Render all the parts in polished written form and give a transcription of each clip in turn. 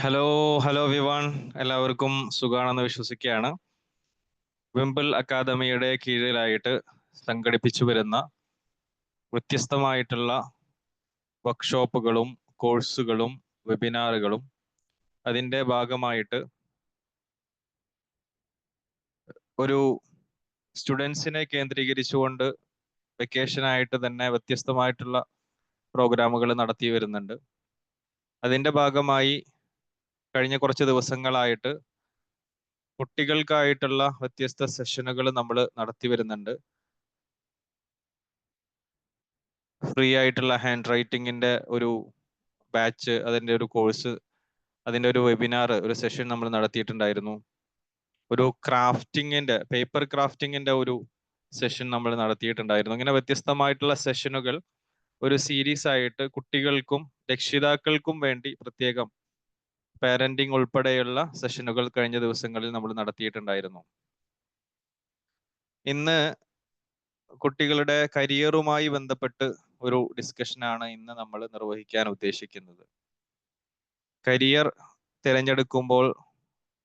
Hello hello Vivaan, എല്ലാവർക്കും സുഖാണെന്ന് വിശ്വസിക്കുകയാണ്. വിംബിൾ അക്കാദമിയുടെ കീഴിലായിട്ട് സംഘടിപ്പിച്ചു വരുന്ന വ്യത്യസ്തമായിട്ടുള്ള വർക്ക്ഷോപ്പുകളും കോഴ്സുകളും വെബിനാറുകളും അതിൻ്റെ ഭാഗമായിട്ട് ഒരു സ്റ്റുഡൻസിനെ കേന്ദ്രീകരിച്ചുകൊണ്ട് വെക്കേഷനായിട്ട് തന്നെ വ്യത്യസ്തമായിട്ടുള്ള പ്രോഗ്രാമുകൾ നടത്തി വരുന്നുണ്ട്. അതിൻ്റെ ഭാഗമായി കഴിഞ്ഞ കുറച്ച് ദിവസങ്ങളായിട്ട് കുട്ടികൾക്കായിട്ടുള്ള വ്യത്യസ്ത സെഷനുകൾ നമ്മൾ നടത്തി വരുന്നുണ്ട്. ഫ്രീ ആയിട്ടുള്ള ഹാൻഡ് റൈറ്റിങ്ങിന്റെ ഒരു ബാച്ച്, അതിന്റെ ഒരു കോഴ്സ്, അതിന്റെ ഒരു വെബിനാർ, ഒരു സെഷൻ നമ്മൾ നടത്തിയിട്ടുണ്ടായിരുന്നു. ഒരു ക്രാഫ്റ്റിങ്ങിന്റെ, പേപ്പർ ക്രാഫ്റ്റിങ്ങിന്റെ ഒരു സെഷൻ നമ്മൾ നടത്തിയിട്ടുണ്ടായിരുന്നു. ഇങ്ങനെ വ്യത്യസ്തമായിട്ടുള്ള സെഷനുകൾ ഒരു സീരീസ് ആയിട്ട് കുട്ടികൾക്കും രക്ഷിതാക്കൾക്കും വേണ്ടി പ്രത്യേകം പാരന്റിങ് ഉൾപ്പെടെയുള്ള സെഷനുകൾ കഴിഞ്ഞ ദിവസങ്ങളിൽ നമ്മൾ നടത്തിയിട്ടുണ്ടായിരുന്നു. ഇന്ന് കുട്ടികളുടെ കരിയറുമായി ബന്ധപ്പെട്ട് ഒരു ഡിസ്കഷനാണ് ഇന്ന് നമ്മൾ നിർവഹിക്കാൻ ഉദ്ദേശിക്കുന്നത്. കരിയർ തിരഞ്ഞെടുക്കുമ്പോൾ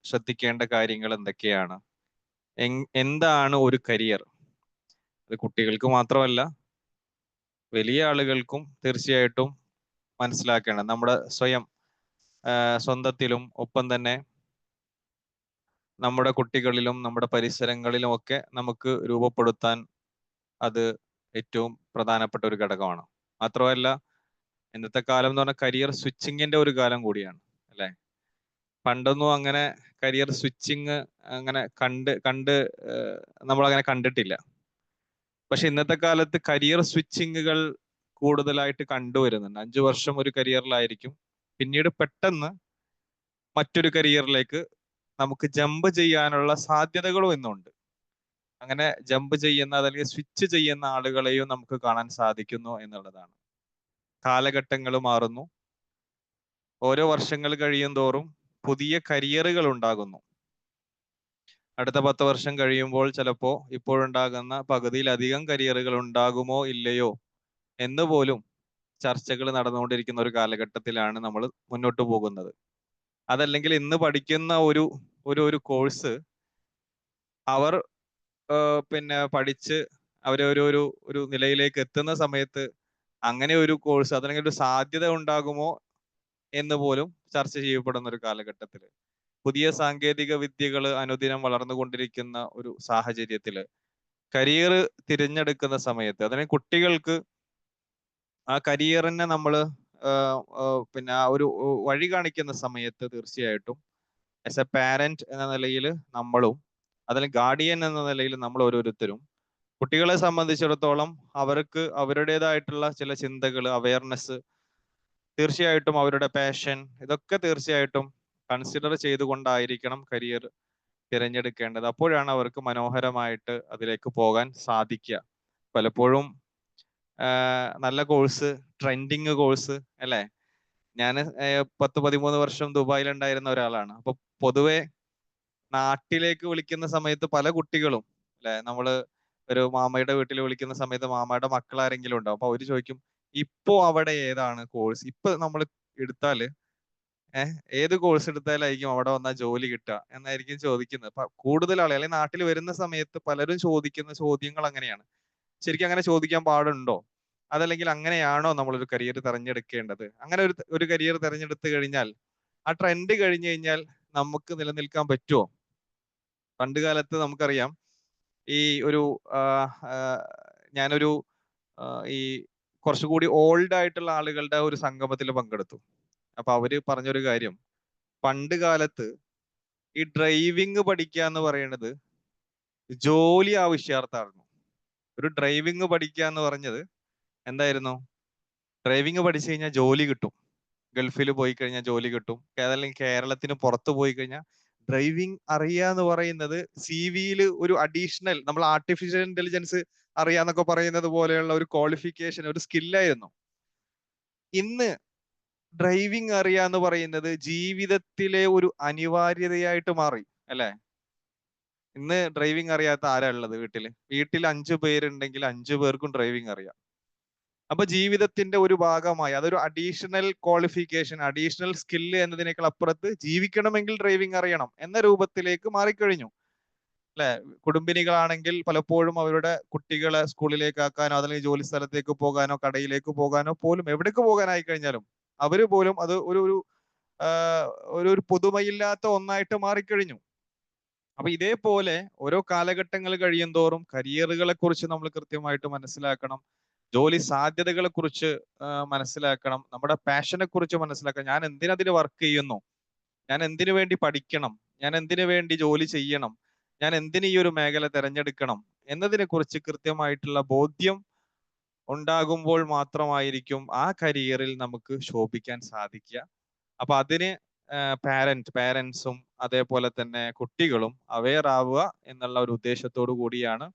ശ്രദ്ധിക്കേണ്ട കാര്യങ്ങൾ എന്തൊക്കെയാണ്? എന്താണ് ഒരു കരിയർ? അത് കുട്ടികൾക്ക് മാത്രമല്ല, വലിയ ആളുകൾക്കും തീർച്ചയായിട്ടും മനസ്സിലാക്കണം. നമ്മുടെ സ്വന്തത്തിലും ഒപ്പം തന്നെ നമ്മുടെ കുട്ടികളിലും നമ്മുടെ പരിസരങ്ങളിലും ഒക്കെ നമുക്ക് രൂപപ്പെടുത്താൻ അത് ഏറ്റവും പ്രധാനപ്പെട്ട ഒരു ഘടകമാണ്. മാത്രമല്ല, ഇന്നത്തെ കാലം എന്ന് പറഞ്ഞാൽ കരിയർ സ്വിച്ചിങ്ങിന്റെ ഒരു കാലം കൂടിയാണ്, അല്ലെ? പണ്ടൊന്നും അങ്ങനെ കരിയർ സ്വിച്ചിങ് അങ്ങനെ നമ്മൾ അങ്ങനെ കണ്ടിട്ടില്ല. പക്ഷെ ഇന്നത്തെ കാലത്ത് കരിയർ സ്വിച്ചിങ്ങുകൾ കൂടുതലായിട്ട് കണ്ടുവരുന്നുണ്ട്. 5 വർഷം ഒരു കരിയറിലായിരിക്കും, പിന്നീട് പെട്ടെന്ന് മറ്റൊരു കരിയറിലേക്ക് നമുക്ക് ജമ്പ് ചെയ്യാനുള്ള സാധ്യതകളും ഇന്നുണ്ട്. അങ്ങനെ ജമ്പ് ചെയ്യുന്ന അല്ലെങ്കിൽ സ്വിച്ച് ചെയ്യുന്ന ആളുകളെയും നമുക്ക് കാണാൻ സാധിക്കുന്നു എന്നുള്ളതാണ്. കാലഘട്ടങ്ങൾ മാറുന്നു. ഓരോ വർഷങ്ങൾ കഴിയും തോറും പുതിയ കരിയറുകൾ ഉണ്ടാകുന്നു. അടുത്ത 10 വർഷം കഴിയുമ്പോൾ ചിലപ്പോൾ ഇപ്പോഴുണ്ടാകുന്ന പകുതിയിലധികം കരിയറുകൾ ഉണ്ടാകുമോ ഇല്ലയോ എന്ന് പോലും ചർച്ചകൾ നടന്നുകൊണ്ടിരിക്കുന്ന ഒരു കാലഘട്ടത്തിലാണ് നമ്മൾ മുന്നോട്ട് പോകുന്നത്. അതല്ലെങ്കിൽ ഇന്ന് പഠിക്കുന്ന ഒരു ഒരു ഒരു കോഴ്സ് അവർ പിന്നെ പഠിച്ച് ഒരു നിലയിലേക്ക് എത്തുന്ന സമയത്ത് അങ്ങനെ ഒരു കോഴ്സ്, അതല്ലെങ്കിൽ ഒരു സാധ്യത ഉണ്ടാകുമോ എന്ന് പോലും ചർച്ച ചെയ്യപ്പെടുന്ന ഒരു കാലഘട്ടത്തിൽ, പുതിയ സാങ്കേതിക വിദ്യകൾ അനുദിനം വളർന്നുകൊണ്ടിരിക്കുന്ന ഒരു സാഹചര്യത്തിൽ കരിയർ തിരഞ്ഞെടുക്കുന്ന സമയത്ത്, അതിന് കുട്ടികൾക്ക് ആ കരിയറിനെ നമ്മൾ പിന്നെ ആ ഒരു വഴി കാണിക്കുന്ന സമയത്ത് തീർച്ചയായിട്ടും ആസ് എ പാരന്റ് എന്ന നിലയിൽ നമ്മളും, അതിൽ ഗാർഡിയൻ എന്ന നിലയിൽ നമ്മൾ ഓരോരുത്തരും കുട്ടികളെ സംബന്ധിച്ചിടത്തോളം അവർക്ക് അവരുടേതായിട്ടുള്ള ചില ചിന്തകൾ, അവയർനെസ്, തീർച്ചയായിട്ടും അവരുടെ പാഷൻ, ഇതൊക്കെ തീർച്ചയായിട്ടും കൺസിഡർ ചെയ്തുകൊണ്ടായിരിക്കണം കരിയർ തിരഞ്ഞെടുക്കേണ്ടത്. അപ്പോഴാണ് അവർക്ക് മനോഹരമായിട്ട് അതിലേക്ക് പോകാൻ സാധിക്കുക. പലപ്പോഴും നല്ല കോഴ്സ്, ട്രെൻഡിങ് കോഴ്സ്, അല്ലേ? ഞാൻ 10-13 വർഷം ദുബായിൽ ഉണ്ടായിരുന്ന ഒരാളാണ്. അപ്പൊ പൊതുവെ നാട്ടിലേക്ക് വിളിക്കുന്ന സമയത്ത് പല കുട്ടികളും, അല്ലെ, നമ്മള് ഒരു മാമയുടെ വീട്ടിൽ വിളിക്കുന്ന സമയത്ത് മാമയുടെ മക്കൾ ആരെങ്കിലും ഉണ്ടാവും. അപ്പൊ അവര് ചോദിക്കും, ഇപ്പോ അവിടെ ഏതാണ് കോഴ്സ്? ഇപ്പൊ നമ്മൾ എടുത്താല് ഏത് കോഴ്സ് എടുത്താലായിരിക്കും അവിടെ വന്നാൽ ജോലി കിട്ടുക എന്നായിരിക്കും ചോദിക്കുന്നത്. അപ്പൊ കൂടുതൽ ആളുകൾ, അല്ലെങ്കിൽ നാട്ടിൽ വരുന്ന സമയത്ത് പലരും ചോദിക്കുന്ന ചോദ്യങ്ങൾ അങ്ങനെയാണ്. ശരിക്കും അങ്ങനെ ചോദിക്കാൻ പാടുണ്ടോ? അതല്ലെങ്കിൽ അങ്ങനെയാണോ നമ്മളൊരു കരിയർ തിരഞ്ഞെടുക്കേണ്ടത്? അങ്ങനെ ഒരു കരിയർ തിരഞ്ഞെടുത്തു കഴിഞ്ഞാൽ ആ ട്രെൻഡ് കഴിഞ്ഞു കഴിഞ്ഞാൽ നമുക്ക് നിലനിൽക്കാൻ പറ്റുമോ? പണ്ട് കാലത്ത് നമുക്കറിയാം, ഈ ഒരു ഞാനൊരു ഈ കുറച്ചുകൂടി ഓൾഡ് ആയിട്ടുള്ള ആളുകളുടെ ഒരു സംഗമത്തിൽ പങ്കെടുത്തു. അപ്പൊ അവര് പറഞ്ഞൊരു കാര്യം, പണ്ട് കാലത്ത് ഈ ഡ്രൈവിംഗ് പഠിക്കുക എന്ന് പറയുന്നത് ജോലി ആവശ്യാർത്ഥായിരുന്നു. ഒരു ഡ്രൈവിംഗ് പഠിക്കുക എന്ന് പറഞ്ഞത് എന്തായിരുന്നു? ഡ്രൈവിംഗ് പഠിച്ചു കഴിഞ്ഞാൽ ജോലി കിട്ടും, ഗൾഫിൽ പോയി കഴിഞ്ഞാൽ ജോലി കിട്ടും, അല്ലെങ്കിൽ കേരളത്തിന് പുറത്ത് പോയി കഴിഞ്ഞാൽ ഡ്രൈവിംഗ് അറിയാന്ന് പറയുന്നത് സി വിയിൽ ഒരു അഡീഷണൽ, നമ്മൾ ആർട്ടിഫിഷ്യൽ ഇന്റലിജൻസ് അറിയാന്നൊക്കെ പറയുന്നത് പോലെയുള്ള ഒരു ക്വാളിഫിക്കേഷൻ, ഒരു സ്കില്ലായിരുന്നു. ഇന്ന് ഡ്രൈവിംഗ് അറിയാന്ന് പറയുന്നത് ജീവിതത്തിലെ ഒരു അനിവാര്യതയായിട്ട് മാറി, അല്ലെ? ഇന്ന് ഡ്രൈവിംഗ് അറിയാത്ത ആരാ ഉള്ളത്? വീട്ടിൽ 5 പേരുണ്ടെങ്കിൽ 5 പേർക്കും ഡ്രൈവിംഗ് അറിയാം. അപ്പൊ ജീവിതത്തിന്റെ ഒരു ഭാഗമായി അതൊരു അഡീഷണൽ ക്വാളിഫിക്കേഷൻ, അഡീഷണൽ സ്കില്ല് എന്നതിനേക്കാൾ അപ്പുറത്ത് ജീവിക്കണമെങ്കിൽ ഡ്രൈവിംഗ് അറിയണം എന്ന രൂപത്തിലേക്ക് മാറിക്കഴിഞ്ഞു അല്ലെ. കുടുംബിനികളാണെങ്കിൽ പലപ്പോഴും അവരുടെ കുട്ടികളെ സ്കൂളിലേക്ക് ആക്കാനോ അല്ലെങ്കിൽ ജോലി സ്ഥലത്തേക്ക് പോകാനോ കടയിലേക്ക് പോകാനോ പോലും എവിടേക്ക് പോകാനായി കഴിഞ്ഞാലും അവര് പോലും അത് ഒരു പുതുമയില്ലാത്ത ഒന്നായിട്ട് മാറിക്കഴിഞ്ഞു. അപ്പൊ ഇതേപോലെ ഓരോ കാലഘട്ടങ്ങൾ കഴിയും തോറും കരിയറുകളെ കുറിച്ച് നമ്മൾ കൃത്യമായിട്ട് മനസ്സിലാക്കണം, ജോലി സാധ്യതകളെ കുറിച്ച് മനസ്സിലാക്കണം, നമ്മുടെ പാഷനെ കുറിച്ച് മനസ്സിലാക്കണം. ഞാൻ എന്തിനതിന് വർക്ക് ചെയ്യുന്നു, ഞാൻ എന്തിനു വേണ്ടി പഠിക്കണം, ഞാൻ എന്തിനു വേണ്ടി ജോലി ചെയ്യണം, ഞാൻ എന്തിന് ഈ ഒരു മേഖല തിരഞ്ഞെടുക്കണം എന്നതിനെ കുറിച്ച് കൃത്യമായിട്ടുള്ള ബോധ്യം ഉണ്ടാകുമ്പോൾ മാത്രമായിരിക്കും ആ കരിയറിൽ നമുക്ക് ശോഭിക്കാൻ സാധിക്കുക. അപ്പൊ അതിന് പാരൻസും അതേപോലെ തന്നെ കുട്ടികളും അവെയർ ആവുക എന്നുള്ള ഒരു ഉദ്ദേശത്തോടു കൂടിയാണ്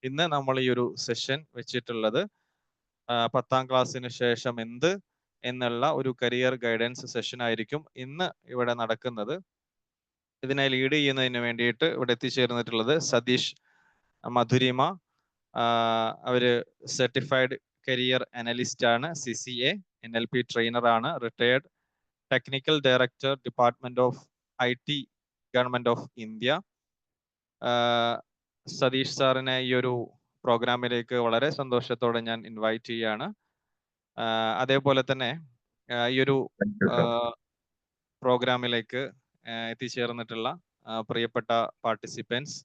ഇന്ന് നമ്മൾ ഈ ഒരു സെഷൻ വെച്ചിട്ടുള്ളത്. 10ാം ക്ലാസ്സിന് ശേഷം എന്ത് എന്നുള്ള ഒരു കരിയർ ഗൈഡൻസ് സെഷൻ ആയിരിക്കും ഇന്ന് ഇവിടെ നടക്കുന്നത്. ഇതിനെ ലീഡ് ചെയ്യുന്നതിന് വേണ്ടിയിട്ട് ഇവിടെ എത്തിച്ചേർന്നിട്ടുള്ളത് സതീഷ് മധുരിമ. അവര് സർട്ടിഫൈഡ് കരിയർ അനലിസ്റ്റ് ആണ്, CCA NLP ട്രെയിനർ ആണ്, retired technical director department of IT government of India. Satheesh സാറിനെ ഈ ഒരു പ്രോഗ്രാമിലേക്ക് വളരെ സന്തോഷത്തോടെ ഞാൻ ഇൻവൈറ്റ് ചെയ്യാണ്. അതേപോലെ തന്നെ ഈ ഒരു പ്രോഗ്രാമിലേക്ക് എത്തിച്ചേർന്നിട്ടുള്ള പ്രിയപ്പെട്ട പാർട്ടിസിപ്പൻസ്,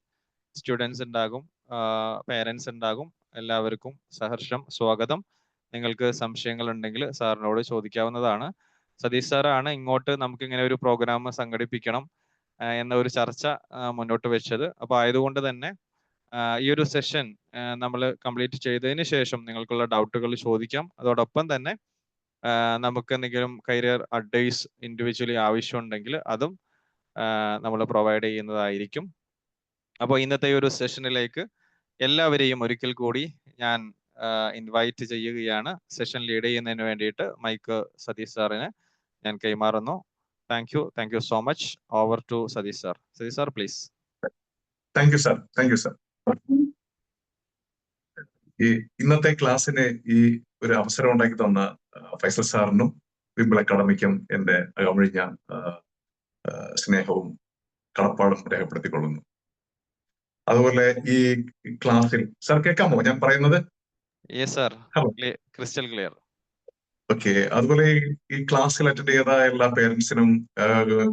സ്റ്റുഡൻസ് ഉണ്ടാകും, പേരൻസ് ഉണ്ടാകും, എല്ലാവർക്കും സഹർഷം സ്വാഗതം. നിങ്ങൾക്ക് സംശയങ്ങൾ ഉണ്ടെങ്കിൽ സാറിനോട് ചോദിക്കാവുന്നതാണ്. സതീഷ് സാറാണ് ഇങ്ങോട്ട് നമുക്ക് ഇങ്ങനെ ഒരു പ്രോഗ്രാം സംഘടിപ്പിക്കണം എന്ന ഒരു ചർച്ച മുന്നോട്ട് വെച്ചത്. അപ്പൊ ആയതുകൊണ്ട് തന്നെ ഈ ഒരു സെഷൻ നമ്മൾ കംപ്ലീറ്റ് ചെയ്തതിന് ശേഷം നിങ്ങൾക്കുള്ള ഡൗട്ടുകൾ ചോദിക്കാം. അതോടൊപ്പം തന്നെ നമുക്ക് എന്തെങ്കിലും കരിയർ അഡ്വൈസ് ഇൻഡിവിജ്വലി ആവശ്യമുണ്ടെങ്കിൽ അതും നമ്മൾ പ്രൊവൈഡ് ചെയ്യുന്നതായിരിക്കും. അപ്പോൾ ഇന്നത്തെ ഒരു സെഷനിലേക്ക് എല്ലാവരെയും ഒരിക്കൽ കൂടി ഞാൻ ഇൻവൈറ്റ് ചെയ്യുകയാണ്. സെഷൻ ലീഡ് ചെയ്യുന്നതിന് വേണ്ടിയിട്ട് മൈക്ക് സതീഷ് സാറിന് ഞാൻ കൈമാറുന്നു. Thank you so much. Over to Satheesh sir. Satheesh sir please. Thank you sir. ഈ ഇന്നത്തെ ക്ലാസ്സിന് ഈ ഒരു അവസരം ഉണ്ടാക്കി തന്ന ഫൈസൽ സാറിനും വിംബിൾ അക്കാഡമിക്കും എന്റെ അകമഴിഞ്ഞ സ്നേഹവും കടപ്പാടും രേഖപ്പെടുത്തിക്കൊള്ളുന്നു. അതുപോലെ ഈ ക്ലാസ്സിൽ സാർ കേൾക്കാമോ ഞാൻ പറയുന്നത്? Crystal clear. ഓക്കെ. അതുപോലെ ഈ ക്ലാസ്സിൽ അറ്റൻഡ് ചെയ്ത എല്ലാ പേരൻസിനും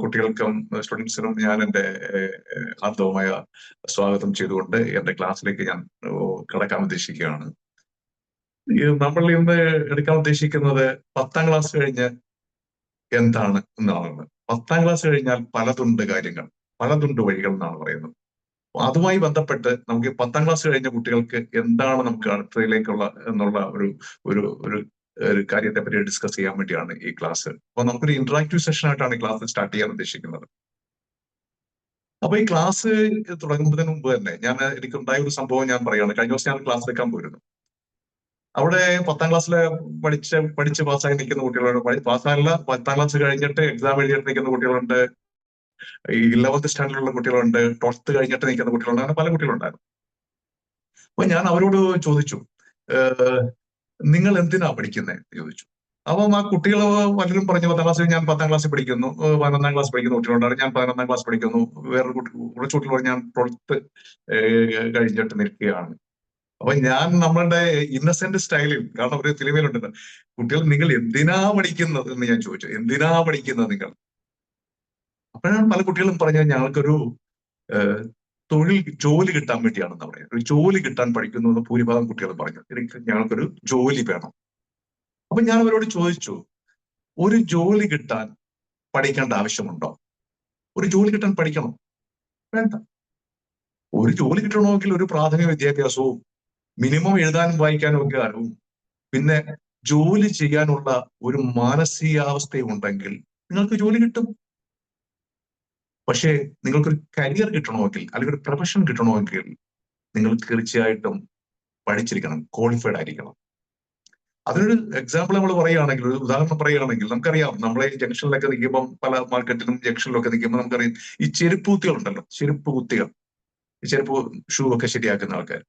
കുട്ടികൾക്കും സ്റ്റുഡൻസിനും ഞാൻ എൻ്റെ ഹാർദവമായ സ്വാഗതം ചെയ്തുകൊണ്ട് എൻ്റെ ക്ലാസ്സിലേക്ക് ഞാൻ കടക്കാൻ ഉദ്ദേശിക്കുകയാണ്. നമ്മൾ ഇന്ന് എടുക്കാൻ ഉദ്ദേശിക്കുന്നത് 10ാം ക്ലാസ് കഴിഞ്ഞ് എന്താണ് എന്നാണ്. 10ാം ക്ലാസ് കഴിഞ്ഞാൽ പലതുണ്ട് കാര്യങ്ങൾ, പലതുണ്ട് വഴികൾ എന്നാണ് പറയുന്നത്. അതുമായി ബന്ധപ്പെട്ട് നമുക്ക് 10ാം ക്ലാസ് കഴിഞ്ഞ കുട്ടികൾക്ക് എന്താണ് നമുക്ക് അടുത്തതിലേക്കുള്ള എന്നുള്ള ഒരു കാര്യത്തെ പറ്റി ഡിസ്കസ് ചെയ്യാൻ വേണ്ടിയാണ് ഈ ക്ലാസ്. അപ്പൊ നമുക്കൊരു ഇന്ററാക്റ്റീവ് സെഷൻ ആയിട്ടാണ് ഈ ക്ലാസ് സ്റ്റാർട്ട് ചെയ്യാൻ ഉദ്ദേശിക്കുന്നത്. അപ്പൊ ഈ ക്ലാസ് തുടങ്ങുന്നതിന് മുമ്പ് തന്നെ എനിക്കുണ്ടായ ഒരു സംഭവം ഞാൻ പറയുകയാണ്. കഴിഞ്ഞ ദിവസം ഞാൻ ക്ലാസ് എടുക്കാൻ പോയിരുന്നു. അവിടെ 10ാം ക്ലാസ്സിൽ പഠിച്ച് പാസ്സായി നിൽക്കുന്ന കുട്ടികളുണ്ട്, പാസ്സായല്ല 10ാം ക്ലാസ് കഴിഞ്ഞിട്ട് എക്സാം എഴുതിയിട്ട് നിൽക്കുന്ന കുട്ടികളുണ്ട്, 11th സ്റ്റാൻഡേർഡിലുള്ള കുട്ടികളുണ്ട്, 12th കഴിഞ്ഞിട്ട് നിൽക്കുന്ന കുട്ടികളുണ്ട്, അങ്ങനെ പല കുട്ടികളുണ്ടായിരുന്നു. അപ്പൊ ഞാൻ അവരോട് ചോദിച്ചു, നിങ്ങൾ എന്തിനാ പഠിക്കുന്നത് ചോദിച്ചു. അപ്പം ആ കുട്ടികൾ പലരും പറഞ്ഞു 10ാം ക്ലാസ്സിൽ ഞാൻ 10ാം ക്ലാസ്സിൽ പഠിക്കുന്നു, 11ാം ക്ലാസ് പഠിക്കുന്ന കുട്ടികളുണ്ടാണ്, ഞാൻ 11ാം ക്ലാസ് പഠിക്കുന്നു, വേറൊരു കുറച്ച് കുട്ടികൾ പറഞ്ഞു ഞാൻ 12th കഴിഞ്ഞിട്ട് നിൽക്കുകയാണ്. അപ്പൊ ഞാൻ നമ്മളുടെ ഇന്നസെന്റ് സ്റ്റൈലിൽ, കാരണം ഒരു ഫിലിമിലുണ്ട്, കുട്ടികൾ നിങ്ങൾ എന്തിനാ പഠിക്കുന്നത് എന്ന് ഞാൻ ചോദിച്ചു. എന്തിനാ പഠിക്കുന്നത് നിങ്ങൾ? അപ്പോഴാണ് പല കുട്ടികളും പറഞ്ഞത് ഞങ്ങൾക്കൊരു ജോലി കിട്ടാൻ വേണ്ടിയാണെന്ന് പറയുന്നത്. ഒരു ജോലി കിട്ടാൻ പഠിക്കുന്നു എന്ന് ഭൂരിഭാഗം കുട്ടികളും പറഞ്ഞു. ഞങ്ങൾക്കൊരു ജോലി വേണം. അപ്പൊ ഞാൻ അവരോട് ചോദിച്ചു, ഒരു ജോലി കിട്ടാൻ പഠിക്കേണ്ട ആവശ്യമുണ്ടോ? ഒരു ജോലി കിട്ടാൻ പഠിക്കണം? വേണ്ട. ഒരു ജോലി കിട്ടണമെങ്കിൽ ഒരു പ്രാഥമിക വിദ്യാഭ്യാസവും മിനിമം എഴുതാനും വായിക്കാനും ഒക്കെ അറിവും പിന്നെ ജോലി ചെയ്യാനുള്ള ഒരു മാനസികാവസ്ഥയും ഉണ്ടെങ്കിൽ നിങ്ങൾക്ക് ജോലി കിട്ടും. പക്ഷേ നിങ്ങൾക്കൊരു കരിയർ കിട്ടണമെങ്കിൽ അല്ലെങ്കിൽ ഒരു പ്രൊഫഷൻ കിട്ടണമെങ്കിൽ നിങ്ങൾ തീർച്ചയായിട്ടും പഠിച്ചിരിക്കണം, ക്വാളിഫൈഡ് ആയിരിക്കണം. അതിനൊരു എക്സാമ്പിൾ നമ്മൾ പറയുകയാണെങ്കിൽ, ഒരു ഉദാഹരണം പറയുകയാണെങ്കിൽ, നമുക്കറിയാം നമ്മളെ ജംഗ്ഷനിലൊക്കെ നിൽക്കുമ്പോൾ, പല മാർക്കറ്റിലും ജംഗ്ഷനിലൊക്കെ നിൽക്കുമ്പോൾ നമുക്കറിയാം ഈ ചെരുപ്പ് കുത്തികളുണ്ടല്ലോ, ചെരുപ്പ് കുത്തികൾ, ഈ ചെരുപ്പ് ഷൂ ഒക്കെ ശരിയാക്കുന്ന ആൾക്കാർ,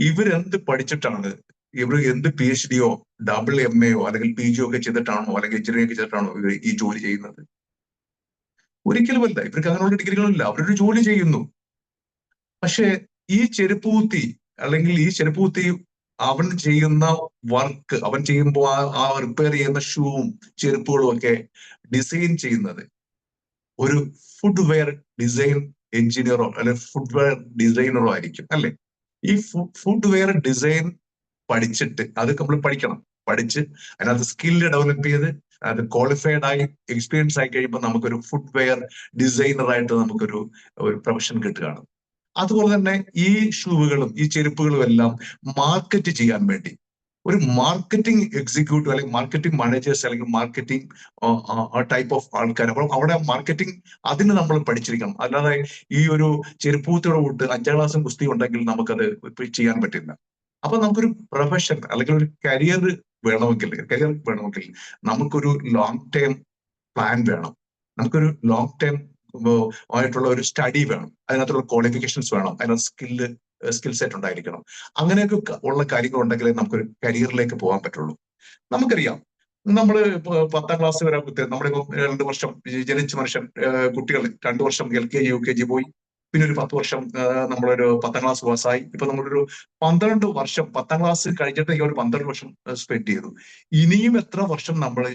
ഇവരെന്ത് പഠിച്ചിട്ടാണ് ഇവർ എന്ത് PhD-യോ MA-യോ അല്ലെങ്കിൽ PG ഒക്കെ ചെയ്തിട്ടാണോ അല്ലെങ്കിൽ എഞ്ചിനീയറിംഗ് ഒക്കെ ചെയ്തിട്ടാണോ ഇവർ ഈ ജോലി ചെയ്യുന്നത്? ഒരിക്കലുമല്ല. ഇവർക്ക് അങ്ങനെയുള്ള ഡിഗ്രികളില്ല. അവരൊരു ജോലി ചെയ്യുന്നു. പക്ഷെ ഈ ചെരുപ്പ് കുത്തി അല്ലെങ്കിൽ ഈ ചെരുപ്പ് കുത്തി അവൻ ചെയ്യുന്ന വർക്ക്, അവൻ ചെയ്യുമ്പോൾ ആ റിപ്പയർ ചെയ്യുന്ന ഷൂവും ചെരുപ്പുകളും ഒക്കെ ഡിസൈൻ ചെയ്യുന്നത് ഒരു ഫുഡ് വെയർ ഡിസൈൻ എഞ്ചിനീയറോ അല്ലെങ്കിൽ ഫുഡ് വെയർ ഡിസൈനറോ ആയിരിക്കും, അല്ലെ? ഈ ഫുഡ് വെയർ ഡിസൈൻ പഠിച്ചിട്ട് അത് നമ്മൾ പഠിക്കണം. പഠിച്ച് അതിനകത്ത് സ്കില്ല് ഡെവലപ്പ് ചെയ്ത് അത് ക്വാളിഫൈഡ് ആയി എക്സ്പീരിയൻസ് ആയി കഴിയുമ്പോൾ നമുക്കൊരു ഫുഡ് വെയർ ഡിസൈനർ ആയിട്ട് നമുക്കൊരു പ്രൊഫഷൻ കിട്ടുകയാണ്. അതുപോലെ തന്നെ ഈ ഷൂവുകളും ഈ ചെരുപ്പുകളും എല്ലാം മാർക്കറ്റ് ചെയ്യാൻ വേണ്ടി ഒരു മാർക്കറ്റിംഗ് എക്സിക്യൂട്ടീവ് അല്ലെങ്കിൽ മാർക്കറ്റിംഗ് മാനേജേഴ്സ് അല്ലെങ്കിൽ മാർക്കറ്റിംഗ് ടൈപ്പ് ഓഫ് ആൾക്കാർ, അപ്പോൾ അവിടെ മാർക്കറ്റിംഗ് അതിന് നമ്മൾ പഠിച്ചിരിക്കണം. അല്ലാതെ ഈ ഒരു ചെരുപ്പൂത്തിയുടെ കൂട്ട് 5ാം ക്ലാസ്സും കുസ്തി ഉണ്ടെങ്കിൽ നമുക്കത് ചെയ്യാൻ പറ്റില്ല. അപ്പൊ നമുക്കൊരു പ്രൊഫഷൻ അല്ലെങ്കിൽ ഒരു കരിയർ വേണമെങ്കിൽ നമുക്കൊരു ലോങ് ടേം പ്ലാൻ വേണം. നമുക്കൊരു ലോങ് ടേം ആയിട്ടുള്ള ഒരു സ്റ്റഡി വേണം. അതിനകത്തുള്ള ക്വാളിഫിക്കേഷൻസ് വേണം. അതിനകത്ത് സ്കിൽ സെറ്റ് ഉണ്ടായിരിക്കണം. അങ്ങനെയൊക്കെ ഉള്ള കാര്യങ്ങൾ ഉണ്ടെങ്കിലേ നമുക്കൊരു കരിയറിലേക്ക് പോകാൻ പറ്റുള്ളൂ. നമുക്കറിയാം, നമ്മൾ 10ാം ക്ലാസ് വരെ നമ്മളിപ്പോ 2 വർഷം ജനിച്ച കുട്ടികൾ 2 വർഷം LKG UKG പോയി, പിന്നെ ഒരു 10 വർഷം നമ്മളൊരു 10ാം ക്ലാസ് പാസ്സായി. ഇപ്പൊ നമ്മളൊരു 12 വർഷം 10ാം ക്ലാസ് കഴിഞ്ഞിട്ട് ഈ ഒരു 12 വർഷം സ്പെൻഡ് ചെയ്തു. ഇനിയും എത്ര വർഷം നമ്മൾ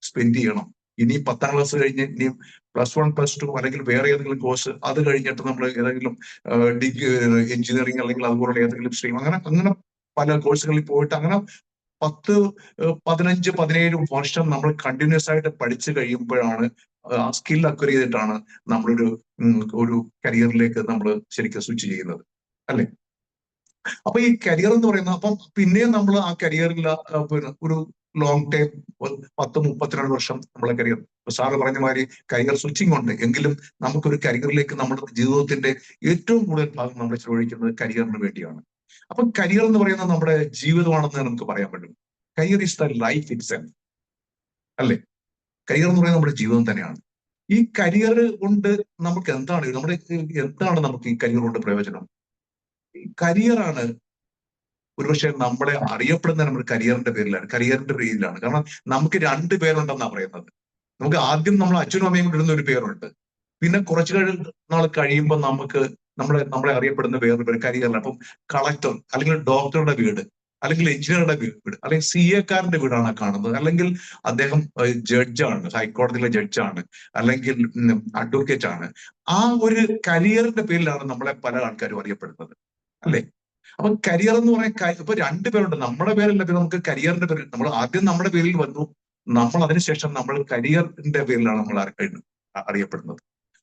സ്പെൻഡ് ചെയ്യണം? ഇനി 10ാം ക്ലാസ് കഴിഞ്ഞ് ഇനിയും +1 +2 അല്ലെങ്കിൽ വേറെ ഏതെങ്കിലും കോഴ്സ് അത് കഴിഞ്ഞിട്ട് നമ്മൾ ഏതെങ്കിലും ഡിഗ്രി എഞ്ചിനീയറിംഗ് അല്ലെങ്കിൽ അതുപോലുള്ള ഏതെങ്കിലും സ്ട്രീം അങ്ങനെ പല കോഴ്സുകളിൽ പോയിട്ട് അങ്ങനെ 10, 15, 17 വർഷം നമ്മൾ കണ്ടിന്യൂസ് ആയിട്ട് പഠിച്ചു കഴിയുമ്പോഴാണ് ആ സ്കിൽ അക്വയർ ചെയ്തിട്ടാണ് ഒരു കരിയറിലേക്ക് നമ്മൾ ശരിക്കും സ്വിച്ച് ചെയ്യുന്നത്, അല്ലെ? അപ്പൊ ഈ കരിയർ എന്ന് പറയുന്നത്, അപ്പം പിന്നെയും നമ്മൾ ആ കരിയറിൽ ഒരു ലോങ് ടൈം 10-32 വർഷം നമ്മളെ കരിയർ, സാറ് പറഞ്ഞ മാതിരി കരിയർ സ്വിച്ചിങ് ഉണ്ട്. എങ്കിലും നമുക്കൊരു കരിയറിലേക്ക് നമ്മുടെ ജീവിതത്തിന്റെ ഏറ്റവും കൂടുതൽ ഭാഗം നമ്മൾ ചെലവഴിക്കുന്നത് കരിയറിന് വേണ്ടിയാണ്. അപ്പൊ കരിയർ എന്ന് പറയുന്നത് നമ്മുടെ ജീവിതമാണെന്ന് നമുക്ക് പറയാൻ പറ്റും. Career is the life itself, അല്ലെ? കരിയർ എന്ന് പറയുന്നത് നമ്മുടെ ജീവിതം തന്നെയാണ്. ഈ കരിയർ കൊണ്ട് നമുക്ക് എന്താണ് നമുക്ക് ഈ കരിയർ കൊണ്ട് പ്രയോജനം? ഈ കരിയറാണ് ഒരുപക്ഷെ നമ്മളെ അറിയപ്പെടുന്ന നമ്മുടെ കരിയറിന്റെ പേരിലാണ്. കാരണം നമുക്ക് 2 പേരുണ്ടെന്നാ പറയുന്നത്. നമുക്ക് ആദ്യം നമ്മൾ അച്ഛനും അമ്മയും കൂടെ ഇടുന്ന ഒരു പേരുണ്ട്. പിന്നെ കുറച്ച് നാൾ കഴിയുമ്പോൾ നമ്മളെ അറിയപ്പെടുന്ന വേറൊരു പേര് കരിയറിലാണ്. അപ്പം കളക്ടർ അല്ലെങ്കിൽ ഡോക്ടറുടെ വീട് അല്ലെങ്കിൽ എഞ്ചിനീയറുടെ വീട് അല്ലെങ്കിൽ CA-കാരന്റെ വീടാണ് കാണുന്നത്. അല്ലെങ്കിൽ അദ്ദേഹം ജഡ്ജാണ്, ഹൈക്കോടതിയിലെ ജഡ്ജാണ്, അല്ലെങ്കിൽ അഡ്വക്കേറ്റ് ആണ്. ആ ഒരു കരിയറിന്റെ പേരിലാണ് നമ്മളെ പല ആൾക്കാരും അറിയപ്പെടുന്നത്, അല്ലെ? അപ്പൊ കരിയർ എന്ന് പറയാൻ ഇപ്പൊ 2 പേരുണ്ട്. നമ്മുടെ പേരല്ല, നമുക്ക് കരിയറിന്റെ പേര്. നമ്മൾ ആദ്യം നമ്മുടെ പേരിൽ വന്നു, നമ്മൾ അതിനുശേഷം നമ്മൾ കരിയറിന്റെ പേരിലാണ് നമ്മൾ അറിയപ്പെടുന്നത്.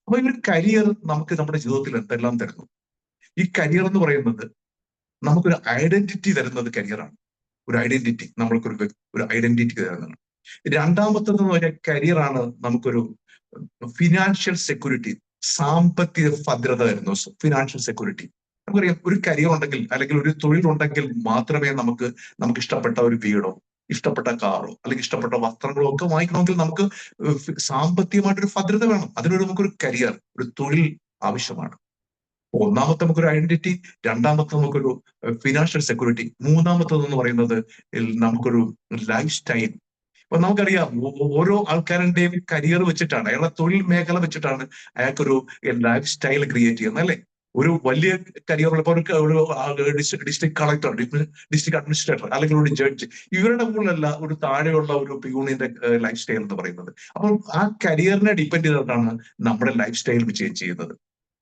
അപ്പൊ ഈ ഒരു കരിയർ നമുക്ക് നമ്മുടെ ജീവിതത്തിൽ എന്തെല്ലാം തരുന്നു? ഈ കരിയർ എന്ന് പറയുന്നത് നമുക്കൊരു ഐഡന്റിറ്റി തരുന്നത് കരിയറാണ്. ഒരു ഐഡന്റിറ്റി, ഒരു ഐഡന്റിറ്റി തരുന്നതാണ്. രണ്ടാമത്തേതെന്ന് പറഞ്ഞാൽ കരിയറാണ് നമുക്കൊരു ഫിനാൻഷ്യൽ സെക്യൂരിറ്റി, സാമ്പത്തിക ഭദ്രത തരുന്നു. Financial security. നമുക്കറിയാം, ഒരു കരിയർ ഉണ്ടെങ്കിൽ അല്ലെങ്കിൽ ഒരു തൊഴിലുണ്ടെങ്കിൽ മാത്രമേ നമുക്ക് ഇഷ്ടപ്പെട്ട ഒരു വീടോ ഇഷ്ടപ്പെട്ട കാറോ അല്ലെങ്കിൽ ഇഷ്ടപ്പെട്ട വസ്ത്രങ്ങളോ ഒക്കെ വാങ്ങിക്കണമെങ്കിൽ നമുക്ക് സാമ്പത്തികമായിട്ടൊരു ഭദ്രത വേണം. നമുക്കൊരു കരിയർ, ഒരു തൊഴിൽ ആവശ്യമാണ്. ഒന്നാമത്തെ നമുക്കൊരു ഐഡന്റിറ്റി, രണ്ടാമത്തെ നമുക്കൊരു ഫിനാൻഷ്യൽ സെക്യൂരിറ്റി, മൂന്നാമത്തതെന്ന് പറയുന്നത് നമുക്കൊരു ലൈഫ് സ്റ്റൈൽ. അപ്പൊ നമുക്കറിയാം, ഓരോ ആൾക്കാരുടെയും കരിയർ വെച്ചിട്ടാണ്, അയാളുടെ തൊഴിൽ മേഖല വെച്ചിട്ടാണ് അയാൾക്കൊരു ലൈഫ് സ്റ്റൈൽ ക്രിയേറ്റ് ചെയ്യുന്നത്, അല്ലെ? ഒരു വലിയ കരിയറുള്ള ഒരു ഡിസ്ട്രിക്ട് കളക്ടർ, ഡിസ്ട്രിക്ട് അഡ്മിനിസ്ട്രേറ്റർ അല്ലെങ്കിൽ ഒരു ജഡ്ജ്, ഇവരുടെ മുകളിലല്ല ഒരു താഴെയുള്ള ഒരു പ്യൂണിന്റെ ലൈഫ് സ്റ്റൈൽ എന്ന് പറയുന്നത്. അപ്പം ആ കരിയറിനെ ഡിപ്പെൻഡ് ചെയ്തിട്ടാണ് നമ്മുടെ ലൈഫ് സ്റ്റൈൽ ചേഞ്ച് ചെയ്യുന്നത്.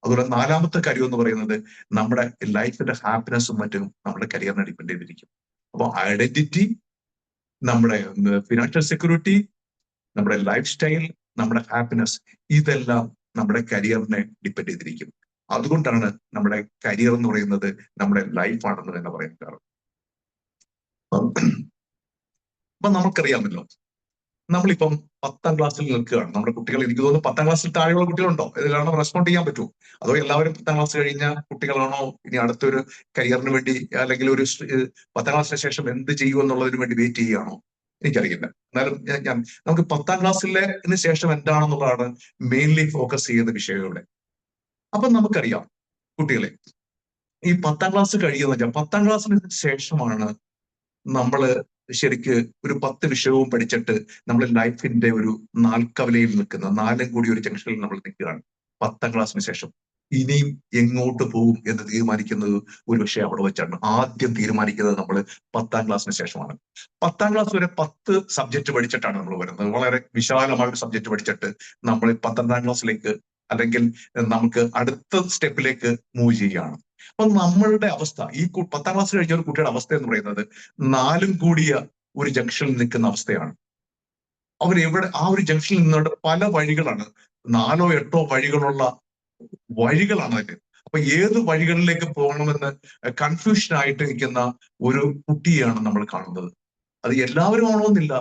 അതുപോലെ 4ാമത്തെ കാര്യം എന്ന് പറയുന്നത് നമ്മുടെ ലൈഫിന്റെ ഹാപ്പിനെസ്സും മറ്റും നമ്മുടെ കരിയറിനെ ഡിപ്പെൻഡ് ചെയ്തിരിക്കും. അപ്പൊ ഐഡന്റിറ്റി, നമ്മുടെ ഫിനാൻഷ്യൽ സെക്യൂരിറ്റി, നമ്മുടെ ലൈഫ് സ്റ്റൈൽ, നമ്മുടെ ഹാപ്പിനെസ്, ഇതെല്ലാം നമ്മുടെ കരിയറിനെ ഡിപ്പെൻഡ് ചെയ്തിരിക്കും. അതുകൊണ്ടാണ് നമ്മുടെ കരിയർ എന്ന് പറയുന്നത് നമ്മുടെ ലൈഫാണെന്ന് തന്നെ പറയാറ്. അപ്പൊ നമുക്കറിയാമല്ലോ, നമ്മളിപ്പം 10ാം ക്ലാസ്സിൽ നിൽക്കുകയാണ്. നമ്മുടെ കുട്ടികൾ, എനിക്ക് തോന്നുന്നു 10ാം ക്ലാസ്സിൽ താഴെയുള്ള കുട്ടികളുണ്ടോ? ഇതിലാണോ റെസ്പോണ്ട് ചെയ്യാൻ പറ്റുമോ? അതോ എല്ലാവരും 10ാം ക്ലാസ് കഴിഞ്ഞ കുട്ടികളാണോ ഇനി അടുത്തൊരു കരിയറിന് വേണ്ടി അല്ലെങ്കിൽ ഒരു 10ാം ക്ലാസ്സിന് ശേഷം എന്ത് ചെയ്യൂ എന്നുള്ളതിന് വേണ്ടി വെയിറ്റ് ചെയ്യുകയാണോ? എനിക്കറിയില്ല. എന്നാലും നമുക്ക് 10ാം ക്ലാസ്സിന് ശേഷം എന്താണെന്നുള്ളതാണ് മെയിൻലി ഫോക്കസ് ചെയ്യുന്ന വിഷയങ്ങളുടെ. അപ്പൊ നമുക്കറിയാം കുട്ടികളെ, ഈ 10ാം ക്ലാസ് കഴിയുന്ന 10ാം ക്ലാസ്സിന് ശേഷമാണ് നമ്മള് ശരിക്ക് ഒരു 10 വിഷയവും പഠിച്ചിട്ട് നമ്മൾ ലൈഫിന്റെ ഒരു നാൽക്കവലയിൽ നിൽക്കുന്ന 4 കൂടി ഒരു ജംഗ്ഷനിൽ നമ്മൾ നിൽക്കുകയാണ് 10ാം ക്ലാസ്സിന് ശേഷം. ഇനിയും എങ്ങോട്ട് പോകും എന്ന് തീരുമാനിക്കുന്നത് ഒരു പക്ഷേ അവിടെ വെച്ചാണ്. ആദ്യം തീരുമാനിക്കുന്നത് നമ്മൾ 10ാം ക്ലാസ്സിന് ശേഷമാണ്. 10ാം ക്ലാസ് വരെ 10 സബ്ജക്ട് പഠിച്ചിട്ടാണ് നമ്മൾ വരുന്നത്. വളരെ വിശാലമായ ഒരു സബ്ജക്ട് പഠിച്ചിട്ട് നമ്മൾ 12ാം ക്ലാസ്സിലേക്ക് അല്ലെങ്കിൽ നമുക്ക് അടുത്ത സ്റ്റെപ്പിലേക്ക് മൂവ് ചെയ്യുകയാണ്. അപ്പൊ നമ്മളുടെ അവസ്ഥ ഈ 10ാം ക്ലാസ് കഴിഞ്ഞ ഒരു കുട്ടിയുടെ അവസ്ഥ എന്ന് പറയുന്നത് 4 കൂടിയ ഒരു ജംഗ്ഷനിൽ നിൽക്കുന്ന അവസ്ഥയാണ്. അവരെവിടെ ആ ഒരു ജംഗ്ഷനിൽ നിന്നുകൊണ്ട് പല വഴികളാണ്, 4 or 8 വഴികളുള്ള വഴികളാണ് അതിന്. അപ്പൊ ഏത് വഴികളിലേക്ക് പോകണമെന്ന് കൺഫ്യൂഷൻ ആയിട്ട് നിൽക്കുന്ന ഒരു കുട്ടിയാണ് നമ്മൾ കാണുന്നത്. അത് എല്ലാവരും ആവണമെന്നില്ല,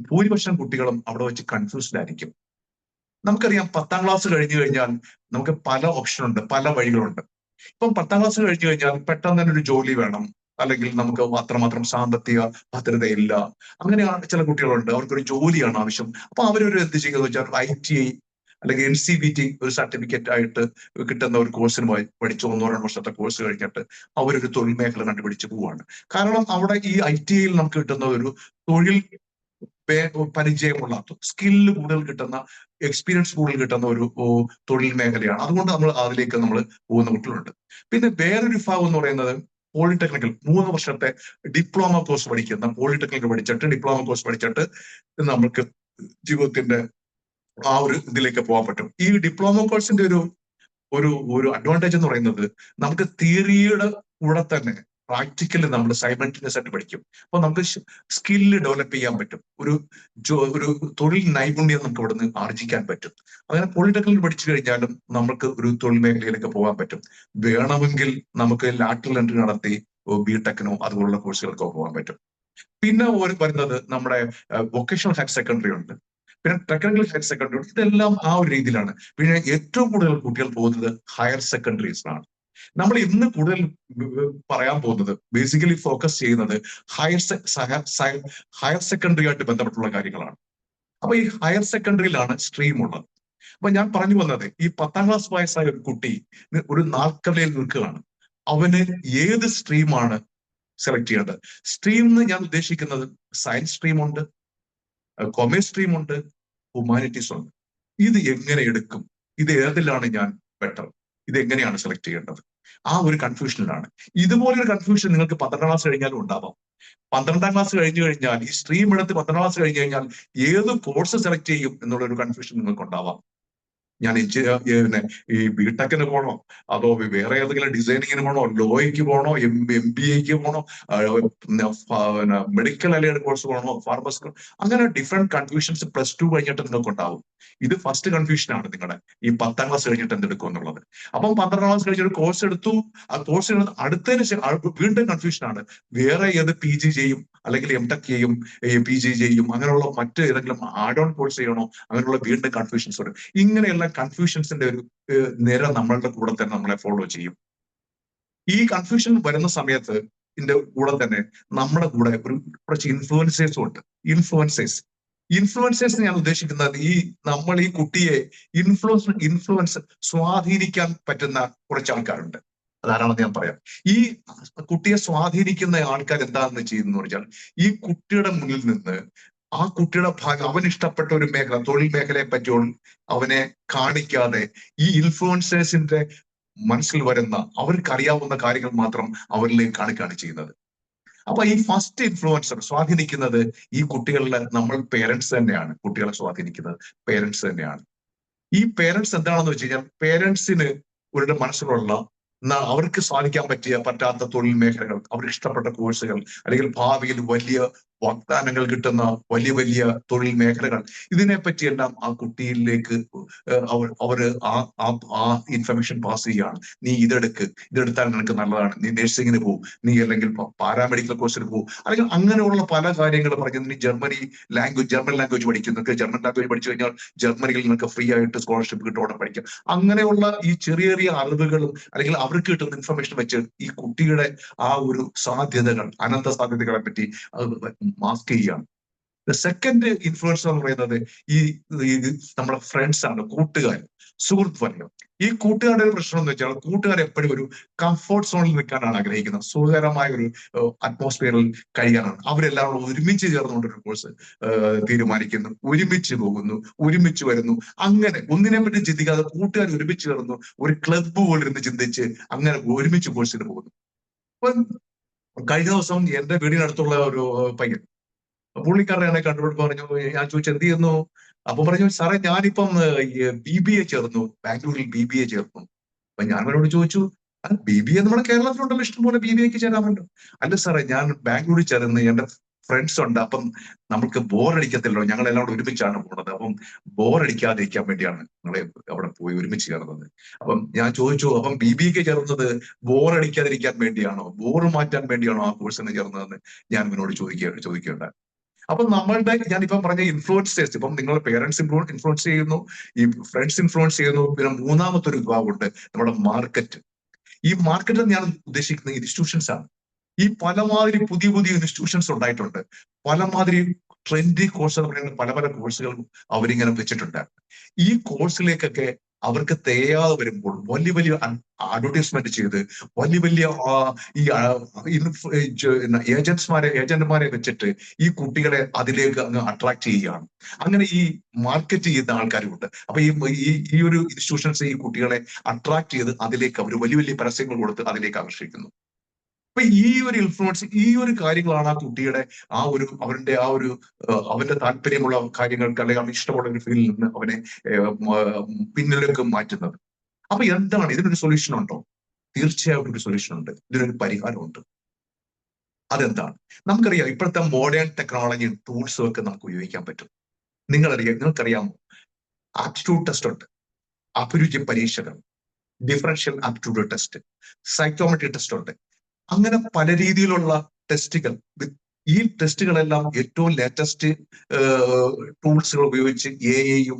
ഭൂരിപക്ഷം കുട്ടികളും അവിടെ വെച്ച് കൺഫ്യൂസ്ഡ് ആയിരിക്കും. നമുക്കറിയാം 10ാം ക്ലാസ് കഴിഞ്ഞു കഴിഞ്ഞാൽ നമുക്ക് പല ഓപ്ഷൻ ഉണ്ട്, പല വഴികളുണ്ട്. ഇപ്പം 10ാം ക്ലാസ് കഴിഞ്ഞു കഴിഞ്ഞാൽ പെട്ടെന്ന് തന്നെ ഒരു ജോലി വേണം, അല്ലെങ്കിൽ നമുക്ക് അത്രമാത്രം സാമ്പത്തിക ഭദ്രതയില്ല. അങ്ങനെയാണ് ചില കുട്ടികളുണ്ട്, അവർക്കൊരു ജോലിയാണ് ആവശ്യം. അപ്പൊ അവരൊരു എന്ത് ചെയ്യുന്നത് വെച്ചാൽ ITI അല്ലെങ്കിൽ NCVT ഒരു സർട്ടിഫിക്കറ്റ് ആയിട്ട് കിട്ടുന്ന ഒരു കോഴ്സിന് പഠിച്ച് 1-2 വർഷത്തെ കോഴ്സ് കഴിഞ്ഞിട്ട് അവരൊരു തൊഴിൽ മേഖല കണ്ടുപിടിച്ച് പോവാണ്. കാരണം അവിടെ ഈ ITIയിൽ നമുക്ക് കിട്ടുന്ന ഒരു തൊഴിൽ പരിചയമുള്ള, സ്കില്ല് കൂടുതൽ കിട്ടുന്ന, എക്സ്പീരിയൻസ് കൂടുതൽ കിട്ടുന്ന ഒരു തൊഴിൽ മേഖലയാണ്. അതുകൊണ്ട് നമ്മൾ അതിലേക്ക് നമ്മൾ പോകുന്ന കുട്ടികളുണ്ട്. പിന്നെ വേറൊരു വിഭാഗം എന്ന് പറയുന്നത് പോളിടെക്നിക്കൽ 3 വർഷത്തെ ഡിപ്ലോമ കോഴ്സ് പഠിക്കുന്ന, പോളിടെക്നിക്കൽ പഠിച്ചിട്ട് ഡിപ്ലോമ കോഴ്സ് പഠിച്ചിട്ട് നമുക്ക് ജീവിതത്തിന്റെ ആ ഒരു ഇതിലേക്ക് പോകാൻ പറ്റും. ഈ ഡിപ്ലോമ കോഴ്സിന്റെ ഒരു അഡ്വാൻറ്റേജ് എന്ന് പറയുന്നത് നമുക്ക് തിയറിയുടെ കൂടെ തന്നെ പ്രാക്ടിക്കലി നമ്മൾ സൈമൾട്ടേനിയസ് ആയിട്ട് പഠിക്കും. അപ്പൊ നമുക്ക് സ്കില്ല് ഡെവലപ്പ് ചെയ്യാൻ പറ്റും, ഒരു തൊഴിൽ നൈപുണ്യം നമുക്ക് ഇവിടെ നിന്ന് ആർജിക്കാൻ പറ്റും. അങ്ങനെ പോളിടെക്നിക്കൽ പഠിച്ചു കഴിഞ്ഞാലും നമുക്ക് ഒരു തൊഴിൽ മേഖലയിലേക്ക് പോകാൻ പറ്റും. വേണമെങ്കിൽ നമുക്ക് ലാറ്ററൽ എൻട്രി നടത്തി BTechനോ അതുപോലുള്ള കോഴ്സുകൾക്കോ പോകാൻ പറ്റും. പിന്നെ വരുന്നത് നമ്മുടെ വൊക്കേഷണൽ ഹയർ സെക്കൻഡറി ഉണ്ട്, പിന്നെ ടെക്നിക്കൽ ഹയർ സെക്കൻഡറി ഉണ്ട്. ഇതെല്ലാം ആ ഒരു രീതിയിലാണ്. പിന്നെ ഏറ്റവും കൂടുതൽ കുട്ടികൾ പോകുന്നത് ഹയർ സെക്കൻഡറീസിനാണ്. നമ്മൾ ഇന്ന് കൂടുതൽ പറയാൻ പോകുന്നത്, ബേസിക്കലി ഫോക്കസ് ചെയ്യുന്നത് ഹയർ സെക്കൻഡറി ആയിട്ട് ബന്ധപ്പെട്ടുള്ള കാര്യങ്ങളാണ്. അപ്പൊ ഈ ഹയർ സെക്കൻഡറിയിലാണ് സ്ട്രീം ഉള്ളത്. അപ്പൊ ഞാൻ പറഞ്ഞു വന്നത്, ഈ 10ാം ക്ലാസ് വയസ്സായ ഒരു കുട്ടി ഒരു നാൽക്കവലയിൽ നിൽക്കുകയാണ്. അവന് ഏത് സ്ട്രീമാണ് സെലക്ട് ചെയ്യേണ്ടത്? സ്ട്രീം എന്ന് ഞാൻ ഉദ്ദേശിക്കുന്നത് സയൻസ് സ്ട്രീം ഉണ്ട്, കൊമേഴ്സ് സ്ട്രീം ഉണ്ട്, ഹ്യൂമാനിറ്റീസ് ഉണ്ട്. ഇത് എങ്ങനെ എടുക്കും? ഇത് ഏതിലാണ് ഞാൻ ബെറ്റർ? ഇത് എങ്ങനെയാണ് സെലക്ട് ചെയ്യേണ്ടത്? ആ ഒരു കൺഫ്യൂഷനിലാണ്. ഇതുപോലൊരു കൺഫ്യൂഷൻ നിങ്ങൾക്ക് 12ാം ക്ലാസ് കഴിഞ്ഞാലും ഉണ്ടാവാം. 12ാം ക്ലാസ് കഴിഞ്ഞു കഴിഞ്ഞാൽ, ഈ സ്ട്രീം എടുത്ത് 12ാം ക്ലാസ് കഴിഞ്ഞു കഴിഞ്ഞാൽ ഏത് കോഴ്സ് സെലക്ട് ചെയ്യും എന്നുള്ളൊരു കൺഫ്യൂഷൻ നിങ്ങൾക്ക് ഉണ്ടാവാം. ഞാൻ ഈ BTechന് പോകണോ, അതോ വേറെ ഏതെങ്കിലും ഡിസൈനിങ്ങിന് പോകണോ, ലോയ്ക്ക് പോകണോ, MBAക്ക് പോകണോ, മെഡിക്കൽ അലൈഡ് കോഴ്സ് പോകണോ, ഫാർമസി, അങ്ങനെ ഡിഫറെന്റ് കൺഫ്യൂഷൻസ് +2 കഴിഞ്ഞിട്ട് നിങ്ങൾക്ക് ഉണ്ടാവും. ഇത് ഫസ്റ്റ് കൺഫ്യൂഷനാണ് നിങ്ങളുടെ ഈ 10ാം ക്ലാസ് കഴിഞ്ഞിട്ട് എന്തെടുക്കും എന്നുള്ളത്. അപ്പം 12ാം ക്ലാസ് കഴിഞ്ഞ ഒരു കോഴ്സ് എടുത്തു, ആ കോഴ്സ് അടുത്തതിന് വീണ്ടും കൺഫ്യൂഷനാണ്. വേറെ ഏത് PG ചെയ്യും, അല്ലെങ്കിൽ MTech ചെയ്യും, PG ചെയ്യും, അങ്ങനെയുള്ള മറ്റ് ഏതെങ്കിലും ആഡ് ഓൺ കോഴ്സ് ചെയ്യണോ, അങ്ങനെയുള്ള വീണ്ടും കൺഫ്യൂഷൻസ് വരും. ഇങ്ങനെയുള്ള കൺഫ്യൂഷൻസിന്റെ ഒരു നിര നമ്മളുടെ കൂടെ തന്നെ നമ്മളെ ഫോളോ ചെയ്യും. ഈ കൺഫ്യൂഷൻ വരുന്ന സമയത്ത് ഇതിന്റെ കൂടെ തന്നെ നമ്മുടെ കൂടെ കുറച്ച് ഇൻഫ്ലുവൻസേഴ്സും ഉണ്ട്. ഇൻഫ്ലുവൻസേഴ്സ് ഞാൻ ഉദ്ദേശിക്കുന്നത്, നമ്മൾ ഈ കുട്ടിയെ ഇൻഫ്ലുവൻസ് സ്വാധീനിക്കാൻ പറ്റുന്ന കുറച്ച് ആൾക്കാരുണ്ട്. അതാരാണെന്ന് ഞാൻ പറയാം. ഈ കുട്ടിയെ സ്വാധീനിക്കുന്ന ആൾക്കാർ എന്താണെന്ന് ചെയ്യുന്നു വെച്ചാൽ, ഈ കുട്ടിയുടെ മുന്നിൽ നിന്ന് ആ കുട്ടിയുടെ അവൻ ഇഷ്ടപ്പെട്ട ഒരു മേഖല, തൊഴിൽ മേഖലയെ പറ്റിയോൾ അവനെ കാണിക്കാതെ ഈ ഇൻഫ്ലുവൻസേഴ്സിന്റെ മനസ്സിൽ വരുന്ന, അവർക്ക് അറിയാവുന്ന കാര്യങ്ങൾ മാത്രം അവരിലേക്ക് കാണിക്കുകയാണ് ചെയ്യുന്നത്. അപ്പൊ ഈ ഫസ്റ്റ് ഇൻഫ്ലുവൻസർ സ്വാധീനിക്കുന്നത് ഈ കുട്ടികളിലെ നമ്മൾ പേരൻസ് തന്നെയാണ്. കുട്ടികളെ സ്വാധീനിക്കുന്നത് പേരൻസ് തന്നെയാണ്. ഈ പേരൻസ് എന്താണെന്ന് വെച്ച് കഴിഞ്ഞാൽ, പേരൻസിന് അവരുടെ മനസ്സിലുള്ള അവർക്ക് സാധിക്കാൻ പറ്റാത്ത തൊഴിൽ മേഖലകൾ, അവർക്ക് ഇഷ്ടപ്പെട്ട കോഴ്സുകൾ, അല്ലെങ്കിൽ ഭാവിയിൽ വലിയ വാഗ്ദാനങ്ങൾ കിട്ടുന്ന വലിയ വലിയ തൊഴിൽ മേഖലകൾ, ഇതിനെപ്പറ്റിയെല്ലാം ആ കുട്ടിയിലേക്ക് അവര് ആ ഇൻഫർമേഷൻ പാസ് ചെയ്യുകയാണ്. നീ ഇതെടുത്താൽ നിനക്ക് നല്ലതാണ്, നീ നഴ്സിങ്ങിന് പോകും, നീ അല്ലെങ്കിൽ പാരാമെഡിക്കൽ കോഴ്സിന് പോകും, അല്ലെങ്കിൽ അങ്ങനെയുള്ള പല കാര്യങ്ങൾ പറഞ്ഞു. നീ ജർമ്മൻ ലാംഗ്വേജ് പഠിക്കുന്നു, ജർമ്മൻ ലാംഗ്വേജ് പഠിച്ചു കഴിഞ്ഞാൽ ജർമ്മനിയിൽ നിനക്ക് ഫ്രീ ആയിട്ട് സ്കോളർഷിപ്പ് കിട്ടും, പഠിക്കാം. അങ്ങനെയുള്ള ഈ ചെറിയ ചെറിയ അറിവുകളും അല്ലെങ്കിൽ അവർക്ക് കിട്ടുന്ന ഇൻഫർമേഷൻ വെച്ച് ഈ കുട്ടിയുടെ ആ ഒരു സാധ്യതകൾ, അനന്ത സാധ്യതകളെ പറ്റി മാസ്ക് ചെയ്യുകയാണ്. സെക്കൻഡ് ഇൻഫ്ലുവൻസ് എന്ന് പറയുന്നത് ഈ നമ്മുടെ ഫ്രണ്ട്സ് ആണ്, കൂട്ടുകാർ, സുഹൃത്ത് വലയം. ഈ കൂട്ടുകാരുടെ ഒരു പ്രശ്നം എന്ന് വെച്ചാൽ കൂട്ടുകാർ എപ്പോഴും ഒരു കംഫോർട്ട് സോണിൽ നിൽക്കാനാണ് ആഗ്രഹിക്കുന്നത്, സുഖകരമായ ഒരു അറ്റ്മോസ്ഫിയറിൽ കഴിയാനാണ്. അവരെല്ലാം ഒരുമിച്ച് ചേർന്നുകൊണ്ട് ഒരു കോഴ്സ് തീരുമാനിക്കുന്നു, ഒരുമിച്ച് പോകുന്നു, ഒരുമിച്ച് വരുന്നു. അങ്ങനെ ഒന്നിനെ പറ്റി ചിന്തിക്കാതെ കൂട്ടുകാർ ഒരുമിച്ച് ചേർന്നു ഒരു ക്ലബ്ബ് പോലിരുന്ന് ചിന്തിച്ച് അങ്ങനെ ഒരുമിച്ച് കോഴ്സിന് പോകുന്നു. അപ്പൊ കഴിഞ്ഞ ദിവസം എന്റെ വീടിനടുത്തുള്ള ഒരു പയ്യൻ, പുള്ളിക്കാരനെ കണ്ടുപിടി പറഞ്ഞു, ഞാൻ ചോദിച്ചു എന്ത് ചെയ്യുന്നു? അപ്പൊ പറഞ്ഞു, സാറേ ഞാനിപ്പം BBA ചേർന്നു, ബാംഗ്ലൂരിൽ BBA ചേർന്നു. അപ്പൊ ഞാൻ അവരോട് ചോദിച്ചു, BBA നമ്മുടെ കേരളത്തിലുണ്ടല്ലോ, ഇഷ്ടംപോലെ BBAക്ക് ചേരാമല്ലോ. അല്ല സാറേ, ഞാൻ ബാംഗ്ലൂരിൽ ചേർന്ന് എന്റെ ഫ്രണ്ട്സ് ഉണ്ട്, അപ്പം നമുക്ക് ബോറടിക്കത്തില്ലോ, ഞങ്ങളെല്ലാം കൂടെ ഒരുമിച്ചാണ് പോകുന്നത്, അപ്പം ബോറടിക്കാതിരിക്കാൻ വേണ്ടിയാണ് ഞങ്ങളെ അവിടെ പോയി ഒരുമിച്ച് ചേർന്നത്. അപ്പം ഞാൻ ചോദിച്ചു, അപ്പം BBAക്ക് ചേർന്നത് ബോറടിക്കാതിരിക്കാൻ വേണ്ടിയാണോ, ബോറ് മാറ്റാൻ വേണ്ടിയാണോ ആ കോഴ്സിന് ചേർന്നതെന്ന് ഞാൻ ഇവനോട് ചോദിക്കേണ്ട. അപ്പൊ നമ്മളുടെ ഞാനിപ്പം പറഞ്ഞ ഇൻഫ്ലുവൻസേഴ്സ്, ഇപ്പം നിങ്ങളുടെ പേരൻസ് ഇൻഫ്ലുവൻസ് ചെയ്യുന്നു, ഈ ഫ്രണ്ട്സ് ഇൻഫ്ലുവൻസ് ചെയ്യുന്നു, പിന്നെ മൂന്നാമത്തെ ഒരു വിഭാഗമുണ്ട് നമ്മുടെ മാർക്കറ്റ്. ഈ മാർക്കറ്റിൽ ഞാൻ ഉദ്ദേശിക്കുന്ന ഇൻസ്റ്റിറ്റ്യൂഷൻസ് ആണ്. ഈ പലമാതിരി പുതിയ പുതിയ ഇൻസ്റ്റിറ്റ്യൂഷൻസ് ഉണ്ടായിട്ടുണ്ട്, പലമാതിരി ട്രെൻഡി കോഴ്സ് എന്ന് പറയുന്ന പല പല കോഴ്സുകൾ അവരിങ്ങനെ വെച്ചിട്ടുണ്ട്. ഈ കോഴ്സിലേക്കൊക്കെ അവർക്ക് തയ്യാതെ വരുമ്പോൾ വലിയ വലിയ അഡ്വർടൈസ്മെന്റ് ചെയ്ത് വലിയ വലിയ ഈ ഏജന്റുമാരെ വെച്ചിട്ട് ഈ കുട്ടികളെ അതിലേക്ക് അങ്ങ് അട്രാക്ട് ചെയ്യുകയാണ്. അങ്ങനെ ഈ മാർക്കറ്റ് ചെയ്യുന്ന ആൾക്കാരുമുണ്ട്. അപ്പൊ ഈ ഒരു ഇൻസ്റ്റിറ്റ്യൂഷൻസ് ഈ കുട്ടികളെ അട്രാക്ട് ചെയ്ത് അതിലേക്ക് അവർ വലിയ വലിയ പരസ്യങ്ങൾ കൊടുത്ത് അതിലേക്ക് ആകർഷിക്കുന്നു. അപ്പൊ ഈ ഒരു ഇൻഫ്ലുവൻസ്, ഈ ഒരു കാര്യങ്ങളാണ് ആ കുട്ടിയുടെ അവന്റെ താല്പര്യമുള്ള കാര്യങ്ങൾക്ക് അല്ലെങ്കിൽ അവന് ഇഷ്ടമുള്ള ഒരു ഫീൽഡിൽ നിന്ന് അവനെ പിന്നിലേക്ക് മാറ്റുന്നത്. അപ്പൊ എന്താണ് ഇതിനൊരു സൊല്യൂഷൻ ഉണ്ടോ? തീർച്ചയായിട്ടും ഒരു സൊല്യൂഷൻ ഉണ്ട്, ഇതിനൊരു പരിഹാരമുണ്ട്. അതെന്താണ്? നമുക്കറിയാം, ഇപ്പോഴത്തെ മോഡേൺ ടെക്നോളജി ടൂൾസും ഒക്കെ നമുക്ക് ഉപയോഗിക്കാൻ പറ്റും. നിങ്ങൾക്കറിയാമോ, ആപ്റ്റിറ്റ്യൂഡ് ടെസ്റ്റ് ഉണ്ട്, അഭിരുചി പരീക്ഷകൾ, differential aptitude test, psychometry test ഉണ്ട്. അങ്ങനെ പല രീതിയിലുള്ള ടെസ്റ്റുകൾ. ഈ ടെസ്റ്റുകളെല്ലാം ഏറ്റവും ലേറ്റസ്റ്റ് ടൂൾസുകൾ ഉപയോഗിച്ച് AI-യും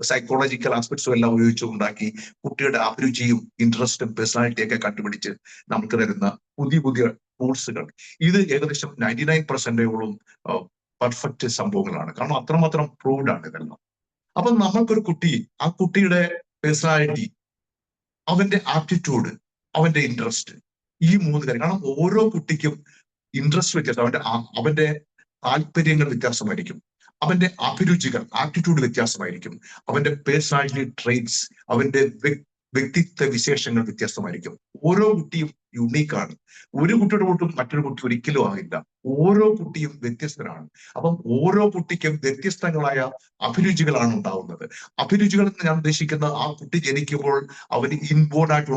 സൈക്കോളജിക്കൽ ആസ്പെക്ട്സും എല്ലാം ഉപയോഗിച്ച് ഉണ്ടാക്കി കുട്ടിയുടെ അഭിരുചിയും ഇൻട്രസ്റ്റും പേഴ്സണാലിറ്റിയും ഒക്കെ കണ്ടുപിടിച്ച് നമുക്ക് തരുന്ന പുതിയ പുതിയ ടൂൾസുകൾ. ഇത് ഏകദേശം 99% പെർഫെക്റ്റ് സംഭവങ്ങളാണ്. കാരണം അത്രമാത്രം പ്രൂവ്ഡ് ആണ് ഇതെല്ലാം. അപ്പൊ നമ്മൾക്കൊരു കുട്ടി, ആ കുട്ടിയുടെ പേഴ്സണാലിറ്റി, അവന്റെ ആപ്റ്റിറ്റ്യൂഡ്, അവന്റെ ഇൻട്രസ്റ്റ്, ഈ 3 കാര്യം. കാരണം ഓരോ കുട്ടിക്കും ഇൻട്രസ്റ്റ് വ്യത്യാസം, അവന്റെ താല്പര്യങ്ങൾ വ്യത്യാസമായിരിക്കും, അവന്റെ അഭിരുചികൾ ആപ്റ്റിറ്റ്യൂഡ് വ്യത്യാസമായിരിക്കും, അവന്റെ പേഴ്സണാലിറ്റി ട്രെയ്റ്റ്സ്, അവന്റെ വ്യക്തിത്വ വിശേഷങ്ങൾ വ്യത്യസ്തമായിരിക്കും. ഓരോ കുട്ടിയും യുണീക്കാണ്. ഒരു കുട്ടിയുടെ കൂട്ടും മറ്റൊരു കുട്ടി ഒരിക്കലും ആകില്ല. ഓരോ കുട്ടിയും വ്യത്യസ്തരാണ്. അപ്പം ഓരോ കുട്ടിക്കും വ്യത്യസ്തങ്ങളായ അഭിരുചികളാണ് ഉണ്ടാവുന്നത്. അഭിരുചികൾ എന്ന് ഞാൻ ഉദ്ദേശിക്കുന്ന ആ കുട്ടി ജനിക്കുമ്പോൾ അവന് ഇൻബോൺ ആയിട്ട്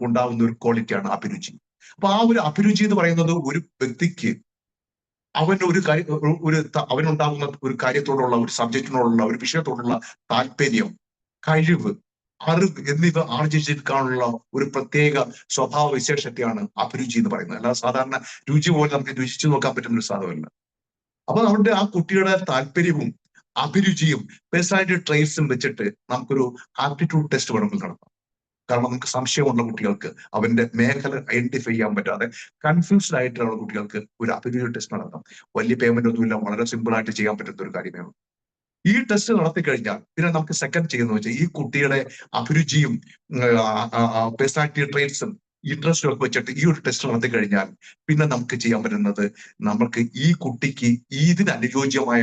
ഉണ്ടാവുന്ന ഒരു ക്വാളിറ്റിയാണ് അഭിരുചി. അപ്പൊ ആ ഒരു അഭിരുചി എന്ന് പറയുന്നത് ഒരു വ്യക്തിക്ക് അവനുണ്ടാകുന്ന ഒരു കാര്യത്തോടുള്ള, ഒരു സബ്ജക്റ്റിനോടുള്ള, ഒരു വിഷയത്തോടുള്ള താല്പര്യം, കഴിവ്, അറിവ് എന്നിവ ആർജിച്ചെടുക്കാനുള്ള ഒരു പ്രത്യേക സ്വഭാവ വിശേഷത്തെയാണ് അഭിരുചി എന്ന് പറയുന്നത്. അല്ലാതെ സാധാരണ രുചി പോലെ നമുക്ക് രുചിച്ചു നോക്കാൻ പറ്റുന്ന ഒരു സാധനമല്ല. അപ്പൊ അവരുടെ ആ കുട്ടിയുടെ താല്പര്യവും അഭിരുചിയും പേഴ്സണാലിറ്റി ട്രെയ്റ്റ്സും വെച്ചിട്ട് നമുക്കൊരു ആപ്റ്റിറ്റ്യൂഡ് ടെസ്റ്റ് വേണമെങ്കിൽ നടത്താം. കാരണം നമുക്ക് സംശയമുള്ള കുട്ടികൾക്ക്, അവന്റെ മേഖല ഐഡന്റിഫൈ ചെയ്യാൻ പറ്റാതെ കൺഫ്യൂസ്ഡ് ആയിട്ടുള്ള കുട്ടികൾക്ക് ഒരു അഭിരുചി ടെസ്റ്റ് നടത്താം. വലിയ പേയ്മെന്റ് ഒന്നുമില്ല, വളരെ സിമ്പിൾ ആയിട്ട് ചെയ്യാൻ പറ്റുന്ന ഒരു കാര്യമേ ഉള്ളൂ. ഈ ടെസ്റ്റ് നടത്തി കഴിഞ്ഞാൽ പിന്നെ നമുക്ക് സെക്കൻഡ് ചെയ്യുന്നത് വെച്ചാൽ ഈ കുട്ടിയുടെ അഭിരുചിയും പേഴ്സണാലിറ്റി ട്രെയ്റ്റ്സും ഇൻട്രസ്റ്റും ഒക്കെ വെച്ചിട്ട് ഈ ഒരു ടെസ്റ്റ് നടത്തി കഴിഞ്ഞാൽ പിന്നെ നമുക്ക് ചെയ്യാൻ പറ്റുന്നത്, നമുക്ക് ഈ കുട്ടിക്ക് ഇതിന് അനുയോജ്യമായ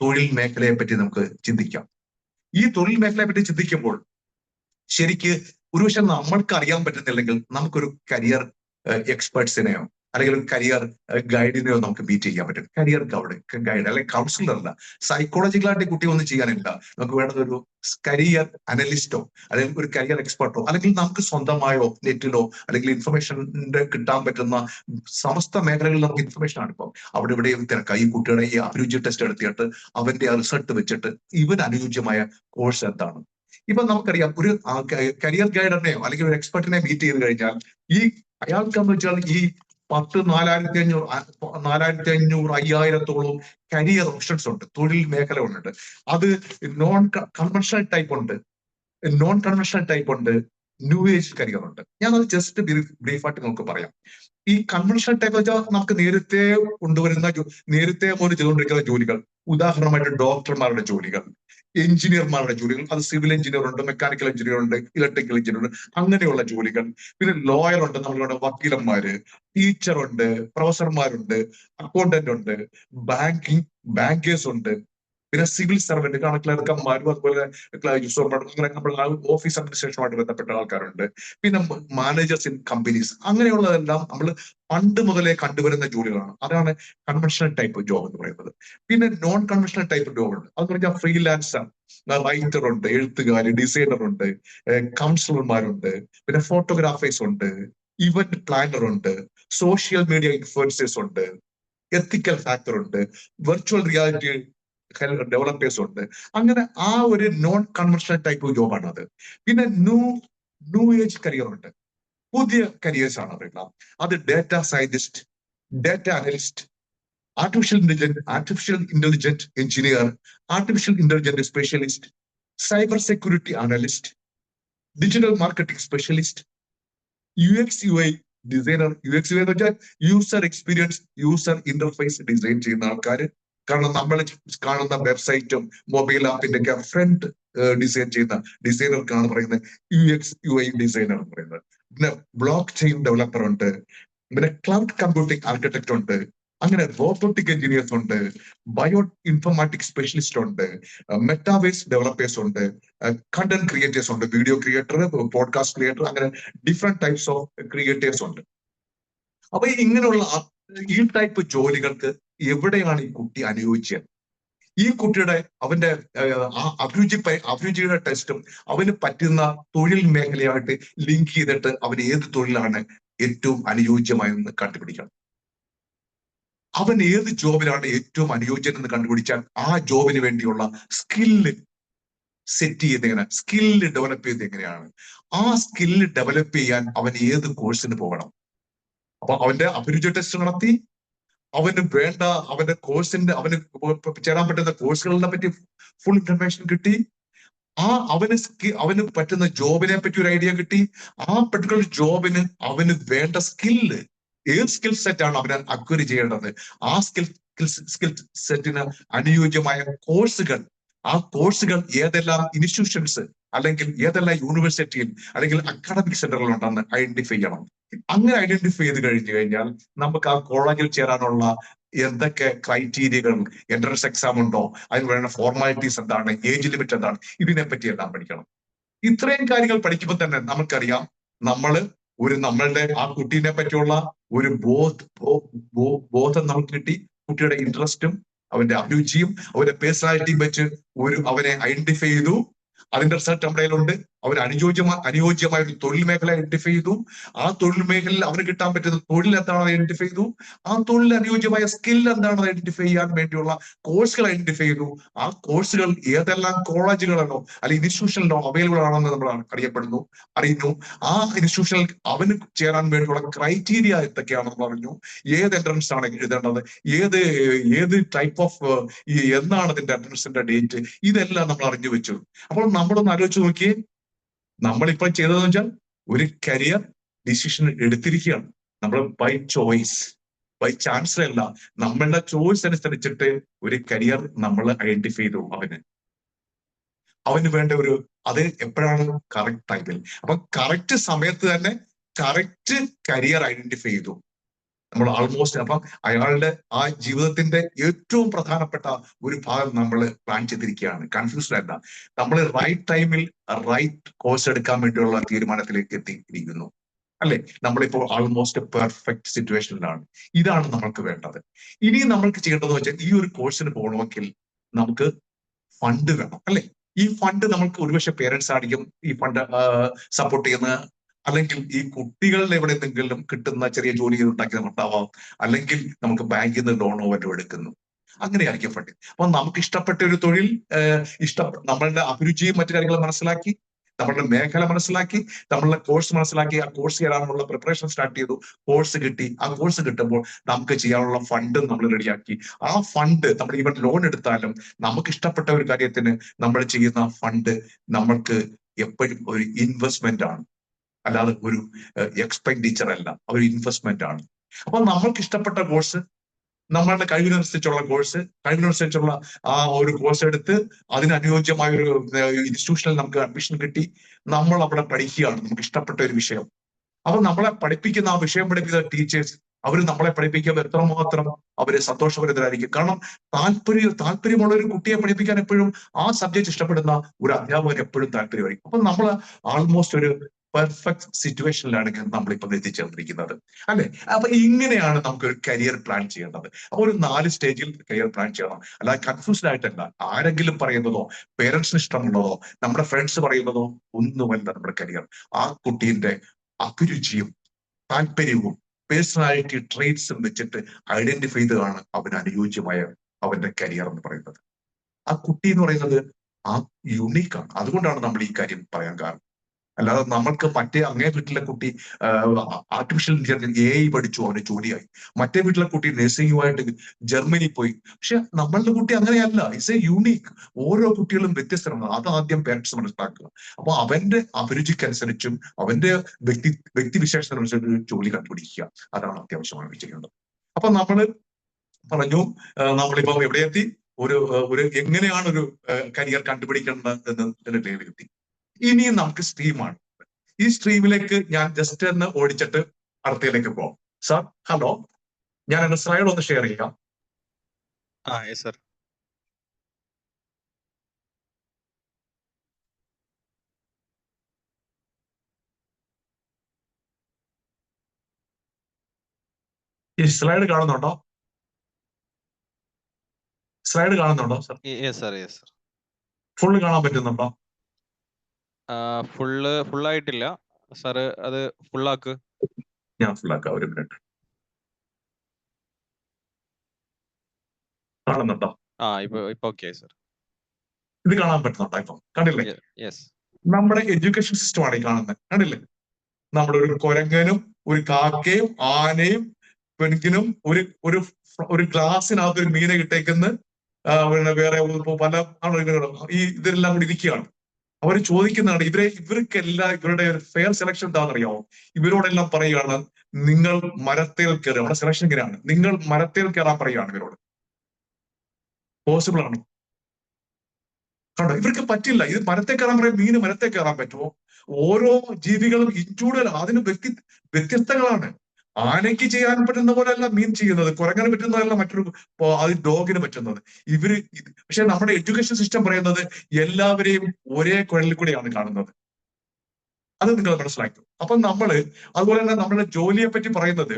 തൊഴിൽ മേഖലയെ പറ്റി നമുക്ക് ചിന്തിക്കാം. ഈ തൊഴിൽ മേഖലയെ പറ്റി ചിന്തിക്കുമ്പോൾ ശരിക്ക് ഒരുപക്ഷെ നമ്മൾക്ക് അറിയാൻ പറ്റുന്നില്ലെങ്കിൽ നമുക്കൊരു കരിയർ എക്സ്പെർട്സിനെയോ അല്ലെങ്കിൽ ഒരു കരിയർ ഗൈഡിനെയോ നമുക്ക് മീറ്റ് ചെയ്യാൻ പറ്റും. കരിയർ ഗൈഡ് അല്ലെങ്കിൽ കൗൺസിലർ അല്ല, സൈക്കോളജിക്കലായിട്ട് കുട്ടി ഒന്നും ചെയ്യാനില്ല. നമുക്ക് വേണ്ടത് ഒരു കരിയർ അനലിസ്റ്റോ അല്ലെങ്കിൽ ഒരു കരിയർ എക്സ്പെർട്ടോ, അല്ലെങ്കിൽ നമുക്ക് സ്വന്തമായോ നെറ്റിലോ അല്ലെങ്കിൽ ഇൻഫർമേഷൻ്റെ കിട്ടാൻ പറ്റുന്ന സമസ്ത മേഖലകളിൽ നമുക്ക് ഇൻഫർമേഷൻ ആണ്. ഇപ്പം അവിടെ ഇവിടെ തിരക്കാം. ഈ കുട്ടിയുടെ ഈ അഭിരുചി ടെസ്റ്റ് എടുത്തിട്ട് അവന്റെ ആ റിസൾട്ട് വെച്ചിട്ട് ഇവന് അനുയോജ്യമായ കോഴ്സ് എന്താണ്. ഇപ്പൊ നമുക്കറിയാം, ഒരു കരിയർ ഗൈഡറിനെയോ അല്ലെങ്കിൽ ഒരു എക്സ്പെർട്ടിനെ മീറ്റ് ചെയ്ത് കഴിഞ്ഞാൽ അയാൾക്കെന്ന് വെച്ചാൽ ഈ 4,500 കരിയർ ഓപ്ഷൻസ് ഉണ്ട്, തൊഴിൽ മേഖലകളുണ്ട്. അത് നോൺ കൺവെൻഷണൽ ടൈപ്പ് ഉണ്ട്, ന്യൂ ഏജ് കരിയർ ഉണ്ട്. ഞാനത് ജസ്റ്റ് ബ്രീഫായിട്ട് നമുക്ക് പറയാം. ഈ കൺവെൻഷണൽ ടൈപ്പ് വെച്ചാൽ നമുക്ക് നേരത്തെ കൊണ്ടുവരുന്ന നേരത്തെ പോലെ ചെയ്തുകൊണ്ടിരിക്കുന്ന ജോലികൾ, ഉദാഹരണമായിട്ട് ഡോക്ടർമാരുടെ ജോലികൾ, എഞ്ചിനീയർമാരുടെ ജോലികൾ, അത് സിവിൽ എഞ്ചിനീയർ ഉണ്ട്, മെക്കാനിക്കൽ എഞ്ചിനീയർ ഉണ്ട്, ഇലക്ട്രിക്കൽ എഞ്ചിനീയർ ഉണ്ട്, അങ്ങനെയുള്ള ജോലികൾ. പിന്നെ ലോയർ ഉണ്ട്, നമ്മളുടെ വക്കീലന്മാര്, ടീച്ചറുണ്ട്, പ്രൊഫസർമാരുണ്ട്, അക്കൗണ്ടന്റ് ഉണ്ട്, ബാങ്കേഴ്സ് ഉണ്ട്, പിന്നെ സിവിൽ സർവന്റ്, ക്ലർക്കന്മാരും അതുപോലെ അങ്ങനെ നമ്മൾ ഓഫീസ് അഡ്മിനിസ്ട്രേഷനുമായിട്ട് ബന്ധപ്പെട്ട ആൾക്കാരുണ്ട്. പിന്നെ മാനേജേഴ്സ് ഇൻ കമ്പനീസ്, അങ്ങനെയുള്ളതെല്ലാം നമ്മൾ പണ്ട് മുതലേ കണ്ടുവരുന്ന ജോലികളാണ്. അതാണ് കൺവെൻഷണൽ ടൈപ്പ് ജോബ് എന്ന് പറയുന്നത്. പിന്നെ നോൺ കൺവെൻഷണൽ ടൈപ്പ് ജോബ് ഉണ്ട്. അതെന്ന് പറഞ്ഞാൽ ഫ്രീലാൻസർ, റൈറ്റർ ഉണ്ട്, എഴുത്തുകാർ, ഡിസൈനർ ഉണ്ട്, കൗൺസിലർമാരുണ്ട്, പിന്നെ ഫോട്ടോഗ്രാഫേഴ്സ് ഉണ്ട്, ഇവന്റ് പ്ലാനർ ഉണ്ട്, സോഷ്യൽ മീഡിയ ഇൻഫ്ലുവൻസേഴ്സ് ഉണ്ട്, എത്തിക്കൽ ഹാക്കർ ഉണ്ട്, വെർച്വൽ റിയാലിറ്റി ഡെവലപ്പേഴ്സ് ഉണ്ട്. അങ്ങനെ ആ ഒരു നോൺ കൺവെൻഷണൽ ടൈപ്പ് ജോബാണ് അത്. പിന്നെ ന്യൂ ഏജ് കരിയർ ഉണ്ട്, പുതിയ കരിയേഴ്സ് ആണ് അതെല്ലാം. അത് data scientist, data analyst, artificial intelligent engineer, artificial intelligent specialist, cyber security analyst, digital marketing specialist, UX/UI designer. UX/UI എന്ന് വെച്ചാൽ user experience, user interface design ചെയ്യുന്ന ആൾക്കാര്. കാരണം നമ്മൾ കാണുന്ന വെബ്സൈറ്റും മൊബൈൽ ആപ്പിന്റെ ഒക്കെ ഫ്രണ്ട് ഡിസൈൻ ചെയ്യുന്ന ഡിസൈനർക്കാണ് പറയുന്നത് UX/UI ഡിസൈനർ എന്ന് പറയുന്നത്. പിന്നെ ബ്ലോക്ക് ചെയിൻ ഡെവലപ്പർ ഉണ്ട്, പിന്നെ ക്ലൗഡ് കമ്പ്യൂട്ടിംഗ് ആർക്കിടെക്ട് ഉണ്ട്, അങ്ങനെ റോബോട്ടിക് എഞ്ചിനീയേഴ്സ് ഉണ്ട്, ബയോ ഇൻഫോർമാറ്റിക്സ് സ്പെഷ്യലിസ്റ്റ് ഉണ്ട്, മെറ്റാവേഴ്സ് ഡെവലപ്പേഴ്സ് ഉണ്ട്, കണ്ടന്റ് ക്രിയേറ്റേഴ്സ് ഉണ്ട്, വീഡിയോ ക്രിയേറ്റർ, പോഡ്കാസ്റ്റ് ക്രിയേറ്റർ, അങ്ങനെ ഡിഫറെന്റ് ടൈപ്സ് ഓഫ് ക്രിയേറ്റേഴ്സ് ഉണ്ട്. അപ്പൊ ഇങ്ങനെയുള്ള ഈ ടൈപ്പ് ജോലികൾക്ക് എവിടെയാണ് ഈ കുട്ടി അനുയോജ്യം? ഈ കുട്ടിയുടെ അവന്റെ അഭിരുചിയുടെ ടെസ്റ്റും അവന് പറ്റുന്ന തൊഴിൽ മേഖലയായിട്ട് ലിങ്ക് ചെയ്തിട്ട് അവൻ ഏത് തൊഴിലാണ് ഏറ്റവും അനുയോജ്യമായെന്ന് കണ്ടുപിടിക്കണം. അവൻ ഏത് ജോബിലാണ് ഏറ്റവും അനുയോജ്യം എന്ന് കണ്ടുപിടിച്ചാൽ ആ ജോബിന് വേണ്ടിയുള്ള സ്കില്ല് സെറ്റ് ചെയ്ത് എങ്ങനെ, സ്കില്ല് ഡെവലപ്പ് ചെയ്ത് എങ്ങനെയാണ്, ആ സ്കില്ല് ഡെവലപ്പ് ചെയ്യാൻ അവൻ ഏത് കോഴ്സിന് പോകണം. അപ്പൊ അവന്റെ അഭിരുചി ടെസ്റ്റ് നടത്തി, അവന് വേണ്ട അവന്റെ കോഴ്സിന്റെ അവന് ചേരാൻ പറ്റുന്ന കോഴ്സുകളെ പറ്റി ഫുൾ ഇൻഫർമേഷൻ കിട്ടി, അവന് പറ്റുന്ന ജോബിനെ പറ്റി ഒരു ഐഡിയ കിട്ടി, ആ പെർട്ടിക്കുലർ ജോബിന് അവന് വേണ്ട സ്കില്ല്, ഏത് സ്കിൽ സെറ്റ് ആണ് അവന് അക്വയർ ചെയ്യേണ്ടത്, ആ സ്കിൽ സെറ്റിന് അനുയോജ്യമായ കോഴ്സുകൾ, ആ കോഴ്സുകൾ ഏതെല്ലാം ഇൻസ്റ്റിറ്റ്യൂഷൻസ് അല്ലെങ്കിൽ ഏതെല്ലാം യൂണിവേഴ്സിറ്റിയിൽ അല്ലെങ്കിൽ അക്കാഡമിക് സെന്ററുകൾ ഉണ്ടെന്ന് ഐഡന്റിഫൈ ചെയ്യണം. അങ്ങനെ ഐഡന്റിഫൈ ചെയ്ത് കഴിഞ്ഞു കഴിഞ്ഞാൽ നമുക്ക് ആ കോളേജിൽ ചേരാനുള്ള എന്തൊക്കെ ക്രൈറ്റീരിയകൾ, എൻട്രൻസ് എക്സാം ഉണ്ടോ, അതിന് വേണ്ട ഫോർമാലിറ്റീസ് എന്താണ്, ഏജ് ലിമിറ്റ് എന്താണ്, ഇതിനെപ്പറ്റി എല്ലാം പഠിക്കണം. ഇത്രയും കാര്യങ്ങൾ പഠിക്കുമ്പോൾ തന്നെ നമുക്കറിയാം നമ്മളുടെ ആ കുട്ടീനെ പറ്റിയുള്ള ഒരു ബോധം നമുക്ക് കിട്ടി. കുട്ടിയുടെ ഇൻട്രസ്റ്റും അവന്റെ അഭിരുചിയും അവന്റെ പേഴ്സണാലിറ്റിയും വെച്ച് അവനെ ഐഡന്റിഫൈ ചെയ്തു. അതിന്റെ റിസൾട്ട് നമ്മുടെ കയ്യിലുണ്ട്. അവർ അനുയോജ്യമായ ഒരു തൊഴിൽ മേഖല ഐഡന്റിഫൈ ചെയ്തു. ആ തൊഴിൽ മേഖലയിൽ അവന് കിട്ടാൻ പറ്റുന്ന തൊഴിൽ എന്താണെന്ന് ഐഡന്റിഫൈ ചെയ്തു. ആ തൊഴിലിന് അനുയോജ്യമായ സ്കിൽ എന്താണെന്ന് ഐഡന്റിഫൈ ചെയ്യാൻ വേണ്ടിയുള്ള കോഴ്സുകൾ ഐഡന്റിഫൈ ചെയ്തു. ആ കോഴ്സുകൾ ഏതെല്ലാം കോളേജുകളിലോ അല്ലെങ്കിൽ ഇൻസ്റ്റിറ്റ്യൂഷനിലോ അവൈലബിൾ ആണെന്ന് നമ്മൾ അറിയുന്നു. ആ ഇൻസ്റ്റിറ്റ്യൂഷനിൽ അവന് ചേരാൻ വേണ്ടിയുള്ള ക്രൈറ്റീരിയ എന്തൊക്കെയാണെന്ന് പറഞ്ഞു. ഏത് എൻട്രൻസ് ആണ് എഴുതേണ്ടത്, ഏത് ടൈപ്പ് ഓഫ് എന്നാണ് അതിന്റെ എൻട്രൻസിന്റെ ഡേറ്റ്, ഇതെല്ലാം നമ്മൾ അറിഞ്ഞു വെച്ചു. അപ്പോൾ നമ്മളൊന്ന് ആലോചിച്ച് നോക്കിയേ, നമ്മളിപ്പോൾ ചെയ്തതെന്ന് വെച്ചാൽ ഒരു കരിയർ ഡിസിഷൻ എടുത്തിരിക്കുകയാണ്. നമ്മൾ ബൈ ചോയ്സ്, ബൈ ചാൻസ് അല്ല, നമ്മളുടെ ചോയ്സ് അനുസരിച്ചിട്ട് ഒരു കരിയർ നമ്മൾ ഐഡന്റിഫൈ ചെയ്തു. അവന് വേണ്ട അത് എപ്പോഴാണ് കറക്റ്റ് ടൈമിൽ. അപ്പൊ കറക്റ്റ് സമയത്ത് തന്നെ കറക്റ്റ് കരിയർ ഐഡന്റിഫൈ ചെയ്തു നമ്മൾ ആൾമോസ്റ്റ്. അപ്പം അയാളുടെ ആ ജീവിതത്തിന്റെ ഏറ്റവും പ്രധാനപ്പെട്ട ഒരു ഭാഗം നമ്മൾ പ്ലാൻ ചെയ്തിരിക്കുകയാണ്. കൺഫ്യൂസ്ഡ് അല്ല, നമ്മൾ റൈറ്റ് ടൈമിൽ റൈറ്റ് കോഴ്സ് എടുക്കാൻ വേണ്ടിയുള്ള തീരുമാനത്തിലേക്ക് എത്തിയിരിക്കുന്നു, അല്ലെ? നമ്മളിപ്പോൾ ആൾമോസ്റ്റ് പെർഫെക്റ്റ് സിറ്റുവേഷനിലാണ്. ഇതാണ് നമ്മൾക്ക് വേണ്ടത്. ഇനി നമ്മൾക്ക് ചെയ്യേണ്ടതെന്ന് വെച്ചാൽ ഈ ഒരു കോഴ്സിന് പോകണമെങ്കിൽ നമുക്ക് ഫണ്ട് വേണം, അല്ലെ? ഈ ഫണ്ട് നമുക്ക് ഒരുപക്ഷെ പേരൻസ് ആയിരിക്കും ഈ ഫണ്ട് സപ്പോർട്ട് ചെയ്യുന്ന, അല്ലെങ്കിൽ ഈ കുട്ടികളുടെ എവിടെ എന്തെങ്കിലും കിട്ടുന്ന ചെറിയ ജോലി ഉണ്ടാക്കി നമുക്കുണ്ടാവാം, അല്ലെങ്കിൽ നമുക്ക് ബാങ്കിൽ നിന്ന് ലോണോ മറ്റോ എടുക്കുന്നു, അങ്ങനെയായിരിക്കും ഫണ്ട്. അപ്പൊ നമുക്ക് ഇഷ്ടപ്പെട്ട ഒരു തൊഴിൽ, നമ്മളുടെ അഭിരുചിയും മറ്റു കാര്യങ്ങളും മനസ്സിലാക്കി, നമ്മളുടെ മേഖല മനസ്സിലാക്കി, നമ്മളുടെ കോഴ്സ് മനസ്സിലാക്കി, ആ കോഴ്സ് ചെയ്യാനുള്ള പ്രിപ്പറേഷൻ സ്റ്റാർട്ട് ചെയ്തു. കോഴ്സ് കിട്ടി. ആ കോഴ്സ് കിട്ടുമ്പോൾ നമുക്ക് ചെയ്യാനുള്ള ഫണ്ട് നമ്മൾ റെഡിയാക്കി. ആ ഫണ്ട് നമ്മൾ ഈവൻ ലോൺ എടുത്താലും നമുക്ക് ഇഷ്ടപ്പെട്ട ഒരു കാര്യത്തിന് നമ്മൾ ചെയ്യുന്ന ഫണ്ട് നമ്മൾക്ക് എപ്പോഴും ഒരു ഇൻവെസ്റ്റ്മെന്റ് ആണ്. അല്ലാതെ ഒരു എക്സ്പെൻഡിച്ചർ അല്ല, ഒരു ഇൻവെസ്റ്റ്മെന്റ് ആണ്. അപ്പൊ നമ്മൾക്ക് ഇഷ്ടപ്പെട്ട കോഴ്സ്, നമ്മളുടെ കഴിവിനനുസരിച്ചുള്ള കോഴ്സ്, കഴിവിനനുസരിച്ചുള്ള ആ ഒരു കോഴ്സ് എടുത്ത് അതിനനുയോജ്യമായ ഒരു ഇൻസ്റ്റിറ്റ്യൂഷനിൽ നമുക്ക് അഡ്മിഷൻ കിട്ടി, നമ്മൾ അവിടെ പഠിക്കുകയാണ് നമുക്ക് ഇഷ്ടപ്പെട്ട ഒരു വിഷയം. അപ്പൊ നമ്മളെ പഠിപ്പിക്കുന്ന ആ വിഷയം പഠിപ്പിക്കുന്ന ടീച്ചേഴ്സ്, അവർ നമ്മളെ പഠിപ്പിക്കുമ്പോൾ എത്രമാത്രം അവര് സന്തോഷഭരിതരായിരിക്കും. കാരണം താല്പര്യമുള്ള ഒരു കുട്ടിയെ പഠിപ്പിക്കാൻ എപ്പോഴും ആ സബ്ജക്ട് ഇഷ്ടപ്പെടുന്ന ഒരു അധ്യാപകൻ എപ്പോഴും താല്പര്യമായിരിക്കും. അപ്പൊ നമ്മൾ ആൾമോസ്റ്റ് ഒരു പെർഫെക്റ്റ് സിറ്റുവേഷനിലാണ് നമ്മളിപ്പോൾ എത്തിച്ചേർന്നിരിക്കുന്നത്, അല്ലെ? അപ്പൊ ഇങ്ങനെയാണ് നമുക്ക് ഒരു കരിയർ പ്ലാൻ ചെയ്യേണ്ടത്. അപ്പൊ ഒരു 4 സ്റ്റേജിൽ കരിയർ പ്ലാൻ ചെയ്യണം. അല്ലാതെ കൺഫ്യൂസ്ഡ് ആയിട്ടല്ല, ആരെങ്കിലും പറയുന്നതോ പേരൻസിന് ഇഷ്ടമുള്ളതോ നമ്മുടെ ഫ്രണ്ട്സ് പറയുന്നതോ ഒന്നുമല്ല നമ്മുടെ കരിയർ. ആ കുട്ടീന്റെ അഭിരുചിയും താല്പര്യവും പേഴ്സണാലിറ്റി ട്രേറ്റ്സും വെച്ചിട്ട് ഐഡന്റിഫൈ ചെയ്തതാണ് അവന് അനുയോജ്യമായ അവന്റെ കരിയർ എന്ന് പറയുന്നത്. ആ കുട്ടി എന്ന് പറയുന്നത് ആ യുണീക്കാണ്. അതുകൊണ്ടാണ് നമ്മൾ ഈ കാര്യം പറയാൻ കാരണം. അല്ലാതെ നമ്മൾക്ക് മറ്റേ അങ്ങേ വീട്ടിലെ കുട്ടി ആർട്ടിഫിഷ്യൽ ഇന്റലിജൻസ് AI പഠിച്ചു, അവന് ജോലിയായി. മറ്റേ വീട്ടിലെ കുട്ടി നഴ്സിംഗുമായിട്ട് ജർമ്മനി പോയി. പക്ഷെ നമ്മളുടെ കുട്ടി അങ്ങനെയല്ല. It's A unique. ഓരോ കുട്ടികളും വ്യത്യസ്തമാണ്. അത് ആദ്യം പേരൻസ് മനസ്സിലാക്കുക. അപ്പൊ അവന്റെ അഭിരുചിക്കനുസരിച്ചും അവന്റെ വ്യക്തിവിശേഷത്തിനനുസരിച്ച് ജോലി കണ്ടുപിടിക്കുക. അതാണ് അത്യാവശ്യമായി ചെയ്യേണ്ടത്. അപ്പൊ നമ്മള് പറഞ്ഞു, നമ്മളിപ്പോ എവിടെ എത്തി? ഒരു എങ്ങനെയാണ് ഒരു കരിയർ കണ്ടുപിടിക്കേണ്ടത് എന്ന് ലെവലെത്തി. ഇനിയും നമുക്ക് സ്ട്രീമാണ്. ഈ സ്ട്രീമിലേക്ക് ഞാൻ ജസ്റ്റ് ഒന്ന് ഓടിച്ചിട്ട് അടുത്തയിലേക്ക് പോകാം. സാർ ഹലോ, ഞാൻ എന്റെ സ്ലൈഡ് ഒന്ന് ഷെയർ ചെയ്യാം. സർ. ഈ സ്ലൈഡ് കാണുന്നുണ്ടോ? സ്ലൈഡ് കാണുന്നുണ്ടോ സർ? ഫുള്ള് കാണാൻ പറ്റുന്നുണ്ടോ? ഫുള്ളായിട്ടില്ല സാറ്, അത് ഫുള്ളാക്ക്. ഞാൻ ഫുള്ളാക്കാം, ഒരു മിനിറ്റ്. കാണുന്നുണ്ടോ? ഇപ്പൊ ഓക്കെ സർ. ഇത് കാണാൻ പറ്റുന്നുണ്ടോ? ഇപ്പം കണ്ടില്ലേ? നമ്മുടെ എഡ്യൂക്കേഷൻ സിസ്റ്റം ആണ് ഈ കാണുന്നത്, കണ്ടില്ലേ? നമ്മുടെ ഒരു കുരങ്ങനും ഒരു കാക്കയും ആനയും പെൻഗിനും ഒരു ഗ്ലാസിനകത്ത് ഒരു മീനെ ഇട്ടേക്കുന്ന വേറെ പല ഈ ഇതെല്ലാം കൂടി ഇരിക്കുകയാണ്. അവർ ചോദിക്കുന്നതാണ് ഇവർക്കെല്ലാം ഇവരുടെ ഒരു ഫെയർ സെലക്ഷൻ എന്താണെന്നറിയാമോ? ഇവരോടെല്ലാം പറയുകയാണ്, നിങ്ങൾ മരത്തേൽ കയറുക. നമ്മുടെ സെലക്ഷൻ ഇങ്ങനെയാണ്, നിങ്ങൾ മരത്തേൽ കയറാൻ പറയുകയാണ് ഇവരോട്. പോസിബിൾ ആണ്? കണ്ടോ, ഇവർക്ക് പറ്റില്ല. ഇത് മരത്തെ കയറാൻ പറയും, മീന് മരത്തെ കയറാൻ പറ്റുമോ? ഓരോ ജീവികളും ഇൻഡിവിജ്വൽ, അതിന് വ്യത്യസ്തങ്ങളാണ്. ആനയ്ക്ക് ചെയ്യാൻ പറ്റുന്ന പോലെയല്ല മീൻ ചെയ്യുന്നത്, കുരങ്ങനെ പറ്റുന്നതല്ല മറ്റൊരു ഡോഗിന് പറ്റുന്നത്. പക്ഷെ നമ്മുടെ എഡ്യൂക്കേഷൻ സിസ്റ്റം പറയുന്നത് എല്ലാവരെയും ഒരേ കുഴലിൽ കൂടെയാണ് കാണുന്നത്. അത് നിങ്ങൾ മനസ്സിലാക്കും. അപ്പൊ അതുപോലെ തന്നെ നമ്മുടെ ജോലിയെ പറ്റി പറയുന്നത്,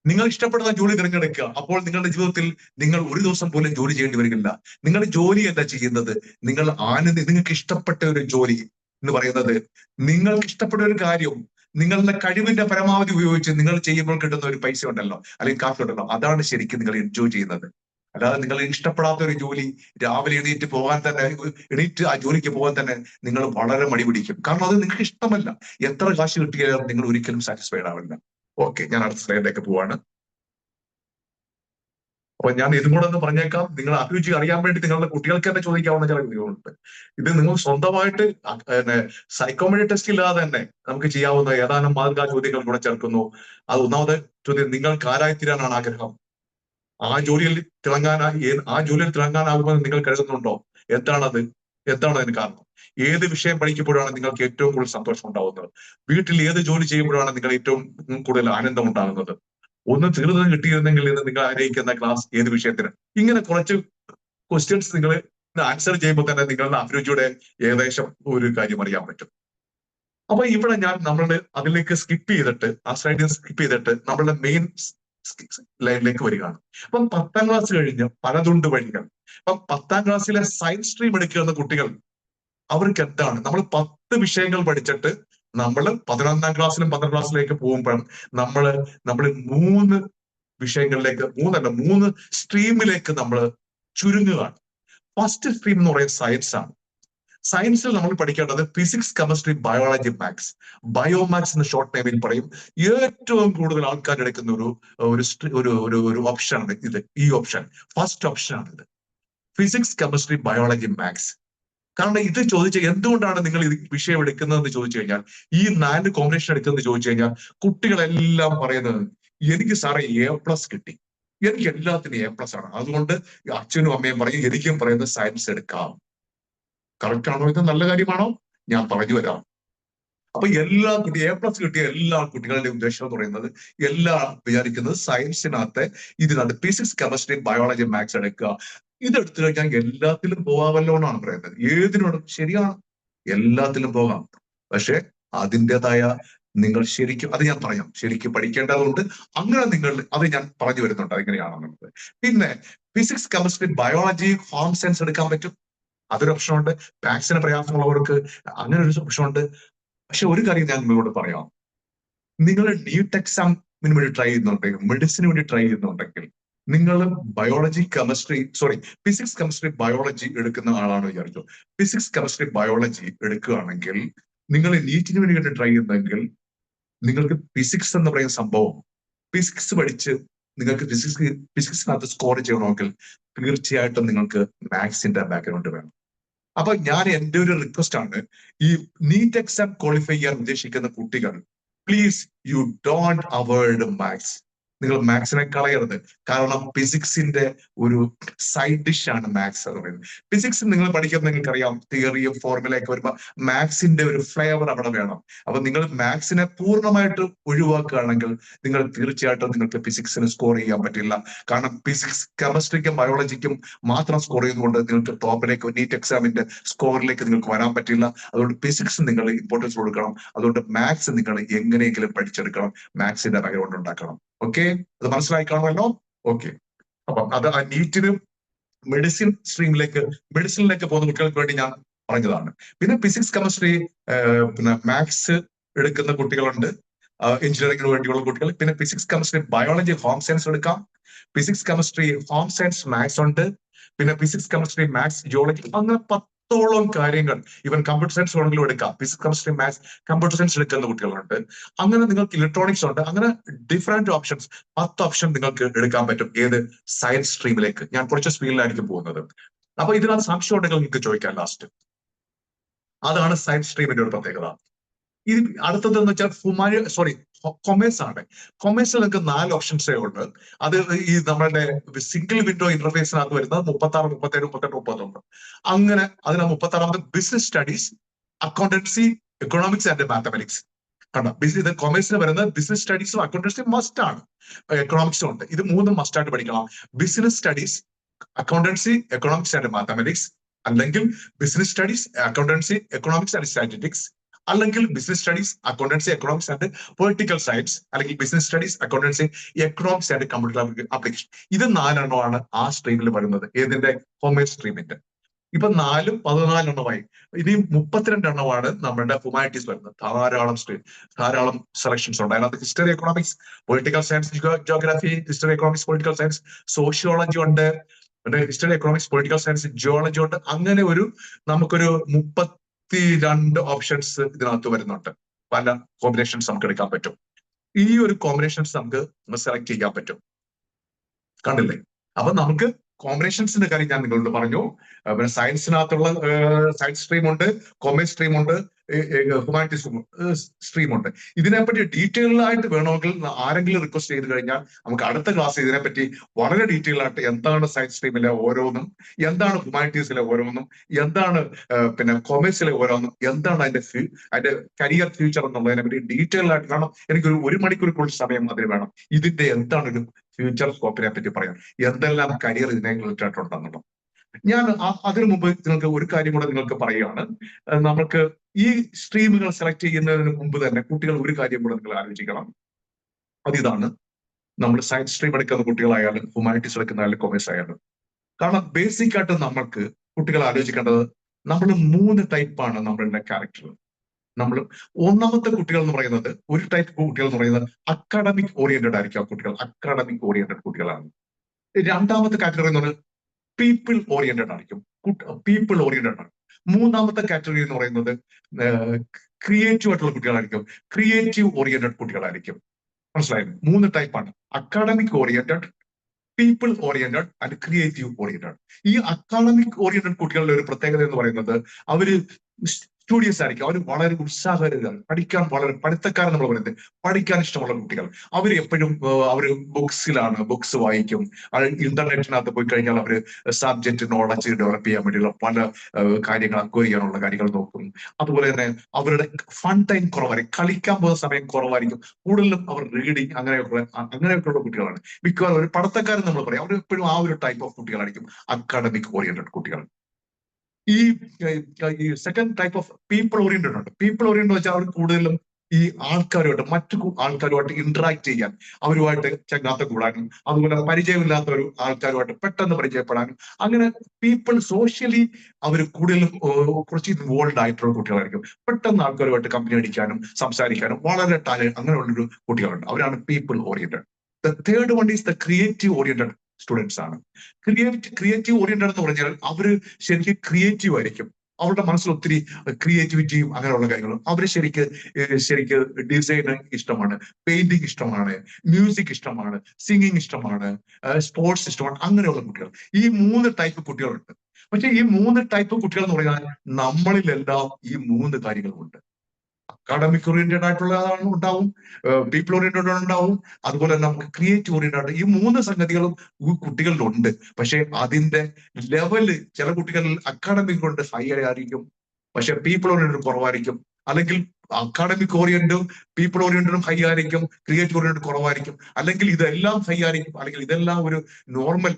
നിങ്ങൾ ഇഷ്ടപ്പെടുന്ന ജോലി തിരഞ്ഞെടുക്കുക. അപ്പോൾ നിങ്ങളുടെ ജീവിതത്തിൽ നിങ്ങൾ ഒരു ദിവസം പോലും ജോലി ചെയ്യേണ്ടി വരില്ല. നിങ്ങളുടെ ജോലി എന്താ ചെയ്യുന്നത്? നിങ്ങൾക്ക് ഇഷ്ടപ്പെട്ട ഒരു ജോലി എന്ന് പറയുന്നത്, നിങ്ങൾക്ക് ഇഷ്ടപ്പെട്ട ഒരു കാര്യം നിങ്ങളുടെ കഴിവിന്റെ പരമാവധി ഉപയോഗിച്ച് നിങ്ങൾ ചെയ്യുമ്പോൾ കിട്ടുന്ന ഒരു പൈസ ഉണ്ടല്ലോ, അല്ലെങ്കിൽ കാശ് ഉണ്ടല്ലോ, അതാണ് ശരിക്കും നിങ്ങൾ എൻജോയ് ചെയ്യുന്നത്. അല്ലാതെ നിങ്ങൾ ഇഷ്ടപ്പെടാത്ത ഒരു ജോലി രാവിലെ എണീറ്റ് ആ ജോലിക്ക് പോകാൻ തന്നെ നിങ്ങൾ വളരെ മടി പിടിക്കും. കാരണം അത് നിങ്ങൾക്ക് ഇഷ്ടമല്ല. എത്ര കാശ് കിട്ടിയാലും നിങ്ങൾ ഒരിക്കലും സാറ്റിസ്ഫൈഡ് ആവില്ല. ഓക്കെ, ഞാൻ അടുത്ത സ്ലൈഡിലേക്ക് പോവാണ്. അപ്പൊ ഞാൻ ഇതും കൂടെ ഒന്ന് പറഞ്ഞേക്കാം. നിങ്ങൾ അഭിരുചി അറിയാൻ വേണ്ടി നിങ്ങളുടെ കുട്ടികൾക്ക് തന്നെ ചോദിക്കാവുന്ന ചില കാര്യങ്ങളുണ്ട്. ഇത് നിങ്ങൾ സ്വന്തമായിട്ട് സൈക്കോമെട്രി ടെസ്റ്റ് ഇല്ലാതെ തന്നെ നമുക്ക് ചെയ്യാവുന്ന ഏതാനും മാതൃകാ ചോദ്യങ്ങൾ കൂടെ ചേർക്കുന്നു. അത് ഒന്നാമത്തെ ചോദ്യം, നിങ്ങൾക്ക് ആരായിത്തീരാനാണ് ആഗ്രഹം? ആ ജോലിയിൽ തിളങ്ങാനാകുമെന്ന് നിങ്ങൾ കരുതുന്നുണ്ടോ? എന്താണ് അതിന് കാരണം? ഏത് വിഷയം പഠിക്കുമ്പോഴാണ് നിങ്ങൾക്ക് ഏറ്റവും കൂടുതൽ സന്തോഷം ഉണ്ടാകുന്നത്? വീട്ടിൽ ഏത് ജോലി ചെയ്യുമ്പോഴാണ് നിങ്ങൾ ഏറ്റവും കൂടുതൽ ആനന്ദം ഉണ്ടാകുന്നത്? ഒന്ന് തീർന്നു കിട്ടിയിരുന്നെങ്കിൽ ഇന്ന് നിങ്ങൾ ആഗ്രഹിക്കുന്ന ക്ലാസ് ഏത് വിഷയത്തിന്? ഇങ്ങനെ കുറച്ച് ക്വസ്റ്റ്യൻസ് നിങ്ങൾ ആൻസർ ചെയ്യുമ്പോൾ തന്നെ നിങ്ങളുടെ അഭിരുചിയുടെ ഏകദേശം ഒരു കാര്യം അറിയാൻ പറ്റും. അപ്പൊ ഇവിടെ നമ്മളുടെ അതിലേക്ക് സ്കിപ്പ് ചെയ്തിട്ട്, ആ സ്ലൈഡിൽ സ്കിപ്പ് ചെയ്തിട്ട് നമ്മളുടെ മെയിൻ ലൈനിലേക്ക് വരികയാണ്. അപ്പം 10ാം ക്ലാസ് കഴിഞ്ഞ് പലതുണ്ട് വഴികൾ. അപ്പം 10ാം ക്ലാസ്സിലെ സയൻസ് സ്ട്രീം എടുക്കുന്ന കുട്ടികൾ, അവർക്ക് എന്താണ്? നമ്മൾ 10 വിഷയങ്ങൾ പഠിച്ചിട്ട് നമ്മൾ 11ാം ക്ലാസ്സിലും 12ാം ക്ലാസ്സിലേക്ക് പോകുമ്പോഴും നമ്മൾ 3 വിഷയങ്ങളിലേക്ക്, 3 സ്ട്രീമിലേക്ക് നമ്മൾ ചുരുങ്ങുകയാണ്. ഫസ്റ്റ് സ്ട്രീം എന്ന് പറയുന്നത് സയൻസ് ആണ്. സയൻസിൽ നമ്മൾ പഠിക്കേണ്ടത് physics, chemistry, biology, maths. Biomaths എന്ന് ഷോർട്ട് നെയിമിൽ പറയും. ഏറ്റവും കൂടുതൽ ആൾക്കാർ എടുക്കുന്ന ഒരു ഓപ്ഷനാണ് ഇത്. ഈ ഓപ്ഷൻ ഫസ്റ്റ് ഓപ്ഷൻ ആണ് ഇത്. Physics, chemistry, biology, maths. കാരണം ഇത് ചോദിച്ച എന്തുകൊണ്ടാണ് നിങ്ങൾ ഇത് വിഷയം എടുക്കുന്നതെന്ന് ചോദിച്ചു കഴിഞ്ഞാൽ, ഈ 4 കോമ്പിനേഷൻ എടുക്കുന്നത് ചോദിച്ചു കഴിഞ്ഞാൽ കുട്ടികളെല്ലാം പറയുന്നത് എനിക്ക് സാറേ A+ കിട്ടി, എനിക്ക് എല്ലാത്തിനും A+ ആണ്, അതുകൊണ്ട് അച്ഛനും അമ്മയും പറയും എനിക്കും പറയുന്നത് സയൻസ് എടുക്കാം. കറക്റ്റ് ആണോ? ഇത് നല്ല കാര്യമാണോ? ഞാൻ പറഞ്ഞു വരാം. അപ്പൊ എല്ലാ കുട്ടി A+ കിട്ടിയ എല്ലാ കുട്ടികളുടെ ഉദ്ദേശം എന്ന് പറയുന്നത്, എല്ലാ വിചാരിക്കുന്നത് സയൻസിനകത്ത് ഇതിനകത്ത് ഫിസിക്സ്, കെമിസ്ട്രി, ബയോളജി, മാത്സ് എടുക്കുക. ഇതെടുത്തു കഴിഞ്ഞാൽ എല്ലാത്തിലും പോകാമല്ലോ എന്നാണ് പറയുന്നത്. ഏതിനോടും ശരിയാണ്, എല്ലാത്തിലും പോകാം. പക്ഷെ അതിൻ്റെതായ നിങ്ങൾ ശരിക്കും, അത് ഞാൻ പറയാം, ശരിക്കും പഠിക്കേണ്ടതുണ്ട്. അങ്ങനെ നിങ്ങൾ അത് ഞാൻ പറഞ്ഞു വരുന്നുണ്ട് എങ്ങനെയാണെന്നുള്ളത്. പിന്നെ physics, chemistry, biology, home science എടുക്കാൻ പറ്റും, അതൊരു ഓപ്ഷനുണ്ട്. മാത്സിന് പ്രയാസമുള്ളവർക്ക് അങ്ങനെ ഒരു ഓപ്ഷനുണ്ട്. പക്ഷെ ഒരു കാര്യം ഞാൻ നിങ്ങളോട് പറയാം, നിങ്ങൾ നീറ്റ് എക്സാമിന് വേണ്ടി ട്രൈ ചെയ്യുന്നുണ്ടെങ്കിൽ, മെഡിസിന് വേണ്ടി ട്രൈ ചെയ്യുന്നുണ്ടെങ്കിൽ, നിങ്ങൾ biology, chemistry, physics, chemistry, biology എടുക്കുന്ന ആളാണ് വിചാരിച്ചു. ഫിസിക്സ്, കെമിസ്ട്രി, ബയോളജി എടുക്കുകയാണെങ്കിൽ, നിങ്ങൾ നീറ്റിന് വേണ്ടി ട്രൈ ചെയ്യുന്നെങ്കിൽ നിങ്ങൾക്ക് ഫിസിക്സ് എന്ന് പറയുന്ന സംഭവം, ഫിസിക്സ് പഠിച്ച് നിങ്ങൾക്ക് ഫിസിക്സിനകത്ത് സ്കോർ ചെയ്യണമെങ്കിൽ തീർച്ചയായിട്ടും നിങ്ങൾക്ക് മാത്സിന്റെ ബാക്ക്ഗ്രൗണ്ട് വേണം. അപ്പൊ ഞാൻ എൻ്റെ ഒരു റിക്വസ്റ്റ് ആണ്, ഈ നീറ്റ് എക്സാം ക്വാളിഫൈ ചെയ്യാൻ ഉദ്ദേശിക്കുന്ന കുട്ടികൾ, please you don't avoid maths. നിങ്ങൾ മാത്സിനെ കളയരുത്. കാരണം ഫിസിക്സിന്റെ ഒരു സൈഡ് ഡിഷ് ആണ് മാത്സ് എന്ന് പറയുന്നത്. ഫിസിക്സ് നിങ്ങൾ പഠിക്കുന്നത് നിങ്ങൾക്കറിയാം, തിയറിയും ഫോർമുലയൊക്കെ വരുമ്പോൾ മാത്സിന്റെ ഒരു ഫ്ലേവർ അവിടെ വേണം. അപ്പൊ നിങ്ങൾ മാത്സിനെ പൂർണ്ണമായിട്ട് ഒഴിവാക്കുകയാണെങ്കിൽ നിങ്ങൾ തീർച്ചയായിട്ടും നിങ്ങൾക്ക് ഫിസിക്സിന് സ്കോർ ചെയ്യാൻ പറ്റില്ല. കാരണം ഫിസിക്സ്, കെമിസ്ട്രിക്കും ബയോളജിക്കും മാത്രം സ്കോർ ചെയ്യുന്നതുകൊണ്ട് നിങ്ങൾക്ക് ടോപ്പിലേക്ക്, നീറ്റ് എക്സാമിന്റെ സ്കോറിലേക്ക് നിങ്ങൾക്ക് വരാൻ പറ്റില്ല. അതുകൊണ്ട് ഫിസിക്സ് നിങ്ങൾ ഇമ്പോർട്ടൻസ് കൊടുക്കണം. അതുകൊണ്ട് മാത്സ് നിങ്ങൾ എങ്ങനെയെങ്കിലും പഠിച്ചെടുക്കണം, മാത്സിന്റെ ബാക്ക്ഗ്രൗണ്ട് ഉണ്ടാക്കണം. ഓക്കെ, അത് മനസ്സിലായി കാണുമല്ലോ? ഓക്കെ, അപ്പൊ അത് ആ നീറ്റിന് മെഡിസിനിലേക്ക് പോകുന്ന കുട്ടികൾക്ക് വേണ്ടി ഞാൻ പറഞ്ഞതാണ്. പിന്നെ ഫിസിക്സ്, കെമിസ്ട്രി, പിന്നെ മാത്സ് എടുക്കുന്ന കുട്ടികളുണ്ട്, എഞ്ചിനീയറിംഗിന് വേണ്ടിയുള്ള കുട്ടികൾ. പിന്നെ physics, chemistry, biology, home science എടുക്കാം. Physics, chemistry, home science, maths ഉണ്ട്. പിന്നെ ഫിസിക്സ്, കെമിസ്ട്രി, മാത്സ്, ജിയോളജി, അങ്ങനെ 10ഓളം കാര്യങ്ങൾ. ഈവൻ കമ്പ്യൂട്ടർ സയൻസ് വേണമെങ്കിലും എടുക്കാം. Physics, chemistry, maths, computer science എടുക്കുന്ന കുട്ടികളുണ്ട്. അങ്ങനെ നിങ്ങൾക്ക് ഇലക്ട്രോണിക്സ് ഉണ്ട്. അങ്ങനെ ഡിഫറെന്റ് ഓപ്ഷൻസ്, 10 ഓപ്ഷൻ നിങ്ങൾക്ക് എടുക്കാൻ പറ്റും. ഏത്? സയൻസ് സ്ട്രീമിലേക്ക്. ഞാൻ കുറച്ച് സ്പീഡിലായിരിക്കും പോകുന്നത്. അപ്പൊ ഇതിനകത്ത് സംശയം ഉണ്ടെങ്കിൽ നിങ്ങൾക്ക് ചോദിക്കാം ലാസ്റ്റ്. അതാണ് സയൻസ് സ്ട്രീമിന്റെ ഒരു പ്രത്യേകത. ഇത് അടുത്തത് എന്ന് വെച്ചാൽ കൊമേഴ്സ് ആണ്. കൊമേഴ്സിൽ നിങ്ങൾക്ക് 4 ഓപ്ഷൻസേ ഉണ്ട്. അത് ഈ നമ്മളുടെ സിംഗിൾ വിൻഡോ ഇന്റർഫേസിനകത്ത് വരുന്നത് 36, 37, 38, 39. അങ്ങനെ അതിന് 36ാമത് business studies, accountancy, economics and mathematics. കണ്ടോ, ഇത് കൊമേഴ്സിന് വരുന്നത് ബിസിനസ് സ്റ്റഡീസും അക്കൗണ്ടൻസിയും മസ്റ്റ് ആണ്. എക്കണോമിക്സും ഉണ്ട്. ഇത് 3 മസ്റ്റ് ആയിട്ട് പഠിക്കണം. Business studies, accountancy, economics and mathematics, അല്ലെങ്കിൽ business studies, accountancy, economics and statistics, അല്ലെങ്കിൽ business studies, accountancy, economics and political science, അല്ലെങ്കിൽ business studies, accountancy, economics and computer application. ഇത് 4 ആ സ്ട്രീമിൽ വരുന്നത്. ഏതിന്റെ? കൊമേഴ്സ് സ്ട്രീമിന്റെ. ഇപ്പൊ 4ഉം 14 ഇനി 32 നമ്മുടെ ഹ്യൂമാനിറ്റീസ് വരുന്നത്. ധാരാളം സെലക്ഷൻസ് ഉണ്ട്. അതിനകത്ത് history, economics, political science, geography, history, economics, political science, sociology ഉണ്ട്. പിന്നെ history, economics, political science, geology ഉണ്ട്. അങ്ങനെ നമുക്കൊരു 32 ഓപ്ഷൻസ് ഇതിനകത്ത് വരുന്നുണ്ട്. പല കോമ്പിനേഷൻസ് നമുക്ക് എടുക്കാൻ പറ്റും. ഈ ഒരു കോമ്പിനേഷൻസ് നമുക്ക് സെലക്ട് ചെയ്യാൻ പറ്റും. കണ്ടില്ലേ? അപ്പൊ നമുക്ക് കോമ്പിനേഷൻസിന്റെ കാര്യം ഞാൻ നിങ്ങളോട് പറഞ്ഞു. പിന്നെ സയൻസിനകത്തുള്ള സയൻസ് സ്ട്രീം ഉണ്ട്, കൊമേഴ്സ് സ്ട്രീം ഉണ്ട്, ഹ്യൂമാനിറ്റീസ് സ്ട്രീം ഉണ്ട്. ഇതിനെപ്പറ്റി ഡീറ്റെയിൽ ആയിട്ട് വേണമെങ്കിൽ ആരെങ്കിലും റിക്വസ്റ്റ് ചെയ്ത് കഴിഞ്ഞാൽ നമുക്ക് അടുത്ത ക്ലാസ് ഇതിനെപ്പറ്റി വളരെ ഡീറ്റെയിൽ ആയിട്ട് എന്താണ് സയൻസ് സ്ട്രീമിലെ ഓരോന്നും, എന്താണ് ഹ്യൂമാനിറ്റീസിലെ ഓരോന്നും, എന്താണ് പിന്നെ കൊമേഴ്സിലെ ഓരോന്നും, എന്താണ് അതിന്റെ കരിയർ ഫ്യൂച്ചർ എന്നുള്ളതിനെ പറ്റി ഡീറ്റെയിൽ ആയിട്ട്. കാരണം എനിക്കൊരു 1 മണിക്കൂർ കൂടുതൽ സമയം അതിന് വേണം. ഇതിന്റെ എന്താണ് ഒരു ഫ്യൂച്ചർ സ്കോപ്പിനെ പറ്റി പറയാൻ, എന്തെല്ലാം കരിയർ ഇതിനെ റിലേറ്റഡ് ആയിട്ടുണ്ടെന്നുള്ളത്. ഞാൻ അതിനു മുമ്പ് നിങ്ങൾക്ക് ഒരു കാര്യം കൂടെ നിങ്ങൾക്ക് പറയുകയാണ്. നമുക്ക് ഈ സ്ട്രീമുകൾ സെലക്ട് ചെയ്യുന്നതിന് മുമ്പ് തന്നെ കുട്ടികൾ ഒരു കാര്യം കൂടെ നിങ്ങൾ ആലോചിക്കണം. അതിതാണ്, നമ്മൾ സയൻസ് സ്ട്രീം എടുക്കുന്ന കുട്ടികളായാലും ഹ്യൂമാനിറ്റീസ് എടുക്കുന്ന കൊമേഴ്സ് ആയാലും. കാരണം ബേസിക് ആയിട്ട് നമ്മൾക്ക് കുട്ടികൾ ആലോചിക്കേണ്ടത്, നമ്മൾ 3 ടൈപ്പാണ് നമ്മളുടെ ക്യാരക്ടർ. നമ്മൾ ഒന്നാമത്തെ കുട്ടികൾ എന്ന് പറയുന്നത്, ഒരു ടൈപ്പ് കുട്ടികൾ എന്ന് പറയുന്നത് അക്കാഡമിക് ഓറിയന്റഡ് ആയിരിക്കും. ആ കുട്ടികൾ അക്കാഡമിക് ഓറിയന്റഡ് കുട്ടികളാണ്. രണ്ടാമത്തെ കാറ്റഗറി എന്ന് പറയുന്നത് പീപ്പിൾ ഓറിയന്റഡ് ആയിരിക്കും. പീപ്പിൾ ഓറിയന്റഡ് ആണ്. മൂന്നാമത്തെ കാറ്റഗറി എന്ന് പറയുന്നത് ക്രിയേറ്റീവ് ആയിട്ടുള്ള കുട്ടികളായിരിക്കും. Creative oriented കുട്ടികളായിരിക്കും. മനസ്സിലായിരുന്നു? 3 ടൈപ്പാണ്. Academic oriented, people oriented and creative oriented. ഈ അക്കാഡമിക് ഓറിയന്റഡ് കുട്ടികളുടെ ഒരു പ്രത്യേകത എന്ന് പറയുന്നത് അവര് സ്റ്റുഡിയസ് ആയിരിക്കും. അവർ വളരെ ഉത്സാഹകരാണ്, പഠിക്കാൻ വളരെ പഠിത്തക്കാരൻ നമ്മൾ പറയുന്നത്, പഠിക്കാൻ ഇഷ്ടമുള്ള കുട്ടികൾ. അവർ എപ്പോഴും അവര് ബുക്സ് വായിക്കും. ഇന്റർനെറ്റിനകത്ത് പോയി കഴിഞ്ഞാൽ അവര് സബ്ജക്ട് നോളജ് ഡെവലപ്പ് ചെയ്യാൻ വേണ്ടിയുള്ള പല കാര്യങ്ങൾ അക്വയർ ചെയ്യാനുള്ള കാര്യങ്ങൾ നോക്കും. അതുപോലെ തന്നെ അവരുടെ ഫൺ ടൈം കുറവായിരിക്കും, കളിക്കാൻ പോകുന്ന സമയം കുറവായിരിക്കും. കൂടുതലും അവർ റീഡിങ് അങ്ങനെയൊക്കെയുള്ള കുട്ടികളാണ്. മിക്കവാറും ഒരു പഠിത്തക്കാരൻ നമ്മൾ പറയും, അവർ എപ്പോഴും ആ ഒരു ടൈപ്പ് ഓഫ് കുട്ടികളായിരിക്കും, അക്കാഡമിക് ഓറിയന്റഡ് കുട്ടികൾ. ഈ second type of people oriented ഉണ്ട്. പീപ്പിൾ ഓറിയന്റഡ് വെച്ചാൽ അവർ കൂടുതലും ഈ മറ്റു ആൾക്കാരുമായിട്ട് ഇന്ററാക്ട് ചെയ്യാൻ, അവരുമായിട്ട് ചങ്ങാത്ത കൂടാനും, അതുപോലെ പരിചയമില്ലാത്ത ഒരു ആൾക്കാരുമായിട്ട് പെട്ടെന്ന് പരിചയപ്പെടാനും, അങ്ങനെ പീപ്പിൾ സോഷ്യലി അവർ കൂടുതലും കുറച്ച് ഇൻവോൾവ് ആയിട്ടുള്ള കുട്ടികളായിരിക്കും. പെട്ടെന്ന് ആൾക്കാരുമായിട്ട് കമ്പനി അടിക്കാനും സംസാരിക്കാനും വളരെ ടാലന്റ് അങ്ങനെയുള്ളൊരു കുട്ടികളുണ്ട്. അവരാണ് people oriented. The third one is the creative oriented students ആണ്. ക്രിയേറ്റീവ് ഓറിയന്റഡ് എന്ന് പറഞ്ഞാൽ അവര് ശരിക്കും ക്രിയേറ്റീവ് ആയിരിക്കും. അവരുടെ മനസ്സിൽ ഒത്തിരി ക്രിയേറ്റിവിറ്റിയും അങ്ങനെയുള്ള കാര്യങ്ങളും. അവര് ശരിക്ക് ഡിസൈൻ ഇഷ്ടമാണ്, പെയിന്റിങ് ഇഷ്ടമാണ്, മ്യൂസിക് ഇഷ്ടമാണ്, സിംഗിങ് ഇഷ്ടമാണ്, സ്പോർട്സ് ഇഷ്ടമാണ്, അങ്ങനെയുള്ള കുട്ടികൾ. ഈ 3 ടൈപ്പ് കുട്ടികളുണ്ട്. പക്ഷെ ഈ 3 ടൈപ്പ് കുട്ടികൾ എന്ന് പറഞ്ഞാൽ നമ്മളിലെല്ലാം ഈ 3 കാര്യങ്ങളുമുണ്ട്. അക്കാഡമിക് ഓറിയന്റഡ് ആയിട്ടുള്ള ഉണ്ടാവും, പീപ്പിൾ ഓറിയന്റഡ് ഉണ്ടാവും, അതുപോലെ തന്നെ നമുക്ക് ക്രിയേറ്റീവ് ഓറിയന്റഡ്. ഈ 3 സംഗതികളും കുട്ടികളിലുണ്ട്. പക്ഷെ അതിന്റെ ലെവല് ചില കുട്ടികളിൽ അക്കാഡമിക് കൊണ്ട് ഹൈ ആയിരിക്കും, പക്ഷെ പീപ്പിൾ ഓറിയന്റഡ് കുറവായിരിക്കും. അല്ലെങ്കിൽ അക്കാഡമിക് ഓറിയന്റും പീപ്പിൾ ഓറിയന്റഡും ഹൈ ആയിരിക്കും, ക്രിയേറ്റീവ് ഓറിയന്റഡ് കുറവായിരിക്കും. അല്ലെങ്കിൽ ഇതെല്ലാം ഹൈ ആയിരിക്കും, അല്ലെങ്കിൽ ഇതെല്ലാം ഒരു നോർമൽ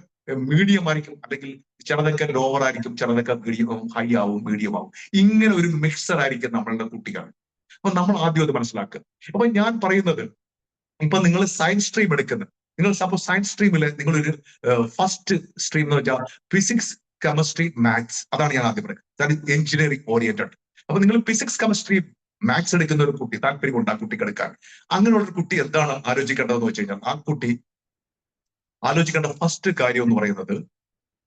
മീഡിയം ആയിരിക്കും, അല്ലെങ്കിൽ ചിലതൊക്കെ ലോവർ ആയിരിക്കും, ചിലതൊക്കെ മീഡിയം ഹൈ ആവും, മീഡിയം ആവും. ഇങ്ങനെ ഒരു മിക്സർ ആയിരിക്കും നമ്മളുടെ കുട്ടികൾ. അപ്പൊ നമ്മൾ ആദ്യം അത് മനസ്സിലാക്കുക. അപ്പൊ ഞാൻ പറയുന്നത്, ഇപ്പൊ നിങ്ങൾ സയൻസ് സ്ട്രീം എടുക്കുന്നത്, നിങ്ങൾ സപ്പോസ് സയൻസ് സ്ട്രീമിൽ നിങ്ങളൊരു ഫസ്റ്റ് സ്ട്രീം എന്ന് വെച്ചാൽ ഫിസിക്സ്, കെമിസ്ട്രി, മാത്സ്, അതാണ് ഞാൻ ആദ്യം പറയുന്നത്. That is engineering oriented. അപ്പൊ നിങ്ങൾ ഫിസിക്സ്, കെമിസ്ട്രി, മാത്സ് എടുക്കുന്ന ഒരു കുട്ടി, താല്പര്യമുണ്ട് ആ കുട്ടിക്ക് എടുക്കാൻ. അങ്ങനെയുള്ള ഒരു കുട്ടി എന്താണ് ആലോചിക്കേണ്ടതെന്ന് വെച്ച് കഴിഞ്ഞാൽ, ആ കുട്ടി ആലോചിക്കേണ്ട ഫസ്റ്റ് കാര്യം എന്ന് പറയുന്നത്,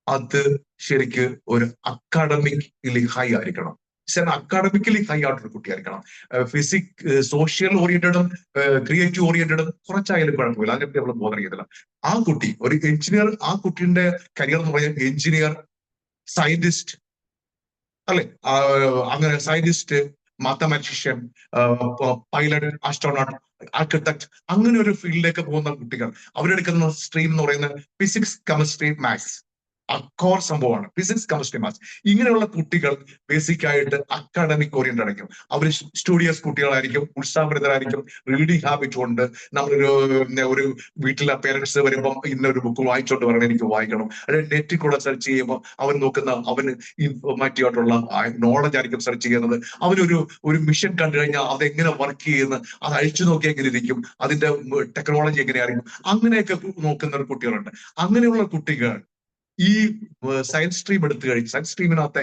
അത് ശരിക്ക് ഒരു അക്കാഡമിക്കലി ഹൈ ആയിരിക്കണം. അക്കാഡമിക്കലി ഹൈ ആയിട്ടൊരു കുട്ടിയായിരിക്കണം. സോഷ്യൽ ഓറിയന്റഡും ക്രിയേറ്റീവ് ഓറിയന്റഡും കുറച്ചായാലും കുഴപ്പമില്ല, അതിനെ നമ്മൾ ബോധർ ചെയ്തില്ല. ആ കുട്ടി ഒരു എഞ്ചിനീയർ, ആ കുട്ടിയുടെ കരിയർ എന്ന് പറയാൻ എഞ്ചിനീയർ, സയന്റിസ്റ്റ്, അല്ലെ, അങ്ങനെ scientist, mathematician, pilot, astronaut, architect, അങ്ങനെ ഒരു ഫീൽഡിലേക്ക് പോകുന്ന കുട്ടികൾ, അവരെടുക്കുന്ന സ്ട്രീം എന്ന് പറയുന്നത് ഫിസിക്സ്, കെമിസ്ട്രി, മാത്സ്. കോർ സംഭവമാണ് ഫിസിക്സ്, കെമിസ്ട്രി, മാത്സ്. ഇങ്ങനെയുള്ള കുട്ടികൾ ബേസിക് ആയിട്ട് അക്കാഡമിക് ഓറിയന്റഡ് ആയിരിക്കും. അവർ സ്റ്റുഡിയസ് കുട്ടികളായിരിക്കും, ഉത്സാഹഭരിതരായിരിക്കും, റീഡിംഗ് ഹാബിറ്റ് ഉണ്ട്. ഒരു വീട്ടിലെ പേരൻസ് വരുമ്പം ഇന്നൊരു ബുക്ക് വായിച്ചോണ്ട് പറയണം, എനിക്ക് വായിക്കണം. അല്ലെങ്കിൽ നെറ്റിൽ കൂടെ സെർച്ച് ചെയ്യുമ്പോൾ അവൻ നോക്കുന്ന, അവന് ഇൻഫോർമാറ്റീവ് ആയിട്ടുള്ള നോളജ് ആയിരിക്കും സെർച്ച് ചെയ്യുന്നത്. അവനൊരു മിഷൻ കണ്ടു കഴിഞ്ഞാൽ അതെങ്ങനെ വർക്ക് ചെയ്യുന്നു, അത് അഴിച്ചു നോക്കി എങ്ങനെ ഇരിക്കും, അതിന്റെ ടെക്നോളജി എങ്ങനെയായിരിക്കും, അങ്ങനെയൊക്കെ നോക്കുന്ന കുട്ടികളുണ്ട്. അങ്ങനെയുള്ള കുട്ടികൾ ഈ സയൻസ് സ്ട്രീം എടുത്തു കഴിഞ്ഞ്, സയൻസ് സ്ട്രീമിനകത്തെ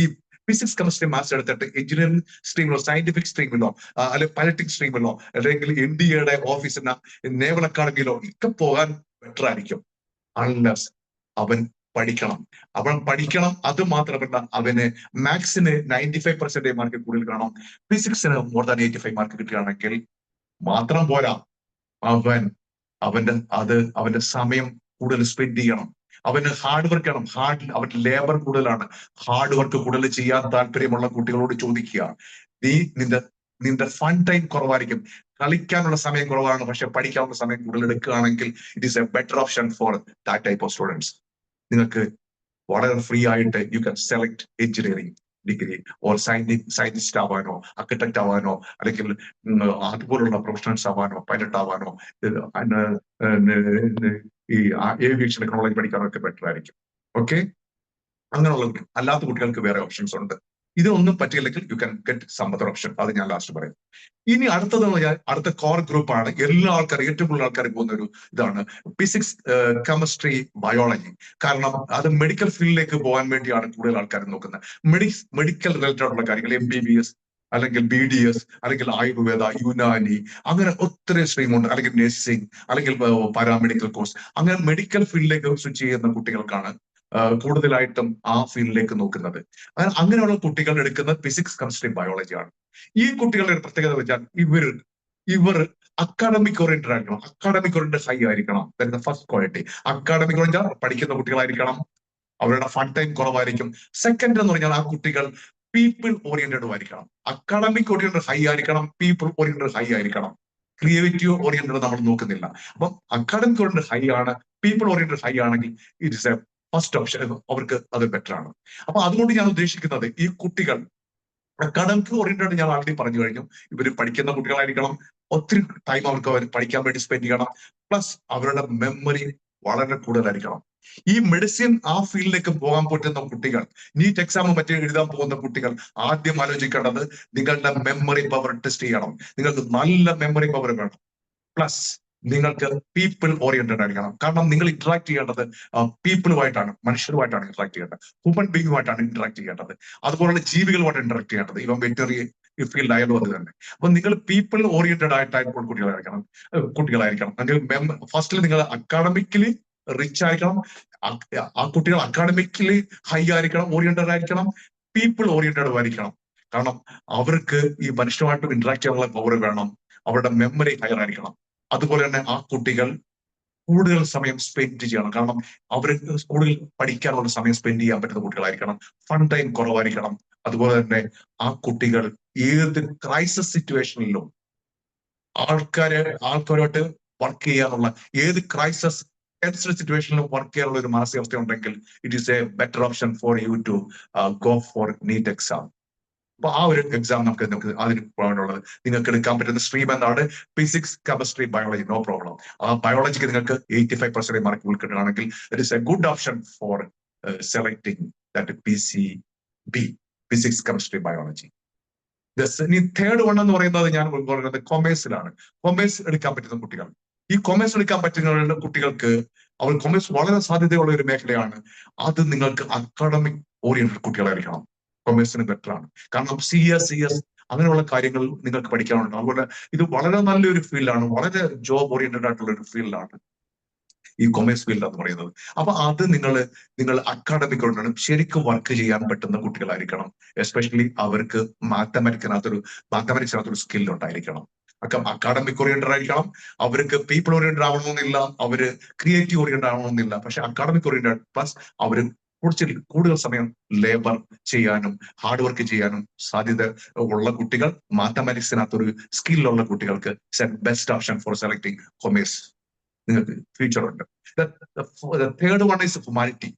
ഈ ഫിസിക്സ്, കെമിസ്ട്രി, മാത്സ് എടുത്തിട്ട് എഞ്ചിനീയറിംഗ് സ്ട്രീമിലോ സയന്റിഫിക് സ്ട്രീമിലോ അല്ലെങ്കിൽ പൊളിറ്റിക്സ് സ്ട്രീമിലോ അല്ലെങ്കിൽ NDA ഓഫീസിന് നേവൽ അക്കാഡമിയിലോ ഒക്കെ പോകാൻ ബെറ്റർ ആയിരിക്കും. അൺലെസ് അവൻ പഠിക്കണം. അത് മാത്രമല്ല, അവന് മാത്സിന് 95% മാർക്ക് കൂടുതൽ കാണും, ഫിസിക്സിന് മോർ ദാൻ 85 മാർക്ക് കിട്ടുകയാണെങ്കിൽ മാത്രം പോരാ, അവന്റെ സമയം കൂടുതൽ സ്പെൻഡ് ചെയ്യണം. അവന് ഹാർഡ് വർക്ക് ചെയ്യണം. അവന്റെ ലേബർ കൂടുതലാണ്. ഹാർഡ് വർക്ക് കൂടുതൽ ചെയ്യാൻ താല്പര്യമുള്ള കുട്ടികളോട് ചോദിക്കുക, നിന്റെ ഫൺ ടൈം കുറവായിരിക്കും, കളിക്കാനുള്ള സമയം കുറവാണ്, പക്ഷെ പഠിക്കാനുള്ള സമയം കൂടുതൽ എടുക്കുകയാണെങ്കിൽ it is a better option for that type of students. നിങ്ങൾക്ക് വളരെ ഫ്രീ ആയിട്ട് you can select engineering degree or scientist ആവാനോ, ആർക്കിടെക്ട് ആവാനോ, അല്ലെങ്കിൽ അതുപോലുള്ള പ്രൊഫഷണൽസ് ആവാനോ, പൈലറ്റ് ആവാനോ, ഈ ഏവിയേഷൻ ടെക്നോളജി പഠിക്കാനോ ഒക്കെ ബെറ്റർ ആയിരിക്കും. ഓക്കെ, അങ്ങനെയുള്ള അല്ലാത്ത കുട്ടികൾക്ക് വേറെ ഓപ്ഷൻസ് ഉണ്ട്. ഇതൊന്നും പറ്റിയില്ലെങ്കിൽ you can get some other option. അത് ഞാൻ ലാസ്റ്റ് പറയും. ഇനി അടുത്തതെന്ന് പറഞ്ഞാൽ അടുത്ത കോർ ഗ്രൂപ്പാണ്, എല്ലാ ആൾക്കാരും ഏറ്റവും കൂടുതൽ ആൾക്കാർ പോകുന്ന ഒരു ഇതാണ് ഫിസിക്സ്, കെമിസ്ട്രി, ബയോളജി. കാരണം അത് മെഡിക്കൽ ഫീൽഡിലേക്ക് പോകാൻ വേണ്ടിയാണ് കൂടുതൽ ആൾക്കാർ നോക്കുന്നത്. മെഡിക്കൽ റിലേറ്റഡ് ആയിട്ടുള്ള കാര്യങ്ങൾ, MBBS അല്ലെങ്കിൽ BDS അല്ലെങ്കിൽ ആയുർവേദ, യുനാനി, അങ്ങനെ ഒത്തിരി സ്ട്രീമുണ്ട്. അല്ലെങ്കിൽ നഴ്സിംഗ്, അല്ലെങ്കിൽ പാരാമെഡിക്കൽ കോഴ്സ്, അങ്ങനെ മെഡിക്കൽ ഫീൽഡിലേക്ക് സ്വിച്ച് ചെയ്യുന്ന കുട്ടികൾക്കാണ് കൂടുതലായിട്ടും ആ ഫീൽഡിലേക്ക് നോക്കുന്നത്. അങ്ങനെയുള്ള കുട്ടികൾ എടുക്കുന്നത് ഫിസിക്സ്, കെമിസ്ട്രി, ബയോളജി ആണ്. ഈ കുട്ടികളുടെ ഒരു പ്രത്യേകത വെച്ചാൽ ഇവർ അക്കാഡമിക് ഓറിയന്റഡ് ആയിരിക്കണം. അക്കാഡമിക് ഓറിയന്റഡ് ഹൈ ആയിരിക്കണം. That is the first quality. Academic oriented പഠിക്കുന്ന കുട്ടികളായിരിക്കണം. അവരുടെ ഫൺ ടൈം കുറവായിരിക്കും. സെക്കൻഡ് എന്ന് പറഞ്ഞാൽ ആ കുട്ടികൾ പീപ്പിൾ ഓറിയന്റഡും ആയിരിക്കണം. അക്കാഡമിക് ഓറിയന്റഡ് ഹൈ ആയിരിക്കണം, പീപ്പിൾ ഓറിയന്റഡ് ഹൈ ആയിരിക്കണം. ക്രിയേറ്റീവ് ഓറിയന്റഡ് നമ്മൾ നോക്കുന്നില്ല. അപ്പം അക്കാഡമിക് ഓറിയന്റഡ് ഹൈ ആണ്, പീപ്പിൾ ഓറിയന്റഡ് ഹൈ ആണെങ്കിൽ it is A first option. അവർക്ക് അത് ബെറ്റർ ആണ്. അപ്പൊ അതുകൊണ്ട് ഞാൻ ഉദ്ദേശിക്കുന്നത് ഈ കുട്ടികൾ അക്കാഡമിക് ഓറിയന്റഡ് ഞാൻ ആൾറെഡി പറഞ്ഞു കഴിഞ്ഞു. ഇവർ പഠിക്കുന്ന കുട്ടികളായിരിക്കണം. ഒത്തിരി ടൈം അവർക്ക് അവർ പഠിക്കാൻ വേണ്ടി സ്പെൻഡ് ചെയ്യണം. പ്ലസ് അവരുടെ മെമ്മറി വളരെ കൂടുതലായിരിക്കണം. ഈ മെഡിസിൻ ആ ഫീൽഡിലേക്ക് പോകാൻ പറ്റുന്ന കുട്ടികൾ, നീറ്റ് എക്സാമും മറ്റേ എഴുതാൻ പോകുന്ന കുട്ടികൾ ആദ്യം ആലോചിക്കേണ്ടത് നിങ്ങളുടെ മെമ്മറി പവർ ടെസ്റ്റ് ചെയ്യണം. നിങ്ങൾക്ക് നല്ല മെമ്മറി പവർ വേണം. പ്ലസ് നിങ്ങൾക്ക് പീപ്പിൾ ഓറിയന്റഡ് ആയിരിക്കണം. കാരണം നിങ്ങൾ ഇന്ററാക്ട് ചെയ്യേണ്ടത് പീപ്പിളുമായിട്ടാണ്, മനുഷ്യരുമായിട്ടാണ് ഇന്ററാക്ട് ചെയ്യേണ്ടത്, ഹ്യൂമൻ ബീങ്ങുമായിട്ടാണ് ഇന്ററാക്ട് ചെയ്യേണ്ടത്. അതുപോലുള്ള ജീവികളുമായിട്ട് ഇന്ററാക്ട് ചെയ്യേണ്ടത്. ഇവൻ വെറ്ററി ഫീൽഡ് ആയാലും അത് തന്നെ. അപ്പൊ നിങ്ങൾ പീപ്പിൾ ഓറിയന്റഡ് ആയിട്ടായിരിക്കും കുട്ടികളായിരിക്കണം. ഫസ്റ്റിൽ നിങ്ങൾ അക്കാഡമിക്കലി റിച്ച് ആയിരിക്കണം. ആ കുട്ടികൾ അക്കാഡമിക്കലി ഹൈ ആയിരിക്കണം, ഓറിയന്റഡ് ആയിരിക്കണം, പീപ്പിൾ ഓറിയന്റഡ് ആയിരിക്കണം. കാരണം അവർക്ക് ഈ മനുഷ്യരുമായിട്ട് ഇന്ററാക്ട് ചെയ്യാനുള്ള പവർ വേണം. അവരുടെ മെമ്മറി ഹയർ ആയിരിക്കണം. അതുപോലെ തന്നെ ആ കുട്ടികൾ കൂടുതൽ സമയം സ്പെൻഡ് ചെയ്യണം. കാരണം അവർക്ക് കൂടുതൽ പഠിക്കാനുള്ള സമയം സ്പെൻഡ് ചെയ്യാൻ പറ്റുന്ന കുട്ടികളായിരിക്കണം. ഫൺ ടൈം കുറവായിരിക്കണം. അതുപോലെ തന്നെ ആ കുട്ടികൾ ഏത് ക്രൈസിസ് സിറ്റുവേഷനിലും ആൾക്കാരുമായിട്ട് വർക്ക് ചെയ്യാനുള്ള, ഏത് ക്രൈസിസ് സിറ്റുവേഷനിലും വർക്ക് ചെയ്യാനുള്ള ഒരു മാനസികാവസ്ഥ ഉണ്ടെങ്കിൽ it is a better option for you to go for NEET exam. അപ്പൊ ആ ഒരു എക്സാം നമുക്ക് അതിന് പോകാനുള്ളത്. നിങ്ങൾക്ക് എടുക്കാൻ പറ്റുന്ന സ്ട്രീം എന്താണ്? Physics, chemistry, biology, no problem. ആ ബയോളജിക്ക് നിങ്ങൾക്ക് 85% മാർക്ക് കിട്ടുകയാണെങ്കിൽ it is a good option for selecting that PCB, physics, chemistry, biology. ഇനി തേർഡ് വൺ എന്ന് പറയുന്നത് ഞാൻ പറയുന്നത് കൊമേഴ്സിലാണ്. കൊമേഴ്സ് എടുക്കാൻ പറ്റുന്ന കുട്ടികൾ, ഈ കൊമേഴ്സ് എടുക്കാൻ പറ്റുന്ന കുട്ടികൾക്ക് അവർ കൊമേഴ്സ് വളരെ സാധ്യതയുള്ള ഒരു മേഖലയാണ്. അത് നിങ്ങൾക്ക് അക്കാഡമിക് ഓറിയന്റഡ് കുട്ടികളായിരിക്കണം. കൊമേഴ്സിന് ബെറ്റർ ആണ്. കാരണം CS അങ്ങനെയുള്ള കാര്യങ്ങൾ നിങ്ങൾക്ക് പഠിക്കാനുണ്ട്. അതുപോലെ ഇത് വളരെ നല്ലൊരു ഫീൽഡാണ്, വളരെ ജോബ് ഓറിയന്റഡ് ആയിട്ടുള്ള ഒരു ഫീൽഡാണ് ഈ കൊമേഴ്സ് ഫീൽഡ് എന്ന് പറയുന്നത്. അപ്പൊ അത് നിങ്ങൾ അക്കാഡമിക് കൊണ്ടാണ് ശരിക്കും വർക്ക് ചെയ്യാൻ പറ്റുന്ന കുട്ടികളായിരിക്കണം. എസ്പെഷ്യലി അവർക്ക് മാത്തമാറ്റിക്സിനകത്തൊരു സ്കിൽ ഉണ്ടായിരിക്കണം. അക്കാഡമിക് ഓറിയന്റഡ് ആയിരിക്കണം. അവർക്ക് പീപ്പിൾ ഓറിയന്റഡ് ആവണമെന്നില്ല, അവര് ക്രിയേറ്റീവ് ഓറിയന്റഡ് ആവണമെന്നില്ല. പക്ഷെ അക്കാഡമിക് ഓറിയന്റഡ് പ്ലസ് അവര് കൂടുതൽ സമയം ലേബർ ചെയ്യാനും ഹാർഡ് വർക്ക് ചെയ്യാനും സാധ്യത ഉള്ള കുട്ടികൾ, മാത്തമാറ്റിക്സിനകത്തൊരു സ്കില്ലുള്ള കുട്ടികൾക്ക് best option for selecting commerce. നിങ്ങൾക്ക് ഫ്യൂച്ചർ ഉണ്ട്. Third one is humanity.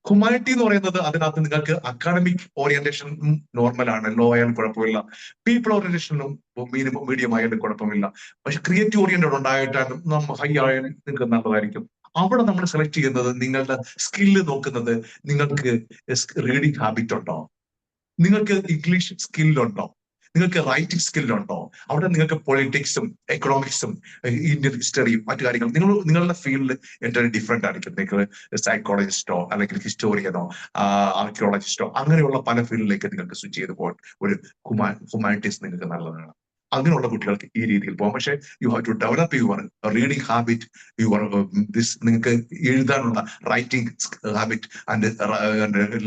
Humanity എന്ന് പറയുന്നത് അതിനകത്ത് നിങ്ങൾക്ക് അക്കാഡമിക് ഓറിയന്റേഷൻ നോർമൽ ആണ്, ലോ ആയാലും കുഴപ്പമില്ല. പീപ്പിൾ ഓറിയന്റേഷനും മീഡിയം ആയാലും കുഴപ്പമില്ല. പക്ഷെ ക്രിയേറ്റീവ് ഓറിയന്റഡ് ഉണ്ടായിട്ടാലും ഹൈ ആയാലും നിങ്ങൾക്ക് നല്ലതായിരിക്കും. അവിടെ നമ്മൾ സെലക്ട് ചെയ്യുന്നത് നിങ്ങളുടെ സ്കില്ല് നോക്കുന്നത്, നിങ്ങൾക്ക് റീഡിങ് ഹാബിറ്റ് ഉണ്ടോ, നിങ്ങൾക്ക് ഇംഗ്ലീഷ് സ്കില്ലുണ്ടോ, നിങ്ങൾക്ക് റൈറ്റിംഗ് സ്കില്ലുണ്ടോ. അവിടെ നിങ്ങൾക്ക് പൊളിറ്റിക്സും എക്കണോമിക്സും ഇന്ത്യൻ ഹിസ്റ്ററിയും മറ്റു കാര്യങ്ങളും നിങ്ങളുടെ ഫീൽഡ് ഏറ്റവും ഡിഫറെന്റ് ആയിരിക്കും. നിങ്ങൾക്ക് സൈക്കോളജിസ്റ്റോ അല്ലെങ്കിൽ ഹിസ്റ്റോറിയനോ ആർക്കിയോളജിസ്റ്റോ അങ്ങനെയുള്ള പല ഫീൽഡിലേക്ക് നിങ്ങൾക്ക് സ്വിച്ച് ചെയ്ത് പോകാൻ ഒരു ഹ്യൂമാനിറ്റീസ് നിങ്ങൾക്ക് നല്ലതാണ്. അങ്ങനെയുള്ള കുട്ടികൾക്ക് ഈ രീതിയിൽ പോകാം. പക്ഷേ you have to develop your reading habit, നിങ്ങൾക്ക് എഴുതാനുള്ള writing habit and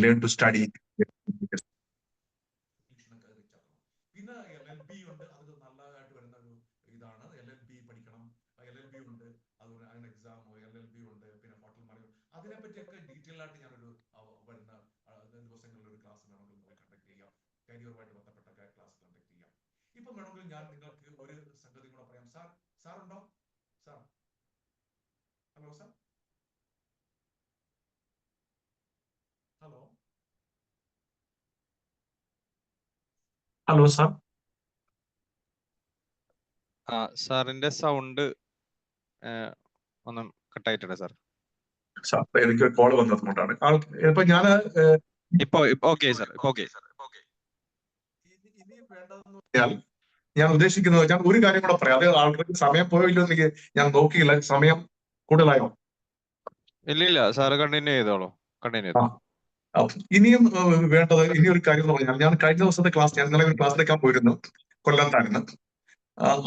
learn to study. പിന്നെ LLB ഉണ്ട്, അത് നല്ലതായിട്ട് വരുന്ന ഒരു ഇതാണ്. LLB പഠിക്കണം. LLB ഉണ്ട്, അതുപോലെ അങ്ങനെ എക്സാം LLB ഉണ്ട്. പിന്നെ ഹോട്ടൽ മാനേജ്മെന്റ്, അതിനെപ്പറ്റിയൊക്കെ ഡീറ്റെയിൽ ആയിട്ട് ഞാനൊരു വരുന്ന ദിവസങ്ങളിൽ ഒരു ക്ലാസ് വേണമെങ്കിൽ കണ്ടക്ട് ചെയ്യാം. കരിയറുമായിട്ട് ബന്ധപ്പെട്ട ക്ലാസ് കണ്ടക്ട് ചെയ്യാം. ഇപ്പൊ വേണമെങ്കിൽ ഞാൻ നിങ്ങൾക്ക് ഒരു സംഗതി കൂടെ പറയാം. സാർ ഉണ്ടോ? Sir, hello sir, hello hello sir. സാറിന്റെ സൗണ്ട് ഒന്ന് കട്ടായിട്ടുണ്ട് സാർ. എനിക്ക് കോൾ വന്നതുകൊണ്ടാണ്. ഇപ്പൊ ഞാൻ ഇപ്പൊ ഓക്കെ സാർ, ഓക്കെ. ഇനി വേണ്ടതെന്ന് പറഞ്ഞാൽ ഞാൻ ഉദ്ദേശിക്കുന്നത് ഞാൻ ഒരു കാര്യം കൂടെ പറയാം. അത് ആൾറെഡി സമയം പോയില്ലോ എനിക്ക് ഞാൻ നോക്കിയില്ല. സമയം കൂടുതലായോ? ഇല്ല സാറ് കണ്ടിന്യൂ ചെയ്തോളൂ. ഇനിയും വേണ്ടത് ഇനിയൊരു കാര്യം എന്ന് പറഞ്ഞാൽ, ഞാൻ കഴിഞ്ഞ ദിവസത്തെ ക്ലാസ് ഞാൻ ഇന്നലെ ഒരു ക്ലാസ് എടുക്കാൻ പോയിരുന്നു, കൊല്ലത്തായിരുന്നു.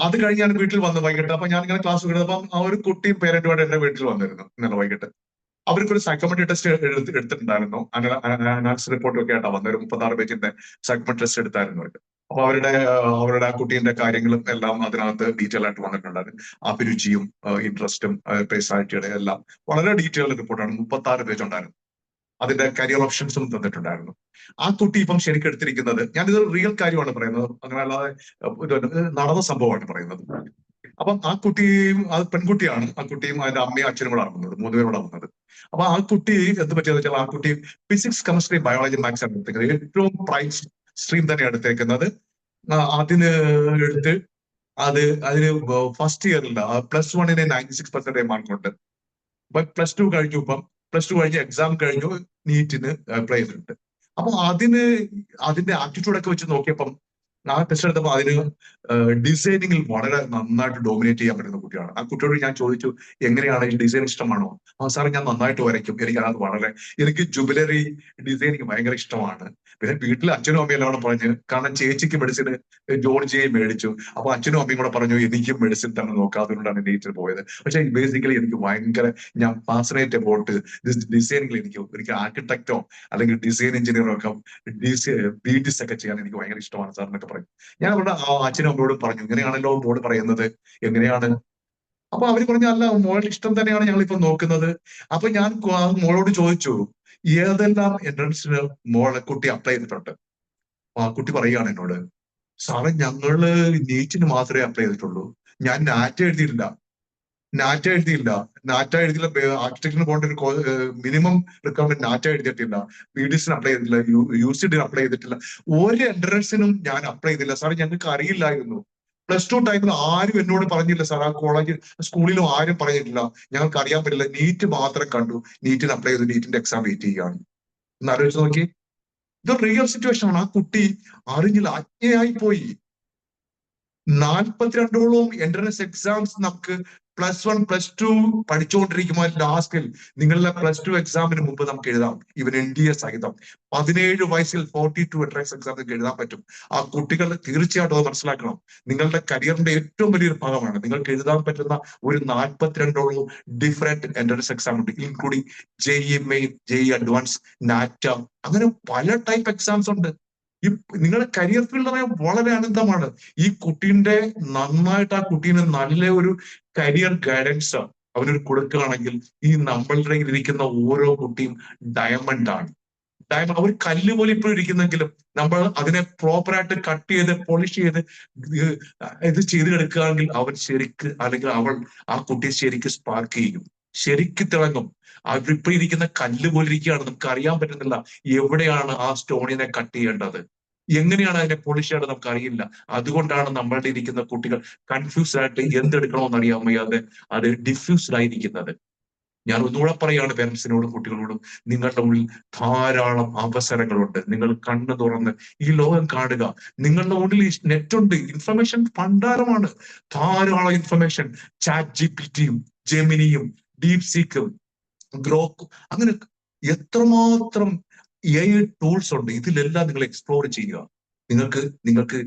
അത് കഴിഞ്ഞ് ഞാൻ വീട്ടിൽ വന്നു വൈകിട്ട്. അപ്പൊ ഞാൻ ഇങ്ങനെ ക്ലാസ് എടുത്തപ്പം ആ ഒരു കുട്ടിയും പേരന്റുമായിട്ട് എന്റെ വീട്ടിൽ വന്നിരുന്നു ഇന്നലെ വൈകിട്ട്. അവർക്കൊരു സൈക്കോമെട്രി ടെസ്റ്റ് എടുത്തിട്ടുണ്ടായിരുന്നു. അനാലിസിസ് റിപ്പോർട്ടും ഒക്കെ ആയിട്ടാണ് വന്നത്. ഒരു 36 പേജിന്റെ സൈക്കോമെട്രി ടെസ്റ്റ് എടുത്തായിരുന്നു അവർക്ക്. അപ്പൊ അവരുടെ ആ കുട്ടീന്റെ കാര്യങ്ങളും എല്ലാം അതിനകത്ത് ഡീറ്റെയിൽ ആയിട്ട് വന്നിട്ടുണ്ടായിരുന്നു. അഭിരുചിയും ഇൻട്രസ്റ്റും പേഴ്സണാലിറ്റിയുടെ എല്ലാം വളരെ ഡീറ്റെയിൽഡ് റിപ്പോർട്ടാണ്. 36 പേജ് ഉണ്ടായിരുന്നു. അതിന്റെ കരിയർ ഓപ്ഷൻസും തന്നിട്ടുണ്ടായിരുന്നു. ആ കുട്ടി ഇപ്പം ശരിക്കും എടുത്തിരിക്കുന്നത്, ഞാനിത് റിയൽ കാര്യമാണ് പറയുന്നത്, അങ്ങനെ അല്ലാതെ ഇത് നടന്ന സംഭവമാണ് പറയുന്നത്. അപ്പം ആ കുട്ടിയും, അത് പെൺകുട്ടിയാണ്, ആ കുട്ടിയും അതിന്റെ അമ്മയും അച്ഛനും കൂടെ ആകുന്നത്, 3 പേരോടെ ആകുന്നത്. അപ്പൊ ആ കുട്ടി എന്ത് പറ്റിയെന്ന് വെച്ചാൽ, ആ കുട്ടി ഫിസിക്സ്, കെമിസ്ട്രി, ബയോളജി, മാത്സ് ആണ് എടുത്തേക്കുന്നത്. ഏറ്റവും പ്രൈസ് സ്ട്രീം തന്നെയാണ് എടുത്തേക്കുന്നത്. അതിന് എടുത്ത് അതിന് ഫസ്റ്റ് ഇയറിൽ +1 96% മാർക്കുണ്ട്. ഇപ്പൊ +2 കഴിഞ്ഞു. ഇപ്പം +2 കഴിഞ്ഞ് എക്സാം കഴിഞ്ഞു, നീറ്റിന് അപ്ലൈ ചെയ്തിട്ടുണ്ട്. അപ്പൊ അതിന്റെ ആപ്റ്റിറ്റ്യൂഡ് ഒക്കെ വെച്ച് നോക്കിയപ്പം, ആ ടെസ്റ്റ് എടുത്തപ്പോൾ അതിന് ഡിസൈനിങ്ങിൽ വളരെ നന്നായിട്ട് ഡോമിനേറ്റ് ചെയ്യാൻ പറ്റുന്ന കുട്ടിയാണ്. ആ കുട്ടിയോട് ഞാൻ ചോദിച്ചു, എങ്ങനെയാണ് ഈ ഡിസൈൻ ഇഷ്ടമാണോ? സാറേ ഞാൻ നന്നായിട്ട് വരയ്ക്കും, എനിക്ക് ജുവലറി ഡിസൈനിങ് ഭയങ്കര ഇഷ്ടമാണ്. പിന്നെ വീട്ടിൽ അച്ഛനും അമ്മയും എല്ലാം കൂടെ പറഞ്ഞു, കാരണം ചേച്ചിക്ക് മെഡിസിന് ജോർജിയെ മേടിച്ചു. അപ്പൊ അച്ഛനും അമ്മയും കൂടെ പറഞ്ഞു എനിക്കും മെഡിസിൻ തന്നെ നോക്കാം, അതുകൊണ്ടാണ് നീറ്റിൽ പോയത്. പക്ഷെ ബേസിക്കലി എനിക്ക് ഞാൻ പാസനേറ്റ് അബൌട്ട് ഡിസൈനിങ്ങിൽ എനിക്ക് ആർക്കിടെക്റ്റോ അല്ലെങ്കിൽ ഡിസൈൻ എഞ്ചിനീയറോ ഒക്കെ BTS ഒക്കെ ചെയ്യാൻ എനിക്ക് ഭയങ്കര ഇഷ്ടമാണ് സാർ എന്നൊക്കെ പറയും. ഞാൻ അവരുടെ അച്ഛനും അമ്മയോടും പറഞ്ഞു, ഇങ്ങനെയാണല്ലോ മോള് പറയുന്നത്, എങ്ങനെയാണ്? അപ്പൊ അവര് പറഞ്ഞു, അല്ല മോളുടെ ഇഷ്ടം തന്നെയാണ് ഞങ്ങൾ ഇപ്പൊ നോക്കുന്നത്. അപ്പൊ ഞാൻ മോളോട് ചോദിച്ചു, ഏതെല്ലാം എൻട്രൻസിന് കുട്ടി അപ്ലൈ ചെയ്തിട്ടുണ്ട്? അപ്പൊ ആ കുട്ടി പറയുകയാണ് എന്നോട്, സാറേ ഞങ്ങള് നീറ്റിന് മാത്രമേ അപ്ലൈ ചെയ്തിട്ടുള്ളൂ, ഞാൻ നാറ്റ് എഴുതിയിട്ടില്ല. ആർക്കിടെക്ചറിന് പോകേണ്ട ഒരു മിനിമം റിക്വയർമെന്റ് നാറ്റ എഴുതിയിട്ടില്ല. BTSന് അപ്ലൈ ചെയ്തിട്ടില്ല, UCD അപ്ലൈ ചെയ്തിട്ടില്ല, ഒരു എൻട്രൻസിനും ഞാൻ അപ്ലൈ ചെയ്തില്ല സാർ. ഞങ്ങൾക്ക് അറിയില്ലായിരുന്നു. +2 ടൈമിൽ ആരും എന്നോട് പറഞ്ഞില്ല സാർ, ആ സ്കൂളിലും ആരും പറഞ്ഞിട്ടില്ല, ഞങ്ങൾക്ക് അറിയാൻ പറ്റില്ല, നീറ്റ് മാത്രം കണ്ടു, നീറ്റിന് അപ്ലൈ ചെയ്തു, നീറ്റിന്റെ എക്സാം വെയിറ്റ് ചെയ്യുകയാണ്. ഒന്ന് ആലോചിച്ച് നോക്കി, ഇത് റിയൽ സിറ്റുവേഷൻ ആണ്. ആ കുട്ടി അറിഞ്ഞില്ല, അജ്ഞയായി പോയി. 42ഓളം എൻട്രൻസ് എക്സാംസ് നമുക്ക് +1 +2 പഠിച്ചുകൊണ്ടിരിക്കുമ്പോൾ ലാസ്റ്റിൽ നിങ്ങളുടെ +2 എക്സാമിന് മുമ്പ് നമുക്ക് എഴുതാം, ഇവൻ NDA സഹിതം. 17 വയസ്സിൽ 42 എൻട്രൻസ് എക്സാം നിങ്ങൾക്ക് എഴുതാൻ പറ്റും. ആ കുട്ടികൾ തീർച്ചയായിട്ടും അത് മനസ്സിലാക്കണം. നിങ്ങളുടെ കരിയറിന്റെ ഏറ്റവും വലിയൊരു ഭാഗമാണ്. നിങ്ങൾക്ക് എഴുതാൻ പറ്റുന്ന ഒരു 42ഓളം ഡിഫറെന്റ് എൻട്രൻസ് എക്സാം ഉണ്ട്, including JEE main, JEE advance, NATA, അങ്ങനെ പല ടൈപ്പ് എക്സാംസ് ഉണ്ട്. നിങ്ങളുടെ കരിയർ ഫീൽഡ് വളരെ അനന്തമാണ്. ഈ കുട്ടീന്റെ നന്നായിട്ട് ആ കുട്ടീന് നല്ല ഒരു കരിയർ ഗൈഡൻസ് അവനൊരു കൊടുക്കുകയാണെങ്കിൽ, ഈ നമ്മളുടെ ഇരിക്കുന്ന ഓരോ കുട്ടിയും ഡയമണ്ട് ആണ്. അവർ കല്ല് പോലെ ഇപ്പോഴും ഇരിക്കുന്നെങ്കിലും നമ്മൾ അതിനെ പ്രോപ്പറായിട്ട് കട്ട് ചെയ്ത് പോളിഷ് ചെയ്ത് ഇത് ചെയ്ത് എടുക്കുകയാണെങ്കിൽ അവൻ ശരിക്ക്, അല്ലെങ്കിൽ ആ കുട്ടിയെ ശരിക്ക് സ്പാർക്ക് ചെയ്യും, ശരിക്ക് തിളങ്ങും. അവരിപ്പോ ഇരിക്കുന്ന കല്ല് പോലെ ഇരിക്കുകയാണ്, നമുക്ക് അറിയാൻ പറ്റുന്നില്ല എവിടെയാണ് ആ സ്റ്റോണിനെ കട്ട് ചെയ്യേണ്ടത്, എങ്ങനെയാണ് അതിനെ പോളിഷ് ചെയ്യേണ്ടത് നമുക്ക് അറിയില്ല. അതുകൊണ്ടാണ് നമ്മളുടെ ഇരിക്കുന്ന കുട്ടികൾ കൺഫ്യൂസ്ഡ് ആയിട്ട് എന്തെടുക്കണമെന്ന് അറിയാൻ വയ്യാതെ അത് ഡിഫ്യൂസ്ഡ് ആയിരിക്കുന്നത്. ഞാൻ ഒന്നുകൂടെ പറയുകയാണ് പേരൻസിനോടും കുട്ടികളോടും, നിങ്ങളുടെ ഉള്ളിൽ ധാരാളം അവസരങ്ങളുണ്ട്. നിങ്ങൾ കണ്ണു തുറന്ന് ഈ ലോകം കാണുക. നിങ്ങളുടെ ഉള്ളിൽ നെറ്റുണ്ട്, ഇൻഫർമേഷൻ ഭണ്ഡാരമാണ്, ധാരാളം ഇൻഫർമേഷൻ. ChatGPT-യും ജെമിനിയും DeepSeek-ഉം ഗ്രോക്കും, അങ്ങനെ എത്രമാത്രം AI ടൂൾസ് ഉണ്ട്. ഇതിലെല്ലാം നിങ്ങൾ എക്സ്പ്ലോർ ചെയ്യുക. നിങ്ങൾക്ക്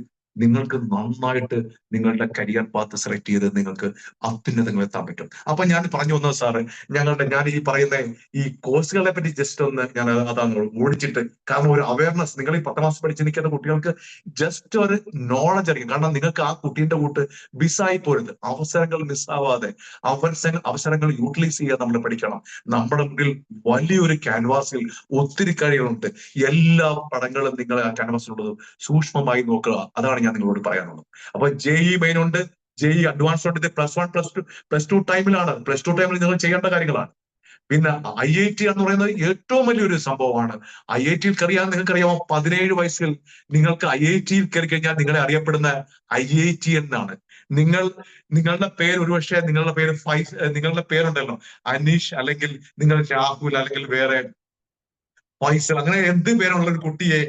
നന്നായിട്ട് നിങ്ങളുടെ കരിയർ പാത്ത് സെലക്ട് ചെയ്ത് നിങ്ങൾക്ക് അത്യുന്നതങ്ങൾ എത്താൻ പറ്റും. അപ്പൊ ഞാൻ പറഞ്ഞു വന്നത് സാറ്, ഞാൻ ഈ പറയുന്ന ഈ കോഴ്സുകളെ പറ്റി ജസ്റ്റ് ഒന്ന് ഞാൻ അതാണ് ഓടിച്ചിട്ട്, കാരണം ഒരു അവയർനെസ്, നിങ്ങൾ ഈ 10ാം ക്ലാസ് പഠിച്ച് നിൽക്കുന്ന കുട്ടികൾക്ക് ജസ്റ്റ് ഒരു നോളജ് അറിയും. കാരണം നിങ്ങൾക്ക് ആ കുട്ടീന്റെ കൂട്ട് മിസ്സായി പോരുത്, അവസരങ്ങൾ മിസ്സാവാതെ അവസരങ്ങൾ യൂട്ടിലൈസ് ചെയ്യാൻ നമ്മൾ പഠിക്കണം. നമ്മുടെ മുന്നിൽ വലിയൊരു ക്യാൻവാസിൽ ഒത്തിരി കഴിവുണ്ട്. എല്ലാ പടങ്ങളും നിങ്ങൾ ആ ക്യാൻവാസിലുള്ളത് സൂക്ഷ്മമായി നോക്കുക. അതാണ് ഞാൻ നിങ്ങളോട് പറയാനുള്ളത്. അപ്പൊ JEE മെയിൻ ഉണ്ട്, JEE അഡ്വാൻസ് ഉണ്ട്. ഇത് +1 +2 ടൈമിലാണ്. +2 ടൈമിൽ നിങ്ങൾ ചെയ്യേണ്ട കാര്യങ്ങളാണ്. പിന്നെ IIT എന്ന് പറയുന്നത് ഏറ്റവും വലിയൊരു സംഭവമാണ്. IIT-യിൽ നിങ്ങൾക്കറിയാമോ, 17 വയസ്സിൽ നിങ്ങൾക്ക് IIT-യിൽ കയറി കഴിഞ്ഞാൽ നിങ്ങളെ അറിയപ്പെടുന്ന IIT എന്നാണ്. നിങ്ങളുടെ പേര് ഒരുപക്ഷെ നിങ്ങളുടെ പേരുണ്ടല്ലോ, അനീഷ്, അല്ലെങ്കിൽ നിങ്ങൾ രാഹുൽ, അല്ലെങ്കിൽ വേറെ ഫൈസൽ, അങ്ങനെ എന്ത് പേരുള്ള ഒരു കുട്ടിയെ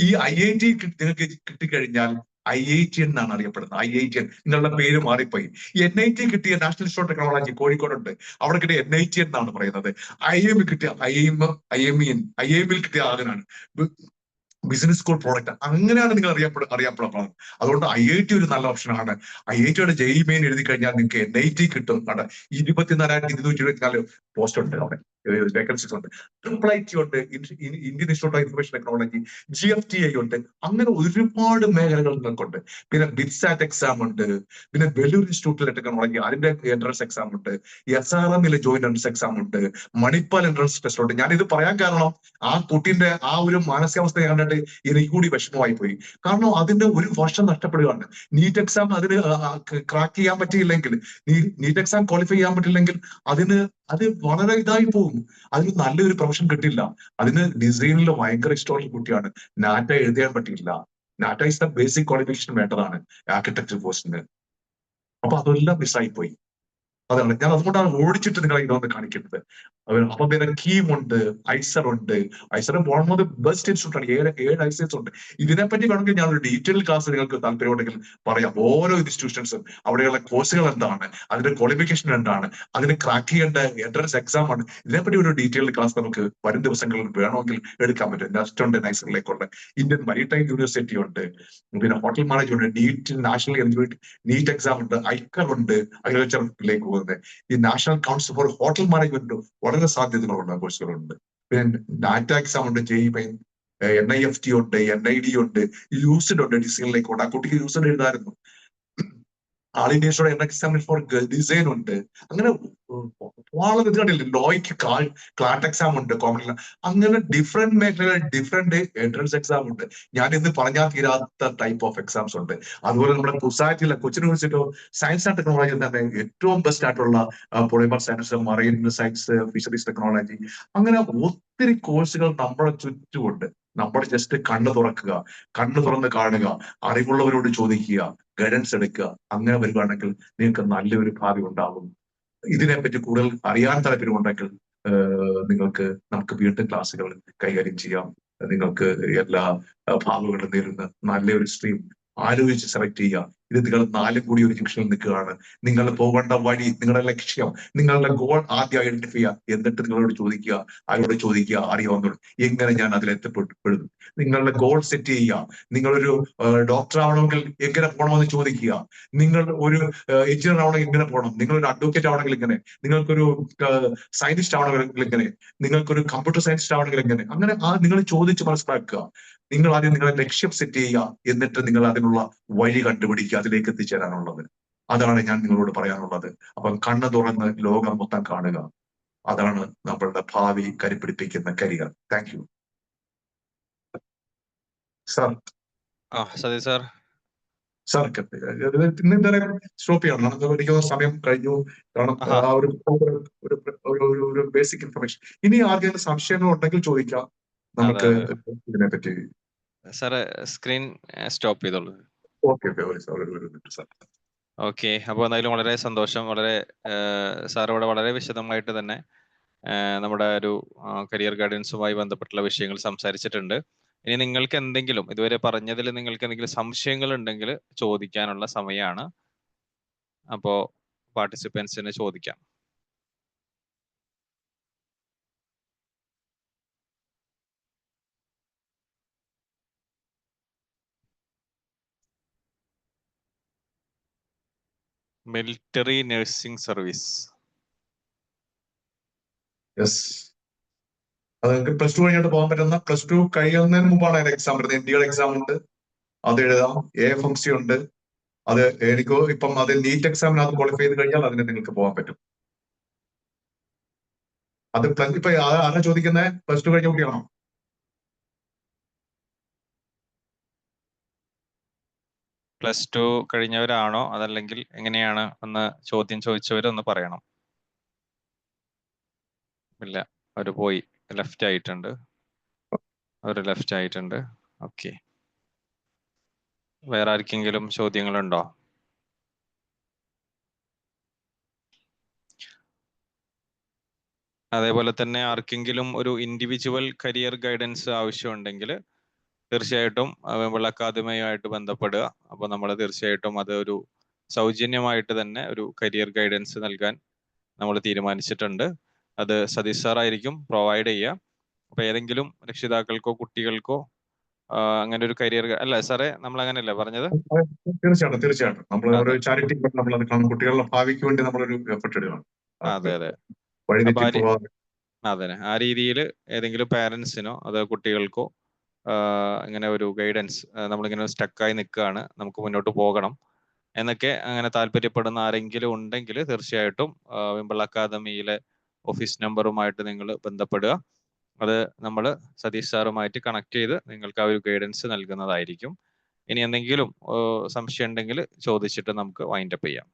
ഈ IIT നിങ്ങൾക്ക് കിട്ടിക്കഴിഞ്ഞാൽ IIT എന്നാണ് അറിയപ്പെടുന്നത്. IIT, നിങ്ങളുടെ പേര് മാറിപ്പോയി. NIT കിട്ടിയ, നാഷണൽ ഇൻസ്റ്റിറ്റ്യൂട്ട് ഓഫ് ടെക്നോളജി കോഴിക്കോടുണ്ട്, അവിടെ കിട്ടിയ NIT എന്നാണ് പറയുന്നത്. IIM കിട്ടിയ IIM-ൽ കിട്ടിയ ആകനാണ് ബിസിനസ് സ്കൂൾ പ്രോഡക്റ്റ്, അങ്ങനെയാണ് നിങ്ങൾ അറിയപ്പെടുന്നത്. അതുകൊണ്ട് IIT ഒരു നല്ല ഓപ്ഷനാണ്. IIT-യുടെ JEE മെയിൻ എഴുതി കഴിഞ്ഞാൽ നിങ്ങൾക്ക് NIT കിട്ടും. 24,224 പോസ്റ്റ് ഉണ്ട് അവിടെ. വേക്കൻസീസ് ഉണ്ട്. IIT ഉണ്ട്, Indian institute of information technology, GFTI ഉണ്ട്. അങ്ങനെ ഒരുപാട് മേഖലകൾ നിങ്ങൾക്കുണ്ട്. പിന്നെ BITSAT എക്സാം ഉണ്ട്, പിന്നെ വെല്ലൂർ ഇൻസ്റ്റിറ്റ്യൂട്ടിലെ ടെക്നോളജി അതിന്റെ എൻട്രൻസ് എക്സാം ഉണ്ട്, SRMലെ ജോയിന്റ് എൻട്രൻസ് എക്സാം ഉണ്ട്, മണിപ്പാൽ എൻട്രൻസ് ടെസ്റ്റ് ഉണ്ട്. ഞാനിത് പറയാൻ കാരണം ആ കുട്ടീന്റെ ആ ഒരു മാനസികാവസ്ഥ കണ്ടിട്ട് എനിക്ക് കൂടി വിഷമമായി പോയി. കാരണം അതിന്റെ ഒരു വർഷം നഷ്ടപ്പെടുകയാണ്. നീറ്റ് എക്സാം അതിന് ക്രാക്ക് ചെയ്യാൻ പറ്റിയില്ലെങ്കിൽ, നീറ്റ് എക്സാം ക്വാളിഫൈ ചെയ്യാൻ പറ്റില്ലെങ്കിൽ അത് വളരെ ഇതായി പോകും. അതിന് നല്ലൊരു പ്രൊഫഷൻ കിട്ടില്ല. അതിന് ഡിസൈനിൽ ഭയങ്കര ഇഷ്ടമുള്ള കുട്ടിയാണ്. നാറ്റ എഴുതാൻ പറ്റില്ല. നാറ്റ ഇസ് ദ ബേസിക് ക്വാളിഫിക്കേഷൻ വേണ്ടതാണ് ആർക്കിടെക്ചർ കോഴ്സിന്. അപ്പൊ അതെല്ലാം മിസ്സായി പോയി. അതാണ് ഞാൻ അതുകൊണ്ടാണ് ഓടിച്ചിട്ട് നിങ്ങളെ ഇതൊന്ന് കാണിക്കുന്നത്. അപ്പൊ പിന്നെ കീം ഉണ്ട്, ഐസർ ഉണ്ട്. ഐസർ ബോർമോത് ബെസ്റ്റ് ഇൻസ്റ്റിറ്റ്യൂട്ട് ആണ്. 7 ഐസേഴ്സ് ഉണ്ട്. ഇതിനെപ്പറ്റി വേണമെങ്കിൽ ഞാൻ ഒരു ഡീറ്റെയിൽ ക്ലാസ് നിങ്ങൾക്ക് താല്പര്യമുണ്ടെങ്കിൽ പറയാം. ഓരോ ഇൻസ്റ്റിറ്റ്യൂഷൻസും അവിടെയുള്ള കോഴ്സുകൾ എന്താണ്, അതിന്റെ ക്വാളിഫിക്കേഷൻ എന്താണ്, അതിന് ക്രാക്ക് ചെയ്യേണ്ട എൻട്രൻസ് എക്സാം ആണ്. ഇതിനെപ്പറ്റി ഒരു ഡീറ്റെയിൽ ക്ലാസ് നമുക്ക് വരും ദിവസങ്ങളിൽ വേണമെങ്കിൽ എടുക്കാൻ പറ്റും. നെസ്റ്റ് ഉണ്ട്, നൈസറിലേക്കുണ്ട്, ഇന്ത്യൻ മരിടൈം യൂണിവേഴ്സിറ്റി ഉണ്ട്, പിന്നെ hotel management, NEET national eligibility NEET exam ഉണ്ട്, ഐക്കർ ഉണ്ട്, അഗ്രികൾച്ചറിലേക്ക് പോകുന്നത്. ഈ national council for hotel management വളരെ സാധ്യതകളുള്ള കോഴ്സുകളുണ്ട്. പിന്നെ ഡാറ്റ എക്സാം ഉണ്ട്, JEE, NIFT ഉണ്ട്, NID ഉണ്ട്, യൂസ്ഡ് ഉണ്ട്, ഡിസൈനിലേക്ക് ഉണ്ട്. ആ കുട്ടിക്ക് യൂസ്ഡ് എഴുതായിരുന്നു. ആൾ ഇന്ത്യ എക്സാമിൻ ഫോർ ഡിസൈൻ ഉണ്ട്. അങ്ങനെ വളരെ ഇത് കണ്ടില്ല. ലോയ്ക്ക് ക്ലാറ്റ് എക്സാം ഉണ്ട്, കോമൺ. അങ്ങനെ ഡിഫറെന്റ് മേഖലകളിൽ ഡിഫറെന്റ് എൻട്രൻസ് എക്സാം ഉണ്ട്. ഞാൻ ഇന്ന് പറഞ്ഞാൽ തീരാത്ത ടൈപ്പ് ഓഫ് എക്സാംസ് ഉണ്ട്. അതുപോലെ നമ്മുടെ കുസാറ്റിലെ Cochin university of science and technology തന്നെ ഏറ്റവും ബെസ്റ്റ് ആയിട്ടുള്ള polymer science, marine science, fisheries technology, അങ്ങനെ ഒത്തിരി കോഴ്സുകൾ നമ്മുടെ ചുറ്റുമുണ്ട്. നമ്മൾ ജസ്റ്റ് കണ്ണ് തുറന്ന് കാണുക, അറിവുള്ളവരോട് ചോദിക്കുക, ഗൈഡൻസ് എടുക്കുക. അങ്ങനെ വരുവാണെങ്കിൽ നിങ്ങൾക്ക് നല്ലൊരു ഭാവി ഉണ്ടാകും. ഇതിനെപ്പറ്റി കൂടുതൽ അറിയാൻ താല്പര്യമുണ്ടെങ്കിൽ നമുക്ക് വീണ്ടും ക്ലാസ്സുകൾ കൈകാര്യം ചെയ്യാം. നിങ്ങൾക്ക് എല്ലാ ഭാവങ്ങളും നേരുന്ന നല്ലൊരു സ്ട്രീം ആലോചിച്ച് സെലക്ട് ചെയ്യുക. ഇത് നിങ്ങൾ 4 കൂടി ഒരു ജംഗ്ഷനിൽ നിൽക്കുകയാണ്. നിങ്ങൾ പോകേണ്ട വഴി, നിങ്ങളുടെ ലക്ഷ്യം, നിങ്ങളുടെ ഗോൾ ആദ്യം ഐഡന്റിഫൈ ചെയ്യുക. എന്നിട്ട് നിങ്ങളോട് ചോദിക്കുക, ആരോട് ചോദിക്കുക, അറിയാവുന്നവരോട്, എങ്ങനെ ഞാൻ അതിൽ എത്തപ്പെടും. നിങ്ങളുടെ ഗോൾ സെറ്റ് ചെയ്യുക. നിങ്ങളൊരു ഡോക്ടർ ആവണമെങ്കിൽ എങ്ങനെ പോകണമെന്ന് ചോദിക്കുക. നിങ്ങൾ ഒരു എഞ്ചിനീയർ ആവണമെങ്കിൽ എങ്ങനെ പോകണം, നിങ്ങളൊരു അഡ്വക്കേറ്റ് ആവണമെങ്കിൽ എങ്ങനെ, നിങ്ങൾക്കൊരു സയന്റിസ്റ്റ് ആവണമെങ്കിൽ എങ്ങനെ, നിങ്ങൾക്കൊരു കമ്പ്യൂട്ടർ സയൻസിസ്റ്റ് ആവണമെങ്കിൽ എങ്ങനെ, അങ്ങനെ നിങ്ങൾ ചോദിച്ച് മനസ്സിലാക്കുക. നിങ്ങൾ ആദ്യം നിങ്ങളുടെ ലക്ഷ്യം സെറ്റ് ചെയ്യുക. എന്നിട്ട് നിങ്ങൾ അതിനുള്ള വഴി കണ്ടുപിടിക്കുക, അതിലേക്ക് എത്തിച്ചേരാനുള്ളത്. അതാണ് ഞാൻ നിങ്ങളോട് പറയാനുള്ളത്. അപ്പം കണ്ണ് തുറന്ന് ലോകം മൊത്തം കാണുക. അതാണ് നമ്മളുടെ ഭാവി കരുപിടിപ്പിക്കുന്ന career. Thank you sir. Sathi sir, sir ഇന്ന് എന്തായാലും സ്റ്റോപ്പ് ചെയ്യണം. എനിക്ക് സമയം കഴിഞ്ഞു. കാരണം ആ ഒരു ബേസിക് ഇൻഫർമേഷൻ. ഇനി ആർക്കെങ്കിലും സംശയങ്ങൾ ഉണ്ടെങ്കിൽ ചോദിക്കാം നമുക്ക് ഇതിനെപ്പറ്റി. സാറ് സ്ക്രീൻ സ്റ്റോപ്പ് ചെയ്തോളൂ. ഓക്കെ. അപ്പോൾ എന്തായാലും വളരെ സന്തോഷം. സാറോട് വളരെ വിശദമായിട്ട് തന്നെ നമ്മുടെ ഒരു കരിയർ ഗൈഡൻസുമായി ബന്ധപ്പെട്ടുള്ള വിഷയങ്ങൾ സംസാരിച്ചിട്ടുണ്ട്. ഇനി നിങ്ങൾക്ക് എന്തെങ്കിലും ഇതുവരെ പറഞ്ഞതിൽ നിങ്ങൾക്ക് എന്തെങ്കിലും സംശയങ്ങൾ ഉണ്ടെങ്കിൽ ചോദിക്കാനുള്ള സമയമാണ്. അപ്പോൾ പാർട്ടിസിപ്പൻസിന് ചോദിക്കാം. Military nursing service. യെസ്, അത് പ്ലസ് 2 കഴിഞ്ഞിട്ട് പോകാൻ പറ്റുന്ന, പ്ലസ് 2 കഴിയുന്നതിന് മുമ്പാണ് അതിന്റെ എക്സാം വരുന്നത്. NDA എക്സാം ഉണ്ട്, അത് എഴുതാം. AFMC ഉണ്ട്, അത് എനിക്ക് ഇപ്പം അത് നീറ്റ് എക്സാമിനകത്ത് ക്വാളിഫൈ ചെയ്ത് കഴിഞ്ഞാൽ അതിന് നിങ്ങൾക്ക് പോകാൻ പറ്റും. അത് ഇപ്പൊ ആരാ ചോദിക്കുന്നത്? പ്ലസ് 2 കഴിഞ്ഞ കുട്ടിയാണോ? പ്ലസ് 2 കഴിഞ്ഞവരാണോ അതല്ലെങ്കിൽ എങ്ങനെയാണ് ഒന്ന് ചോദ്യം ചോദിച്ചവരൊന്ന് പറയണം. ഇല്ല, അവര് പോയി, ലെഫ്റ്റ് ആയിട്ടുണ്ട്. ഓക്കെ, വേറെ ആർക്കെങ്കിലും ചോദ്യങ്ങളുണ്ടോ? അതേപോലെ തന്നെ ആർക്കെങ്കിലും ഒരു ഇൻഡിവിജ്വൽ കരിയർ ഗൈഡൻസ് ആവശ്യമുണ്ടെങ്കിൽ തീർച്ചയായിട്ടും വെള്ള അക്കാദമിയുമായിട്ട് ബന്ധപ്പെടുക. അപ്പോൾ നമ്മൾ തീർച്ചയായിട്ടും അത് ഒരു സൗജന്യമായിട്ട് തന്നെ ഒരു കരിയർ ഗൈഡൻസ് നൽകാൻ നമ്മൾ തീരുമാനിച്ചിട്ടുണ്ട്. അത് സതീഷ് സാർ ആയിരിക്കും പ്രൊവൈഡ് ചെയ്യുക. അപ്പൊ ഏതെങ്കിലും രക്ഷിതാക്കൾക്കോ കുട്ടികൾക്കോ അങ്ങനെ ഒരു കരിയർ, അല്ല സാറേ, നമ്മൾ അങ്ങനെയല്ലേ പറഞ്ഞത്? തീർച്ചയായിട്ടും നമ്മൾ ഒരു ചാരിറ്റി നമ്മൾ അത് കുട്ടികളുടെ ഭാവിക്ക് വേണ്ടി നമ്മളൊരു എഫർട്ട് ഇടുകയാണ്. അതെ. അതെ, ആ രീതിയിൽ ഏതെങ്കിലും പാരന്റ്സിനോ അതോ കുട്ടികൾക്കോ ഇങ്ങനെ ഒരു ഗൈഡൻസ്, നമ്മളിങ്ങനെ സ്റ്റക്കായി നിൽക്കുകയാണ്, നമുക്ക് മുന്നോട്ട് പോകണം എന്നൊക്കെ അങ്ങനെ താല്പര്യപ്പെടുന്ന ആരെങ്കിലും ഉണ്ടെങ്കിൽ തീർച്ചയായിട്ടും വിംബിൾ അക്കാദമിയിലെ ഓഫീസ് നമ്പറുമായിട്ട് നിങ്ങൾ ബന്ധപ്പെടുക. അത് നമ്മൾ സതീഷ് സാറുമായിട്ട് കണക്ട് ചെയ്ത് നിങ്ങൾക്ക് ആ ഒരു ഗൈഡൻസ് നൽകുന്നതായിരിക്കും. ഇനി എന്തെങ്കിലും സംശയം ഉണ്ടെങ്കിൽ ചോദിച്ചിട്ട് നമുക്ക് വൈൻഡപ്പ് ചെയ്യാം.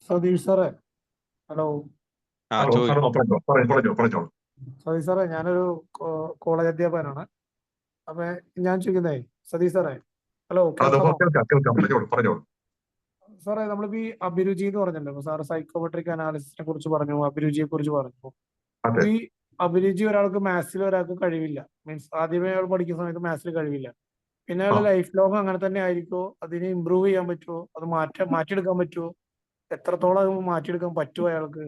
സതീഷ് സാറേ, ഹലോ. പറഞ്ഞോളൂ. സതീഷ് സാറേ, ഞാനൊരു കോളേജ് അധ്യാപകനാണ്. അപ്പൊ ഞാൻ ചോദിക്കുന്നേ, സതീഷ് സാറേ, ഹലോ, പറഞ്ഞോളൂ. സാറേ, നമ്മളിപ്പോ ഈ അഭിരുചി എന്ന് പറഞ്ഞല്ലോ, അപ്പൊ സാറ് സൈക്കോമെട്രിക് അനാലിസിസിനെ കുറിച്ച് പറഞ്ഞു, അഭിരുചിയെ കുറിച്ച് പറഞ്ഞു. അപ്പൊ ഈ അഭിരുചി ഒരാൾക്ക് മാത്സിൽ ഒരാൾക്ക് കഴിവില്ല, മീൻസ് ആദ്യമേ അയാൾ പഠിക്കുന്ന സമയത്ത് മാത്സിൽ കഴിവില്ല, പിന്നെ അയാൾ ലൈഫ് ലോങ് അങ്ങനെ തന്നെ ആയിരിക്കുമോ? അതിനെ ഇമ്പ്രൂവ് ചെയ്യാൻ പറ്റുമോ? അത് മാറ്റിയെടുക്കാൻ പറ്റുമോ? എത്രത്തോളം അത് മാറ്റിയെടുക്കാൻ പറ്റുമോ അയാൾക്ക്?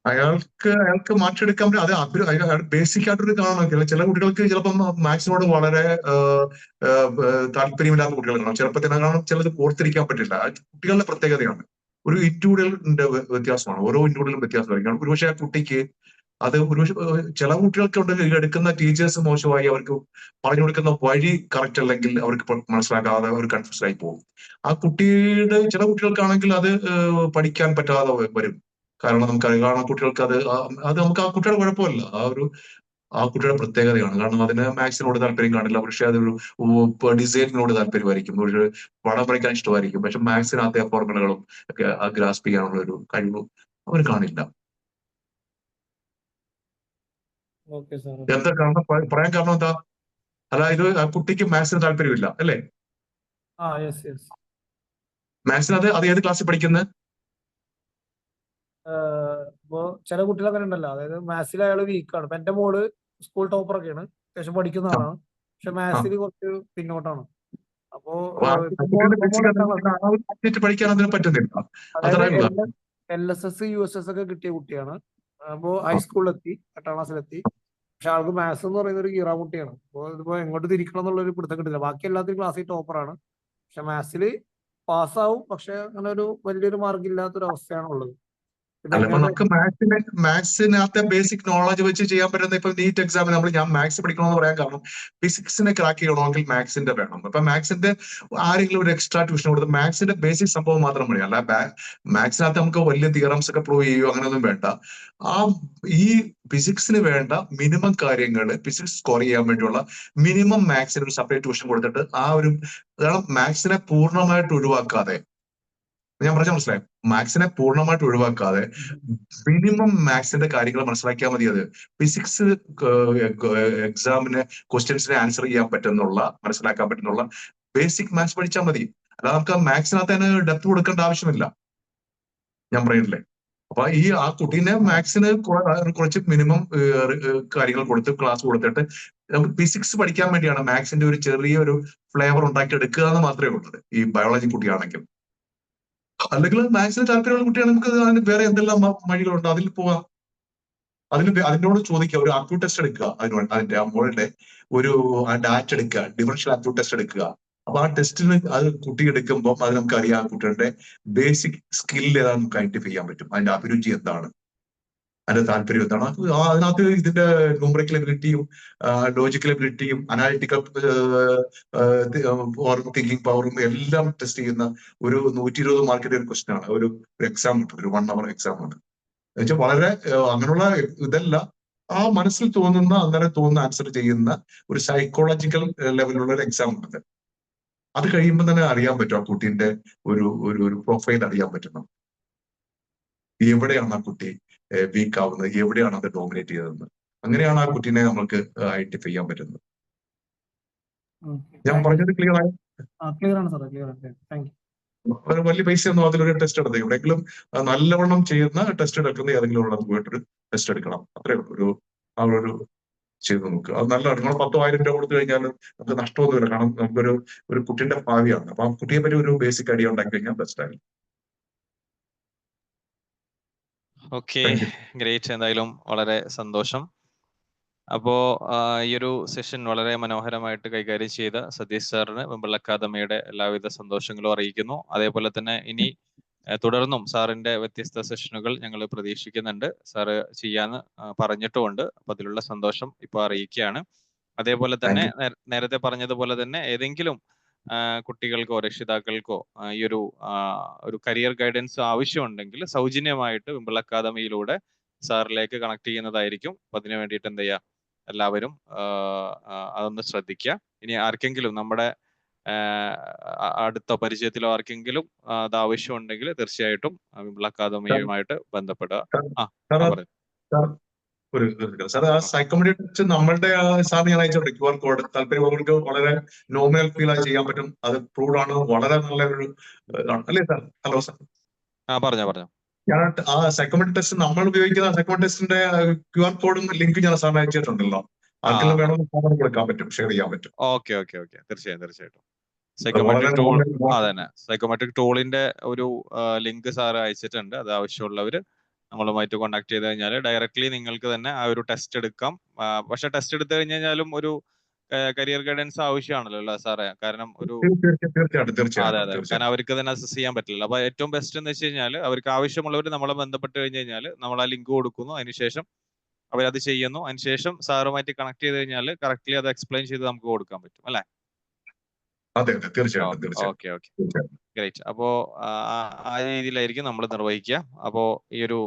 അയാൾക്ക് മാറ്റിയെടുക്കാൻ പറ്റും. അത് ബേസിക് ആയിട്ടൊരു കാണണം. ചില കുട്ടികൾക്ക് ചിലപ്പം മാത്സിനോട് വളരെ താല്പര്യമില്ലാത്ത കുട്ടികൾ കാണാം. ചെറുപ്പത്തിൽ കാണാം, ചിലത് ഓർത്തിരിക്കാൻ പറ്റില്ല. കുട്ടികളുടെ പ്രത്യേകതയാണ്. ഒരു ഇൻഡിവിജ്വലിന്റെ വ്യത്യാസമാണ്. ഓരോ ഇൻഡിവിജ്വലും വ്യത്യാസമായിരിക്കും. ഒരുപക്ഷെ ആ കുട്ടിക്ക് അത് ഒരുപക്ഷെ ചില കുട്ടികൾക്ക് ഉണ്ടെങ്കിൽ എടുക്കുന്ന ടീച്ചേഴ്സ് മോശമായി, അവർക്ക് പറഞ്ഞു കൊടുക്കുന്ന വഴി കറക്റ്റ് അല്ലെങ്കിൽ അവർക്ക് മനസ്സിലാക്കാതെ അവർ കൺഫ്യൂസ് ആയി പോകും. ആ കുട്ടിയുടെ ചില കുട്ടികൾക്കാണെങ്കിൽ അത് പഠിക്കാൻ പറ്റാതെ വരും. കാരണം കാരണം കുട്ടികൾക്ക് അത് നമുക്ക് ആ കുട്ടിയുടെ കുഴപ്പമല്ല, ആ കുട്ടിയുടെ പ്രത്യേകതയാണ്. കാരണം അതിന് മാത്സിനോട് താല്പര്യം കാണില്ല, പക്ഷെ അതൊരു ഡിസൈനിനോട് താല്പര്യമായിരിക്കും, ഒരു പടം വരയ്ക്കാൻ ഇഷ്ടമായിരിക്കും. പക്ഷെ മാത്സിനകത്തെ ഫോർമുലകളും ഒക്കെ ഗ്രാസ്പ് ചെയ്യാനുള്ള ഒരു കഴിവ് അവർ കാണില്ല. എന്താ കാരണം? പറയാൻ കാരണം എന്താ? അതായത് ആ കുട്ടിക്ക് മാത്സിന് താല്പര്യമില്ല അല്ലേ? മാത്സിന് അത് ഏത് ക്ലാസ്സിൽ പഠിക്കുന്നത്? ഇപ്പോ ചില കുട്ടികൾ അങ്ങനെ ഉണ്ടല്ലോ, അതായത് മാത്സിൽ അയാൾ വീക്കാണ്. ഇപ്പൊ എന്റെ മോള് സ്കൂൾ ടോപ്പർ ഒക്കെയാണ്, അത്യാവശ്യം പഠിക്കുന്ന ആളാണ്, പക്ഷെ മാത്സിൽ കുറച്ച് പിന്നോട്ടാണ്. അപ്പോ പഠിക്കാൻ അതിന് പറ്റുന്നില്ല. LSS USS ഒക്കെ കിട്ടിയ കുട്ടിയാണ്. അപ്പോ ഹൈസ്കൂളിലെത്തി, 8ാം ക്ലാസ്സിലെത്തി. പക്ഷെ ആൾക്ക് മാത്സ് എന്ന് പറയുന്ന ഒരു കീറാമുട്ടിയാണ്. അപ്പോൾ ഇതിപ്പോ എങ്ങോട്ട് തിരിക്കണം എന്നുള്ളൊരു പിടുത്തം കിട്ടില്ല. ബാക്കി എല്ലാത്തിനും ക്ലാസ്സിൽ ടോപ്പറാണ്, പക്ഷെ മാത്സിൽ പാസ്സാവും, പക്ഷെ അങ്ങനെ ഒരു വലിയൊരു മാർക്ക് ഇല്ലാത്തൊരു അവസ്ഥയാണ് ഉള്ളത്. അല്ലപ്പോ നമുക്ക് മാത്സിനകത്തെ ബേസിക് നോളജ് വെച്ച് ചെയ്യാൻ പറ്റുന്ന ഇപ്പൊ നീറ്റ് എക്സാമിന് ഞാൻ മാത്സ് പഠിക്കണമെന്ന് പറയാൻ കാരണം ഫിസിക്സിനെ ക്രാക്ക് ചെയ്യണമെങ്കിൽ മാത്സിന്റെ വേണം. അപ്പൊ മാത്സിന്റെ ആരെങ്കിലും ഒരു എക്സ്ട്രാ ട്യൂഷൻ കൊടുത്ത് മാത്സിന്റെ ബേസിക് സംഭവം മാത്രം മതി. അല്ല മാത്സിനകത്ത് നമുക്ക് വലിയ തിയറംസ് ഒക്കെ പ്രൂവ് ചെയ്യുകയോ അങ്ങനെയൊന്നും വേണ്ട. ഈ ഫിസിക്സിന് വേണ്ട മിനിമം കാര്യങ്ങൾ, ഫിസിക്സ് സ്കോർ ചെയ്യാൻ വേണ്ടിയുള്ള മിനിമം മാത്സിന് ഒരു സെപ്പറേറ്റ് ട്യൂഷൻ കൊടുത്തിട്ട് മാത്സിനെ പൂർണ്ണമായിട്ട് ഒഴിവാക്കാതെ, ഞാൻ പറഞ്ഞ മനസ്സിലായി, മാത്സിനെ പൂർണ്ണമായിട്ട് ഒഴിവാക്കാതെ മിനിമം മാത്സിന്റെ കാര്യങ്ങൾ മനസ്സിലാക്കിയാൽ മതി. അത് ഫിസിക്സ് എക്സാമിന് ക്വസ്റ്റ്യൻസിനെ ആൻസർ ചെയ്യാൻ മനസ്സിലാക്കാൻ പറ്റുന്നുള്ള ബേസിക് മാത്സ് പഠിച്ചാൽ മതി. അല്ലാതെ നമുക്ക് മാത്സിനകത്ത് അതിന് ഡെപ്ത് കൊടുക്കേണ്ട ആവശ്യമില്ല, ഞാൻ പറയുന്നില്ലേ. അപ്പൊ ആ കുട്ടീനെ മാത്സിന് കുറച്ച് മിനിമം കാര്യങ്ങൾ കൊടുത്ത് ക്ലാസ് കൊടുത്തിട്ട് നമുക്ക് ഫിസിക്സ് പഠിക്കാൻ വേണ്ടിയാണ് മാത്സിന്റെ ഒരു ചെറിയൊരു ഫ്ലേവർ ഉണ്ടാക്കി എടുക്കുക എന്ന് മാത്രമേ ഉള്ളൂ ഈ ബയോളജി കുട്ടിയാണെങ്കിൽ. അല്ലെങ്കിൽ മാത്സിന് താല്പര്യമുള്ള കുട്ടിയാണ്, നമുക്ക് അതിന് വേറെ എന്തെല്ലാം വഴികളുണ്ട്, അതിൽ പോവാം. അതിനോട് ചോദിക്കുക, ഒരു ആപ്റ്റ്യൂഡ് ടെസ്റ്റ് എടുക്കുക, അതിന്റെ മോളുടെ ഒരു ഡാറ്റ എടുക്കുക, ഡിഫറൻഷ്യൽ ആപ്റ്റ്യൂഡ് ടെസ്റ്റ് എടുക്കുക. അപ്പൊ ആ ടെസ്റ്റിന് അത് കുട്ടി എടുക്കുമ്പോൾ അത് നമുക്ക് അറിയാം ആ കുട്ടിയുടെ ബേസിക് സ്കിൽ ഏതാണ് നമുക്ക് ഐഡന്റിഫൈ ചെയ്യാൻ പറ്റും. അതിന്റെ അഭിരുചി എന്താണ്, അതിന്റെ താല്പര്യം എന്താണ്. അതിനകത്ത് ഇതിന്റെ ന്യൂമറിക്കൽ എബിലിറ്റിയും ലോജിക്കൽ എബിലിറ്റിയും അനാലിറ്റിക്കൽ തിങ്കിങ് പവറും എല്ലാം ടെസ്റ്റ് ചെയ്യുന്ന ഒരു 120 മാർക്കിന്റെ ഒരു ക്വസ്റ്റ്യൻ ആണ്, ഒരു എക്സാം ഉണ്ട്, ഒരു 1 hour എക്സാം ഉണ്ട്. എന്നുവെച്ചാൽ വളരെ അങ്ങനെയുള്ള ഇതല്ല, ആ മനസ്സിൽ അങ്ങനെ തോന്നുന്ന ആൻസർ ചെയ്യുന്ന ഒരു സൈക്കോളജിക്കൽ ലെവലിലുള്ള ഒരു എക്സാം ഉണ്ട്. അത് കഴിയുമ്പോൾ തന്നെ അറിയാൻ പറ്റും ആ കുട്ടീന്റെ ഒരു പ്രൊഫൈൽ അറിയാൻ പറ്റും. എവിടെയാണ് ആ കുട്ടി വീക്ക് ആവുന്നത്, എവിടെയാണ് അത് ഡോമിനേറ്റ് ചെയ്തതെന്ന്. അങ്ങനെയാണ് ആ കുട്ടീനെ നമുക്ക് ഐഡന്റിഫൈ ചെയ്യാൻ പറ്റുന്നത്. ഞാൻ പറഞ്ഞത് ക്ലിയർ ആയി? വലിയ പൈസയൊന്നും അതിലൊരു ടെസ്റ്റ് എടുത്തത്, എവിടെയെങ്കിലും നല്ലവണ്ണം ചെയ്യുന്ന ടെസ്റ്റ് എടുക്കുന്ന ഏതെങ്കിലും ഉള്ളത് പോയിട്ടൊരു ടെസ്റ്റ് എടുക്കണം, അത്രേ ഉള്ളൂ. ഒരു ചെയ്ത് നോക്കുക, അത് നല്ലതാണ്. നിങ്ങൾ 10,000 രൂപ കൊടുത്തു കഴിഞ്ഞാൽ നമുക്ക് നഷ്ടമൊന്നുമില്ല. കാരണം നമുക്കൊരു കുട്ടീന്റെ ഭാവിയാണ്. അപ്പൊ ആ കുട്ടിയെ പറ്റി ഒരു ബേസിക് ഐഡിയ ഉണ്ടാക്കി കഴിഞ്ഞാൽ ബെസ്റ്റ് ആയി. Okay, great. എന്തായാലും വളരെ സന്തോഷം. അപ്പോ ഈ ഒരു സെഷൻ വളരെ മനോഹരമായിട്ട് കൈകാര്യം ചെയ്ത സതീഷ് സാറിന് വെമ്പിൾ അക്കാദമിയുടെ എല്ലാവിധ സന്തോഷങ്ങളും അറിയിക്കുന്നു. അതേപോലെ തന്നെ ഇനി തുടർന്നും സാറിന്റെ വ്യത്യസ്ത സെഷനുകൾ ഞങ്ങൾ പ്രതീക്ഷിക്കുന്നുണ്ട്. സാറ് ചെയ്യാന്ന് പറഞ്ഞിട്ടുമുണ്ട്. അപ്പൊ അതിലുള്ള സന്തോഷം ഇപ്പൊ അറിയിക്കുകയാണ്. അതേപോലെ തന്നെ നേരത്തെ പറഞ്ഞതുപോലെ തന്നെ ഏതെങ്കിലും കുട്ടികൾക്കോ രക്ഷിതാക്കൾക്കോ ഈ ഒരു കരിയർ ഗൈഡൻസ് ആവശ്യമുണ്ടെങ്കിൽ സൗജന്യമായിട്ട് വെമ്പിൾ അക്കാദമിയിലൂടെ സാറിലേക്ക് കണക്ട് ചെയ്യുന്നതായിരിക്കും. അപ്പൊ അതിനു വേണ്ടിയിട്ട് എന്ത് ചെയ്യുക, എല്ലാവരും അതൊന്ന് ശ്രദ്ധിക്കുക. ഇനി ആർക്കെങ്കിലും നമ്മുടെ അടുത്ത പരിചയത്തിലോ ആർക്കെങ്കിലും അത് ആവശ്യമുണ്ടെങ്കിൽ തീർച്ചയായിട്ടും വെമ്പിൾ അക്കാദമിയുമായിട്ട് ബന്ധപ്പെടുക. സാർ, ആ സൈക്കോമെട്രി ടെസ്റ്റ് നമ്മളുടെ സാറിന് ഞാൻ അയച്ചോട്ടെ QR കോഡ് താല്പര്യമുള്ളവർക്ക് വളരെ നോമിനൽ ഫീൽ ആയി ചെയ്യാൻ പറ്റും. അത് പ്രൂവ്ഡ് ആണ്. വളരെ നല്ലൊരു അല്ലേ സാർ? ഹലോ സാർ, പറഞ്ഞോ. ഞാൻ ആ സൈക്കോമെട്രി ടെസ്റ്റ് നമ്മൾ ഉപയോഗിക്കുന്ന സൈക്കോമെട്രി ടെസ്റ്റിന്റെ QR കോഡും ലിങ്ക് ഞാൻ സാറിന് അയച്ചിട്ടുണ്ടല്ലോ. ആർക്കെങ്കിലും വേണമെങ്കിൽ സാറിന് കൊടുക്കാൻ പറ്റും, ഷെയർ ചെയ്യാൻ പറ്റും. ഓക്കെ. തീർച്ചയായിട്ടും സൈക്കോമെട്രിക് ടൂൾ, അതന്നെ സൈക്കോമെട്രിക് ടൂളിന്റെ ഒരു ലിങ്ക് സാർ അയച്ചിട്ടുണ്ട്. അത് ആവശ്യമുള്ളവര് നമ്മളുമായിട്ട് കോൺടാക്ട് ചെയ്ത് കഴിഞ്ഞാൽ ഡയറക്ട്ലി നിങ്ങൾക്ക് തന്നെ ആ ഒരു ടെസ്റ്റ് എടുക്കാം. പക്ഷെ ടെസ്റ്റ് എടുത്തു കഴിഞ്ഞാലും ഒരു കരിയർ ഗൈഡൻസ് ആവശ്യമാണല്ലോ അല്ലേ സാറേ? കാരണം ഒരു അതെ, കാരണം അവർക്ക് തന്നെ അസസ് ചെയ്യാൻ പറ്റില്ല. അപ്പൊ ഏറ്റവും ബെസ്റ്റ് എന്ന് വെച്ച് കഴിഞ്ഞാൽ അവർക്ക് ആവശ്യമുള്ളവർ നമ്മളെ ബന്ധപ്പെട്ട് കഴിഞ്ഞ് കഴിഞ്ഞാൽ നമ്മൾ ആ ലിങ്ക് കൊടുക്കുന്നു, അതിനുശേഷം അവരത് ചെയ്യുന്നു, അതിനുശേഷം സാറുമായിട്ട് കണക്ട് ചെയ്ത് കഴിഞ്ഞാൽ കറക്റ്റ്ലി അത് എക്സ്പ്ലെയിൻ ചെയ്ത് നമുക്ക് കൊടുക്കാൻ പറ്റും അല്ലേ? Okay great. അപ്പോ ആ രീതിയിലായിരിക്കും നമ്മൾ നിർവഹിക്കുക. അപ്പോ ഈ ഒരു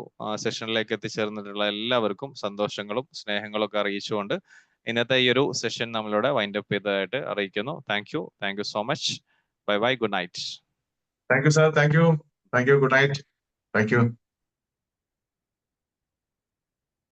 സെഷനിലേക്ക് എത്തിച്ചേർന്നിട്ടുള്ള എല്ലാവർക്കും സന്തോഷങ്ങളും സ്നേഹങ്ങളും ഒക്കെ അറിയിച്ചുകൊണ്ട് ഇന്നത്തെ ഈ ഒരു സെഷൻ നമ്മളിവിടെ വൈൻഡ് അപ്പ് ചെയ്തതായിട്ട് അറിയിക്കുന്നു. Thank you so much. Bye, good night. Thank you sir, thank you, good night, thank U.